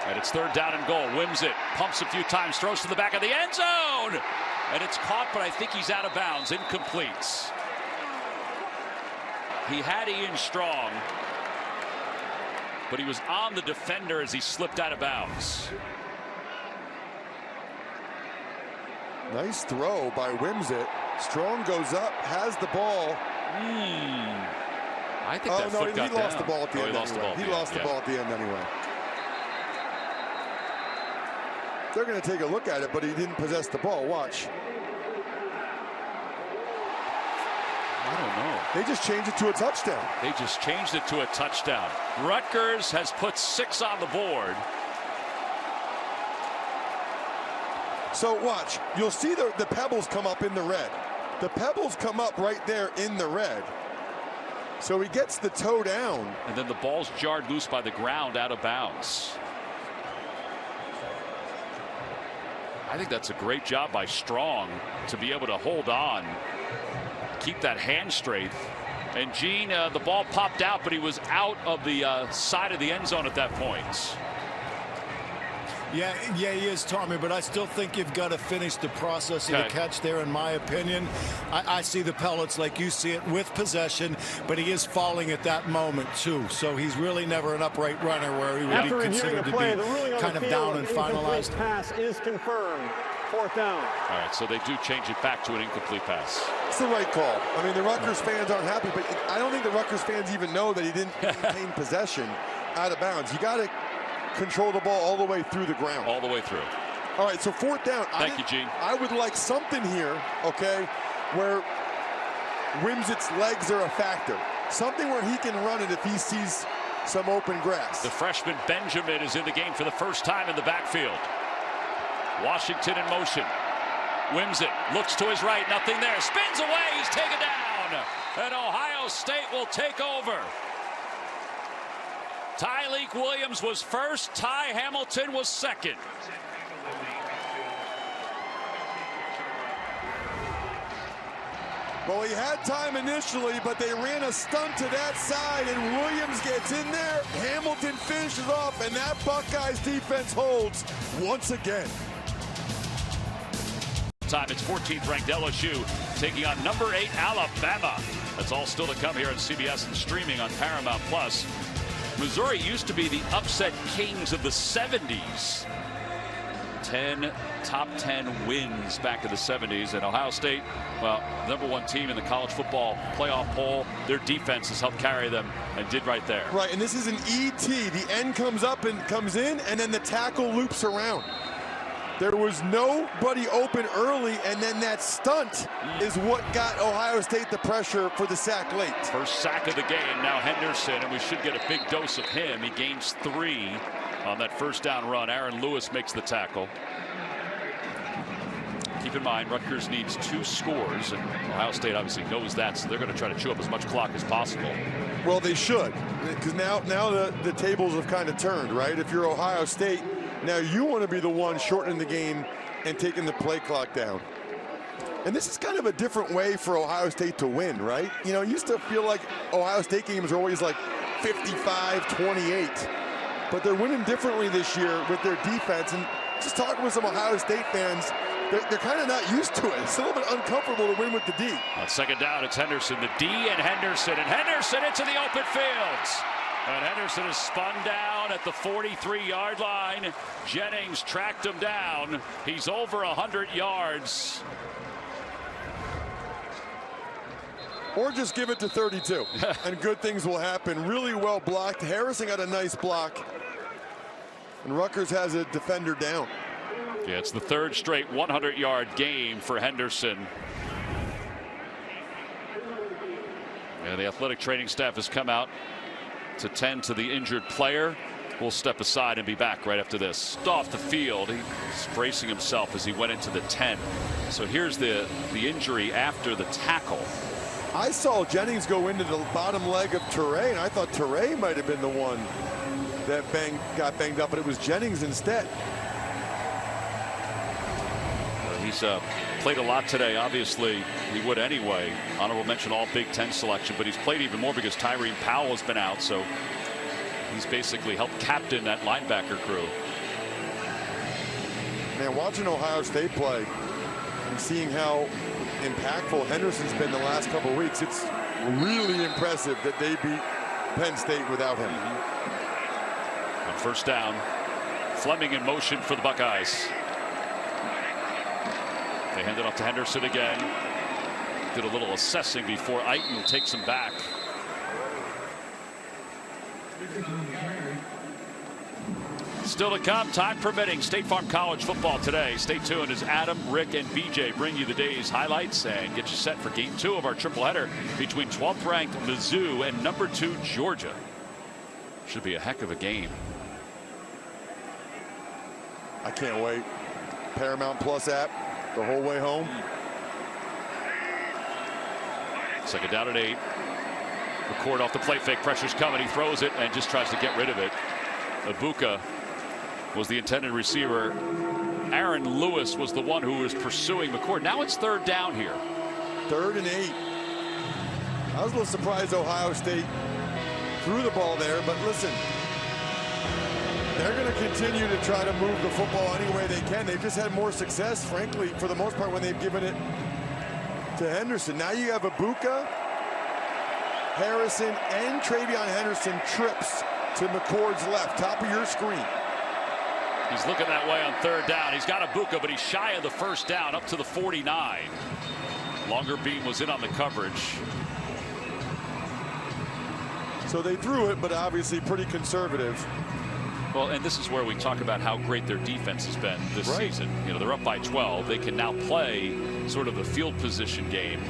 S1: And it's third down and goal. Wimsett pumps a few times, throws to the back of the end zone. And it's caught, but I think he's out of bounds. Incomplete. He had Ian Strong, but he was on the defender as he slipped out of bounds.
S2: Nice throw by Wimsett. Strong goes up, has the ball.
S1: I think that foot got
S2: he lost the ball at the end.
S1: He lost the ball.
S2: He lost the ball at the end anyway. They're going to take a look at it, but he didn't possess the ball. Watch.
S1: I don't know.
S2: They just changed it to a touchdown.
S1: They just changed it to a touchdown. Rutgers has put 6 on the board.
S2: So watch. You'll see the pebbles come up in the red. The pebbles come up right there in the red. So he gets the toe down.
S1: And then the ball's jarred loose by the ground out of bounds. I think that's a great job by Strong to be able to hold on, keep that hand straight. And Gene, the ball popped out, but he was out of the side of the end zone at that point.
S5: Yeah, he is, Tommy, but I still think you've got to finish the process of the catch there, in my opinion. I see the pellets like you see it with possession, but he is falling at that moment, too. So he's really never an upright runner where he would be considered to be kind of down and finalized.
S6: Pass is confirmed. 4th down.
S1: All right, so they do change it back to an incomplete pass.
S2: It's the right call. I mean, the Rutgers fans aren't happy, but I don't think the Rutgers fans even know that he didn't maintain possession out of bounds. You got to control the ball all the way through the ground.
S1: All the way through.
S2: All right, so 4th down.
S1: Thank you, Gene.
S2: I would like something here, okay, where Wimsett's legs are a factor. something where he can run it if he sees some open grass.
S1: The freshman Benjamin is in the game for the first time in the backfield. Washington in motion. Whims it, looks to his right, nothing there, spins away, he's taken down, and Ohio State will take over. Tyleik Williams was first, Ty Hamilton was second.
S2: Well, he had time initially, but they ran a stunt to that side, and Williams gets in there. Hamilton finishes off, and that Buckeyes defense holds once again.
S1: Time it's 14th ranked LSU taking on number 8 Alabama. That's all still to come here on CBS and streaming on Paramount Plus. Missouri used to be the upset kings of the 70s. 10 top 10 wins back in the 70s, and Ohio State, well, #1 team in the college football playoff poll. Their defense has helped carry them and did right there.
S2: Right, and this is an ET. The end comes up and comes in, and then the tackle loops around. There was nobody open early, and then that stunt is what got Ohio State the pressure for the sack late.
S1: First sack of the game, now Henderson, and we should get a big dose of him. He gains 3 on that first down run. Aaron Lewis makes the tackle. Keep in mind, Rutgers needs 2 scores, and Ohio State obviously knows that, so they're going to try to chew up as much clock as possible.
S2: Well, they should, because now the tables have kind of turned, right? If you're Ohio State, now you want to be the one shortening the game and taking the play clock down. And this is kind of a different way for Ohio State to win, right? You know, it used to feel like Ohio State games are always like 55-28. But they're winning differently this year with their defense. And just talking with some Ohio State fans, they're kind of not used to it. It's a little bit uncomfortable to win with the D.
S1: On second down, it's Henderson, the D, and Henderson into the open fields. And Henderson is spun down at the 43-yard line. Jennings tracked him down. He's over 100 yards.
S2: Or just give it to 32, and good things will happen. Really well blocked. Harrison got a nice block. And Rutgers has a defender down.
S1: Yeah, it's the 3rd straight 100-yard game for Henderson. And the athletic training staff has come out to tend to the injured player. We'll step aside and be back right after this. Off the field, he's bracing himself as he went into the 10. So here's the injury after the tackle.
S2: I saw Jennings go into the bottom leg of Teray, and I thought Teray might have been the one that got banged up, but it was Jennings instead.
S1: He's played a lot today. Obviously, he would anyway. Honorable mention all Big Ten selection, but he's played even more because Tyreen Powell has been out, so he's basically helped captain that linebacker crew.
S2: Man, watching Ohio State play and seeing how impactful Henderson's been the last couple of weeks, it's really impressive that they beat Penn State without him.
S1: On first down, Fleming in motion for the Buckeyes. They hand it off to Henderson again. Did a little assessing before Aiton takes him back. Still to come, time permitting, State Farm College football today. Stay tuned as Adam, Rick, and BJ bring you the day's highlights and get you set for game 2 of our triple header between 12th ranked Mizzou and number 2 Georgia. Should be a heck of a game.
S2: I can't wait. Paramount Plus app the whole way home.
S1: Second down at 8. McCord off the play fake, pressure's coming, he throws it and just tries to get rid of it. Ibuka was the intended receiver. Aaron Lewis was the one who was pursuing McCord. Now it's 3rd down here.
S2: 3rd and 8. I was a little surprised Ohio State threw the ball there, but listen, they're going to continue to try to move the football any way they can. They've just had more success, frankly, for the most part, when they've given it to Henderson. Now you have Ibuka, Harrison, and TreyVeon Henderson trips to McCord's left, top of your screen.
S1: He's looking that way on 3rd down. He's got Ibuka, but he's shy of the first down, up to the 49. Longer beam was in on the coverage.
S2: So they threw it, but obviously pretty conservative.
S1: Well, and this is where we talk about how great their defense has been this season. You know, they're up by 12. They can now play sort of a field position game.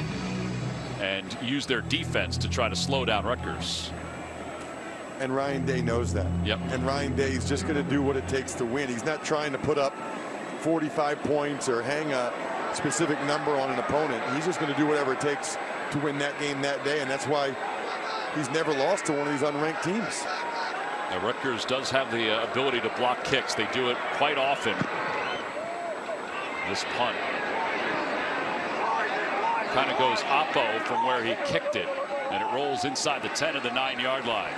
S1: and use their defense to try to slow down Rutgers.
S2: And Ryan Day knows that.
S1: Yep.
S2: And Ryan Day is just going to do what it takes to win. He's not trying to put up 45 points or hang a specific number on an opponent. He's just going to do whatever it takes to win that game that day, and that's why he's never lost to one of these unranked teams.
S1: Now, Rutgers does have the ability to block kicks. They do it quite often. This punt kind of goes oppo from where he kicked it, and it rolls inside the 10 of the 9-yard line.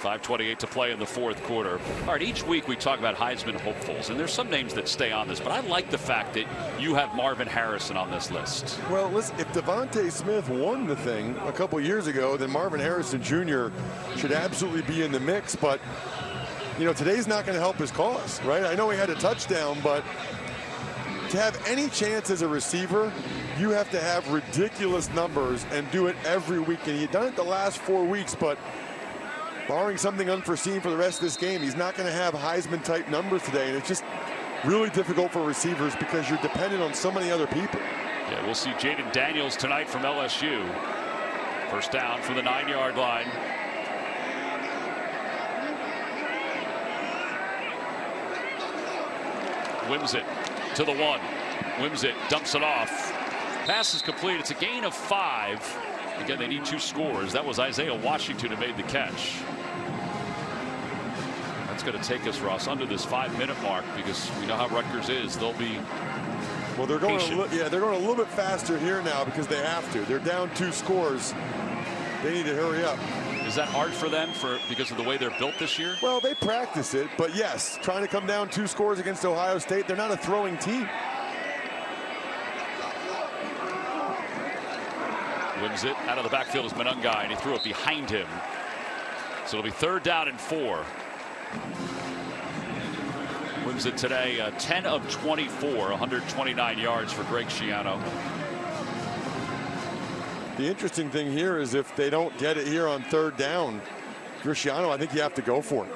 S1: 5:28 to play in the fourth quarter. All right, each week we talk about Heisman hopefuls, and there's some names that stay on this, but I like the fact that you have Marvin Harrison on this list.
S2: Well, listen, if Devontae Smith won the thing a couple years ago, then Marvin Harrison Jr. should absolutely be in the mix, but you know, today's not going to help his cause, right? I know he had a touchdown, but to have any chance as a receiver, you have to have ridiculous numbers and do it every week, and he's done it the last 4 weeks, but barring something unforeseen for the rest of this game, he's not going to have Heisman-type numbers today, and it's just really difficult for receivers because you're dependent on so many other people.
S1: Yeah, we'll see Jaden Daniels tonight from LSU. First down from the 9-yard line. Wims it to the 1. Wims it, dumps it off. Pass is complete. It's a gain of 5. Again, they need 2 scores. That was Isaiah Washington who made the catch. That's going to take us, Ross, under this 5-minute mark because we know how Rutgers is. They'll be
S2: well. They're going they're going a little bit faster here now because they have to. They're down 2 scores. They need to hurry up.
S1: Is that hard for them because of the way they're built this year?
S2: Well, they practice it, but yes, trying to come down 2 scores against Ohio State, they're not a throwing team.
S1: Wins it out of the backfield is Monengai, and he threw it behind him. So it'll be 3rd down and 4. Wins it today, 10 of 24, 129 yards for Greg Schiano.
S2: The interesting thing here is if they don't get it here on 3rd down, Schiano, I think you have to go for it.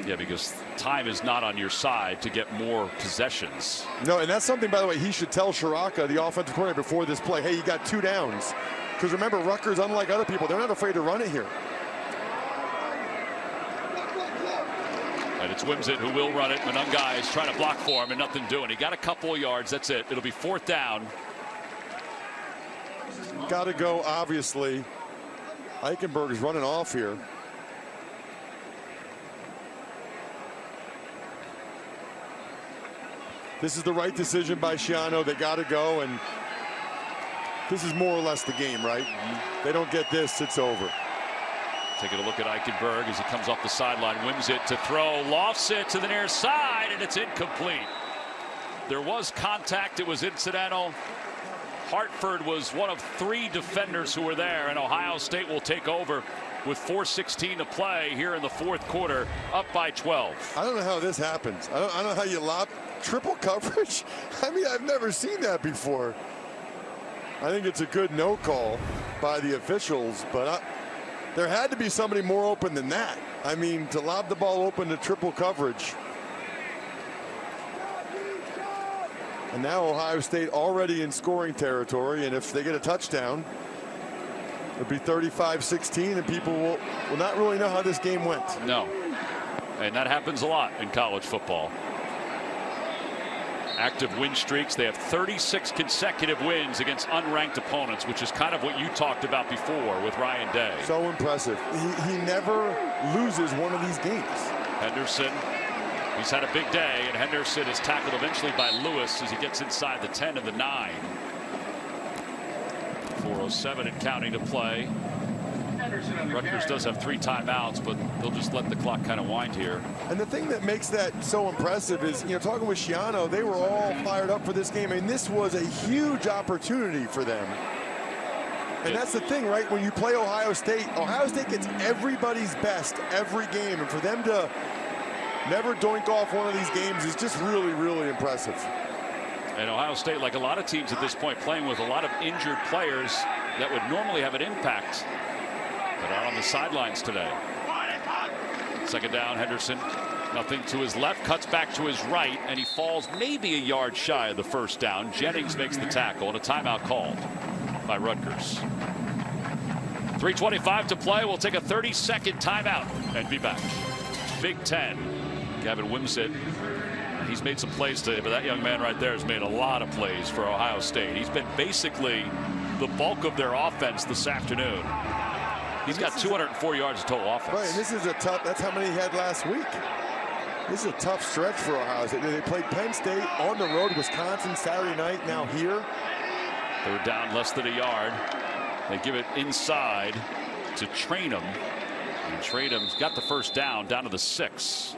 S1: Yeah, because time is not on your side to get more possessions.
S2: No, and that's something, by the way, he should tell Shiraka, the offensive coordinator, before this play, hey, you got 2 downs. Because remember, Rutgers, unlike other people, they're not afraid to run it here.
S1: And it's Wimsett who will run it. Monengai is trying to block for him and nothing doing. He got a couple of yards. That's it. It'll be 4th down.
S2: Got to go, obviously. Eichenberg is running off here. This is the right decision by Schiano. They got to go, and this is more or less the game, right? They don't get this, it's over.
S1: Taking a look at Eichenberg as he comes off the sideline. Wins it to throw, lofts it to the near side, and it's incomplete. There was contact. It was incidental. Hartford was one of 3 defenders who were there, and Ohio State will take over with 4:16 to play here in the fourth quarter, up by 12.
S2: I don't know how this happens. I don't know how you lob triple coverage. I mean, I've never seen that before. I think it's a good no call by the officials, but there had to be somebody more open than that. I mean, to lob the ball open to triple coverage. And now Ohio State already in scoring territory, and if they get a touchdown, it'll be 35-16, and people will not really know how this game went.
S1: No, and that happens a lot in college football. Active win streaks. They have 36 consecutive wins against unranked opponents, which is kind of what you talked about before with Ryan Day.
S2: So impressive. He never loses one of these games.
S1: Henderson, he's had a big day, and Henderson is tackled eventually by Lewis as he gets inside the 10 of the 9. 4:07 and counting to play. Rutgers does have 3 timeouts, but they'll just let the clock kind of wind here.
S2: And the thing that makes that so impressive is, you know, talking with Schiano, they were all fired up for this game. I mean, this was a huge opportunity for them. And that's the thing, right? When you play Ohio State gets everybody's best every game. And for them to never doink off one of these games is just really, really impressive.
S1: And Ohio State, like a lot of teams at this point, playing with a lot of injured players that would normally have an impact, but are on the sidelines today. 2nd down, Henderson Nothing to his left, cuts back to his right, and he falls maybe a yard shy of the first down. Jennings makes the tackle, and a timeout called by Rutgers. 3:25 to play. We'll take a 30-second timeout and be back. Big Ten. Gavin Wimsatt. He's made some plays today, but that young man right there has made a lot of plays for Ohio State. He's been basically the bulk of their offense this afternoon. He's got 204 yards of total offense.
S2: Right, and this is a tough, that's how many he had last week. This is a tough stretch for Ohio State. They played Penn State on the road, Wisconsin Saturday night, now here.
S1: They were down less than a yard. They give it inside to Trainum. And Trainum's got the first down to the 6.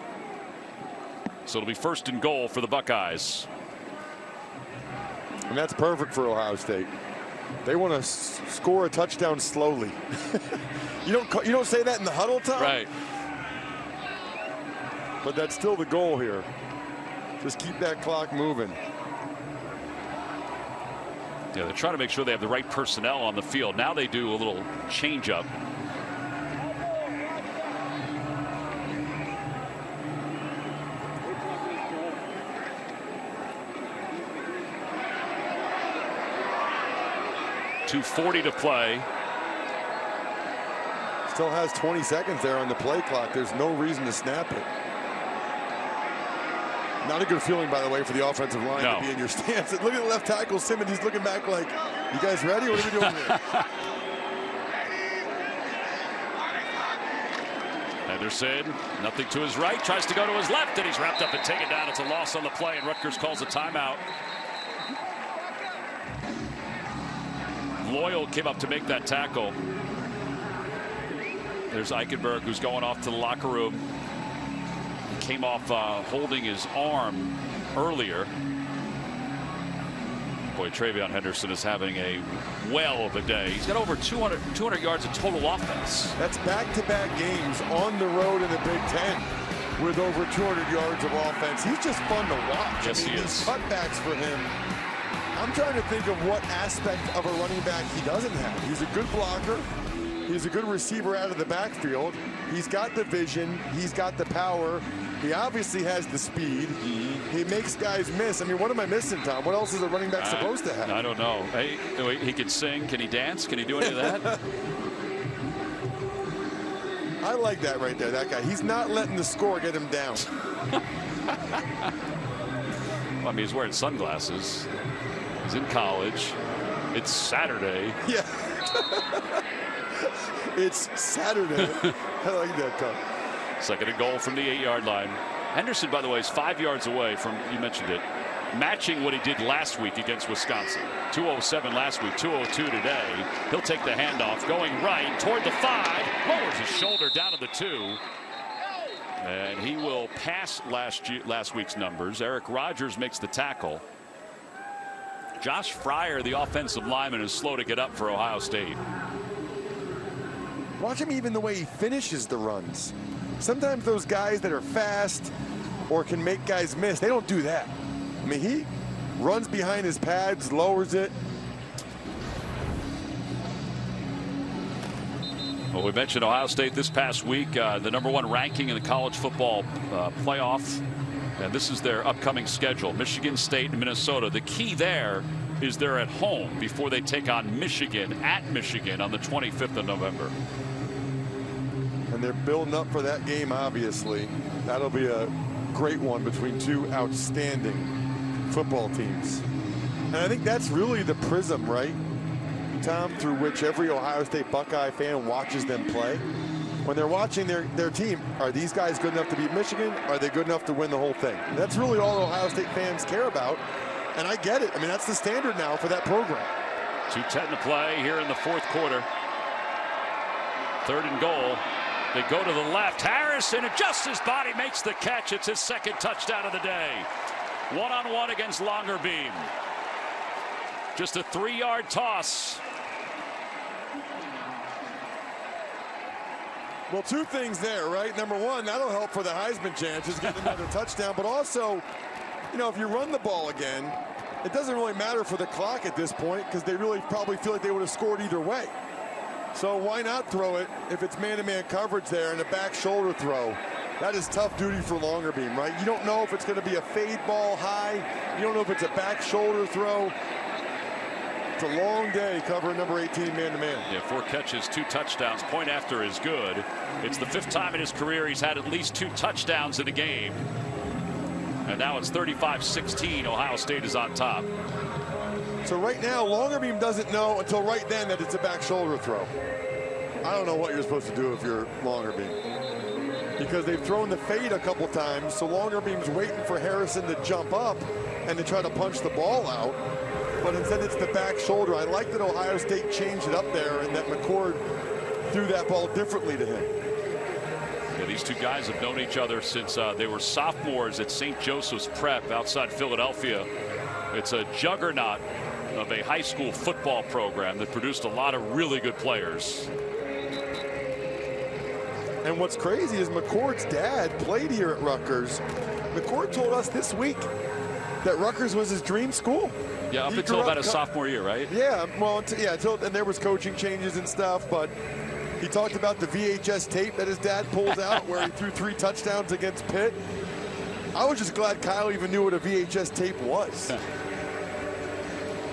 S1: So it'll be first and goal for the Buckeyes.
S2: And that's perfect for Ohio State. They want to score a touchdown slowly. You don't say that in the huddle, Tom?
S1: Right.
S2: But that's still the goal here. Just keep that clock moving.
S1: Yeah, they're trying to make sure they have the right personnel on the field. Now they do a little change up. .240 to play.
S2: Still has 20 seconds there on the play clock. There's no reason to snap it. Not a good feeling, by the way, for the offensive line to be in your stance. Look at the left tackle, Simmons. He's looking back like, you guys ready? What are we doing here?
S1: Henderson, nothing to his right, tries to go to his left, and he's wrapped up and taken down. It's a loss on the play, and Rutgers calls a timeout. Loyal came up to make that tackle. There's Eichenberg, who's going off to the locker room. He came off holding his arm earlier. Boy, TreyVeon Henderson is having a whale of a day. He's got over 200 yards of total offense.
S2: That's back-to-back games on the road in the Big Ten with over 200 yards of offense. He's just fun to watch.
S1: Yes, he is.
S2: These cutbacks for him. I'm trying to think of what aspect of a running back he doesn't have. He's a good blocker. He's a good receiver out of the backfield. He's got the vision. He's got the power. He obviously has the speed. He makes guys miss. I mean, what am I missing, Tom? What else is a running back supposed to have?
S1: I don't know. Hey, he can sing. Can he dance? Can he do any of that?
S2: I like that right there, that guy. He's not letting the score get him down.
S1: Well, I mean, he's wearing sunglasses. He's in college. It's Saturday.
S2: Yeah. It's Saturday. I like that, Tom.
S1: Second and goal from the 8-yard line. Henderson, by the way, is 5 yards away from, you mentioned it, matching what he did last week against Wisconsin. 207 last week, 202 today. He'll take the handoff, going right toward the 5, lowers his shoulder down to the 2. And he will pass last week's numbers. Eric Rogers makes the tackle. Josh Fryer, the offensive lineman, is slow to get up for Ohio State.
S2: Watch him even the way he finishes the runs. Sometimes those guys that are fast or can make guys miss, they don't do that. I mean, he runs behind his pads, lowers it.
S1: Well, we mentioned Ohio State this past week, the #1 ranking in the college football playoff. And this is their upcoming schedule. Michigan State and Minnesota. The key there is they're at home before they take on Michigan at Michigan on the 25th of November.
S2: And they're building up for that game, obviously. That'll be a great one between two outstanding football teams. And I think that's really the prism, right, Tom, through which every Ohio State Buckeye fan watches them play. When they're watching their team, are these guys good enough to beat Michigan? Are they good enough to win the whole thing? And that's really all Ohio State fans care about. And I get it. I mean, that's the standard now for that program.
S1: 2:10 to play here in the fourth quarter. Third and goal. They go to the left. Harrison adjusts his body, makes the catch. It's his second touchdown of the day. One-on-one against Longerbeam. Just a 3-yard toss.
S2: Well, two things there, right? Number one, that'll help for the Heisman chances, get another touchdown. But also, you know, if you run the ball again, it doesn't really matter for the clock at this point because they really probably feel like they would have scored either way. So why not throw it if it's man-to-man coverage there and a back shoulder throw? That is tough duty for longer beam, right? You don't know if it's going to be a fade ball high. You don't know if it's a back shoulder throw. It's a long day covering number 18 man-to-man.
S1: Yeah, 4 catches, 2 touchdowns. Point after is good. It's the 5th time in his career he's had at least 2 touchdowns in a game. And now it's 35-16. Ohio State is on top.
S2: So right now, Longerbeam doesn't know until right then that it's a back shoulder throw. I don't know what you're supposed to do if you're Longerbeam, because they've thrown the fade a couple times. So Longerbeam's waiting for Harrison to jump up and to try to punch the ball out. But instead it's the back shoulder. I like that Ohio State changed it up there and that McCord threw that ball differently to him.
S1: Yeah, these two guys have known each other since they were sophomores at St. Joseph's Prep outside Philadelphia. It's a juggernaut of a high school football program that produced a lot of really good players.
S2: And what's crazy is McCord's dad played here at Rutgers. McCord told us this week that Rutgers was his dream school.
S1: Yeah, up until about his sophomore year, right?
S2: Yeah, well, yeah, and there was coaching changes and stuff, but he talked about the VHS tape that his dad pulls out where he threw 3 touchdowns against Pitt. I was just glad Kyle even knew what a VHS tape was.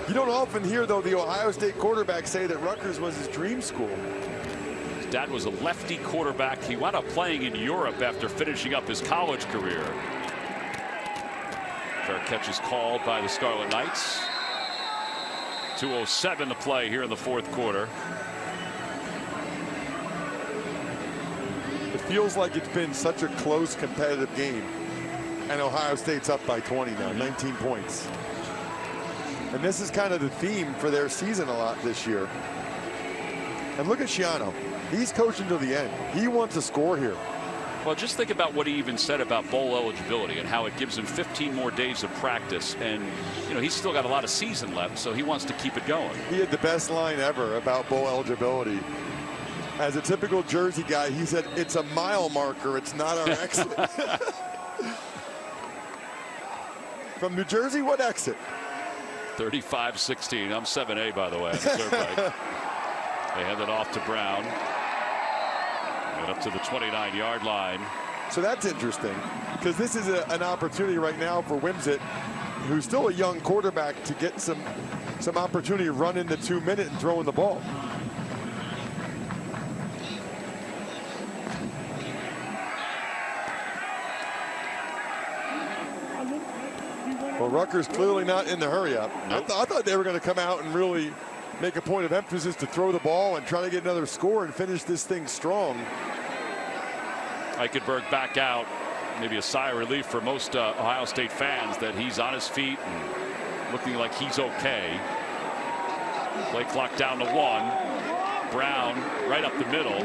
S2: You don't often hear, though, the Ohio State quarterback say that Rutgers was his dream school.
S1: His dad was a lefty quarterback. He wound up playing in Europe after finishing up his college career. Fair catch is called by the Scarlet Knights. 2:07 to play here in the 4th quarter.
S2: It feels like it's been such a close, competitive game. And Ohio State's up by 20 now, 19 points. And this is kind of the theme for their season a lot this year. And look at Schiano. He's coaching to the end. He wants to score here.
S1: Well, just think about what he even said about bowl eligibility and how it gives him 15 more days of practice. And, you know, he's still got a lot of season left, so he wants to keep it going.
S2: He had the best line ever about bowl eligibility. As a typical Jersey guy, he said, it's a mile marker. It's not our exit. From New Jersey, what exit?
S1: 35-16. I'm 7A, by the way. They hand it off to Brown. And up to the 29-yard line.
S2: So that's interesting, because this is an opportunity right now for Wimsett, who's still a young quarterback, to get some opportunity to run in the 2-minute and throwing the ball. Well, Rutgers clearly not in the hurry up. Nope. I thought they were going to come out and really make a point of emphasis to throw the ball and try to get another score and finish this thing strong.
S1: Eichenberg back out. Maybe a sigh of relief for most Ohio State fans that he's on his feet and looking like he's okay. Play clock down to 1. Brown right up the middle.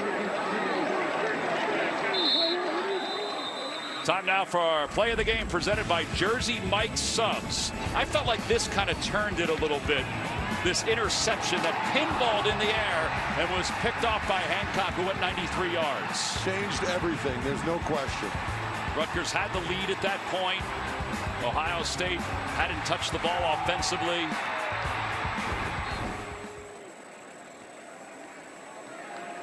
S1: Time now for our play of the game presented by Jersey Mike Subs. I felt like this kind of turned it a little bit. This interception that pinballed in the air and was picked off by Hancock, who went 93 yards.
S2: Changed everything, there's no question.
S1: Rutgers had the lead at that point. Ohio State hadn't touched the ball offensively.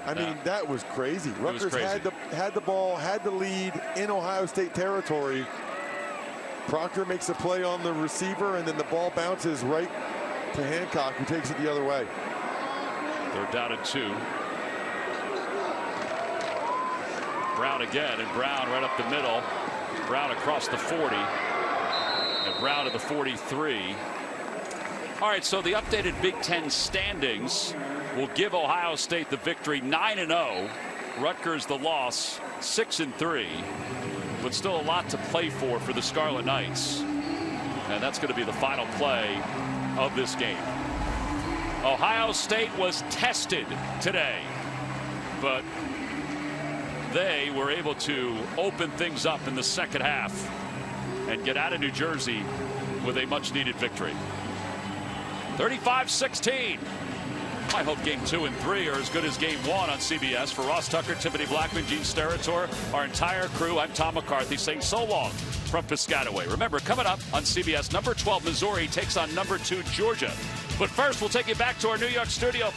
S2: I mean, that was crazy. Rutgers had the ball, had the lead in Ohio State territory. Proctor makes a play on the receiver, and then the ball bounces right to Hancock, who takes it the other way.
S1: They're down at 2. Brown again, and Brown right up the middle. Brown across the 40, and Brown to the 43. All right, so the updated Big Ten standings will give Ohio State the victory, 9-0. Rutgers the loss, 6-3. But still a lot to play for the Scarlet Knights. And that's going to be the final play of this game. Ohio State was tested today, but they were able to open things up in the second half and get out of New Jersey with a much needed victory. 35-16. I hope game 2 and 3 are as good as game 1 on CBS. For Ross Tucker, Tiffany Blackman, Gene Steratore, our entire crew, I'm Tom McCarthy saying so long from Piscataway. Remember, coming up on CBS, number 12 Missouri takes on number 2 Georgia. But first, we'll take you back to our New York studio.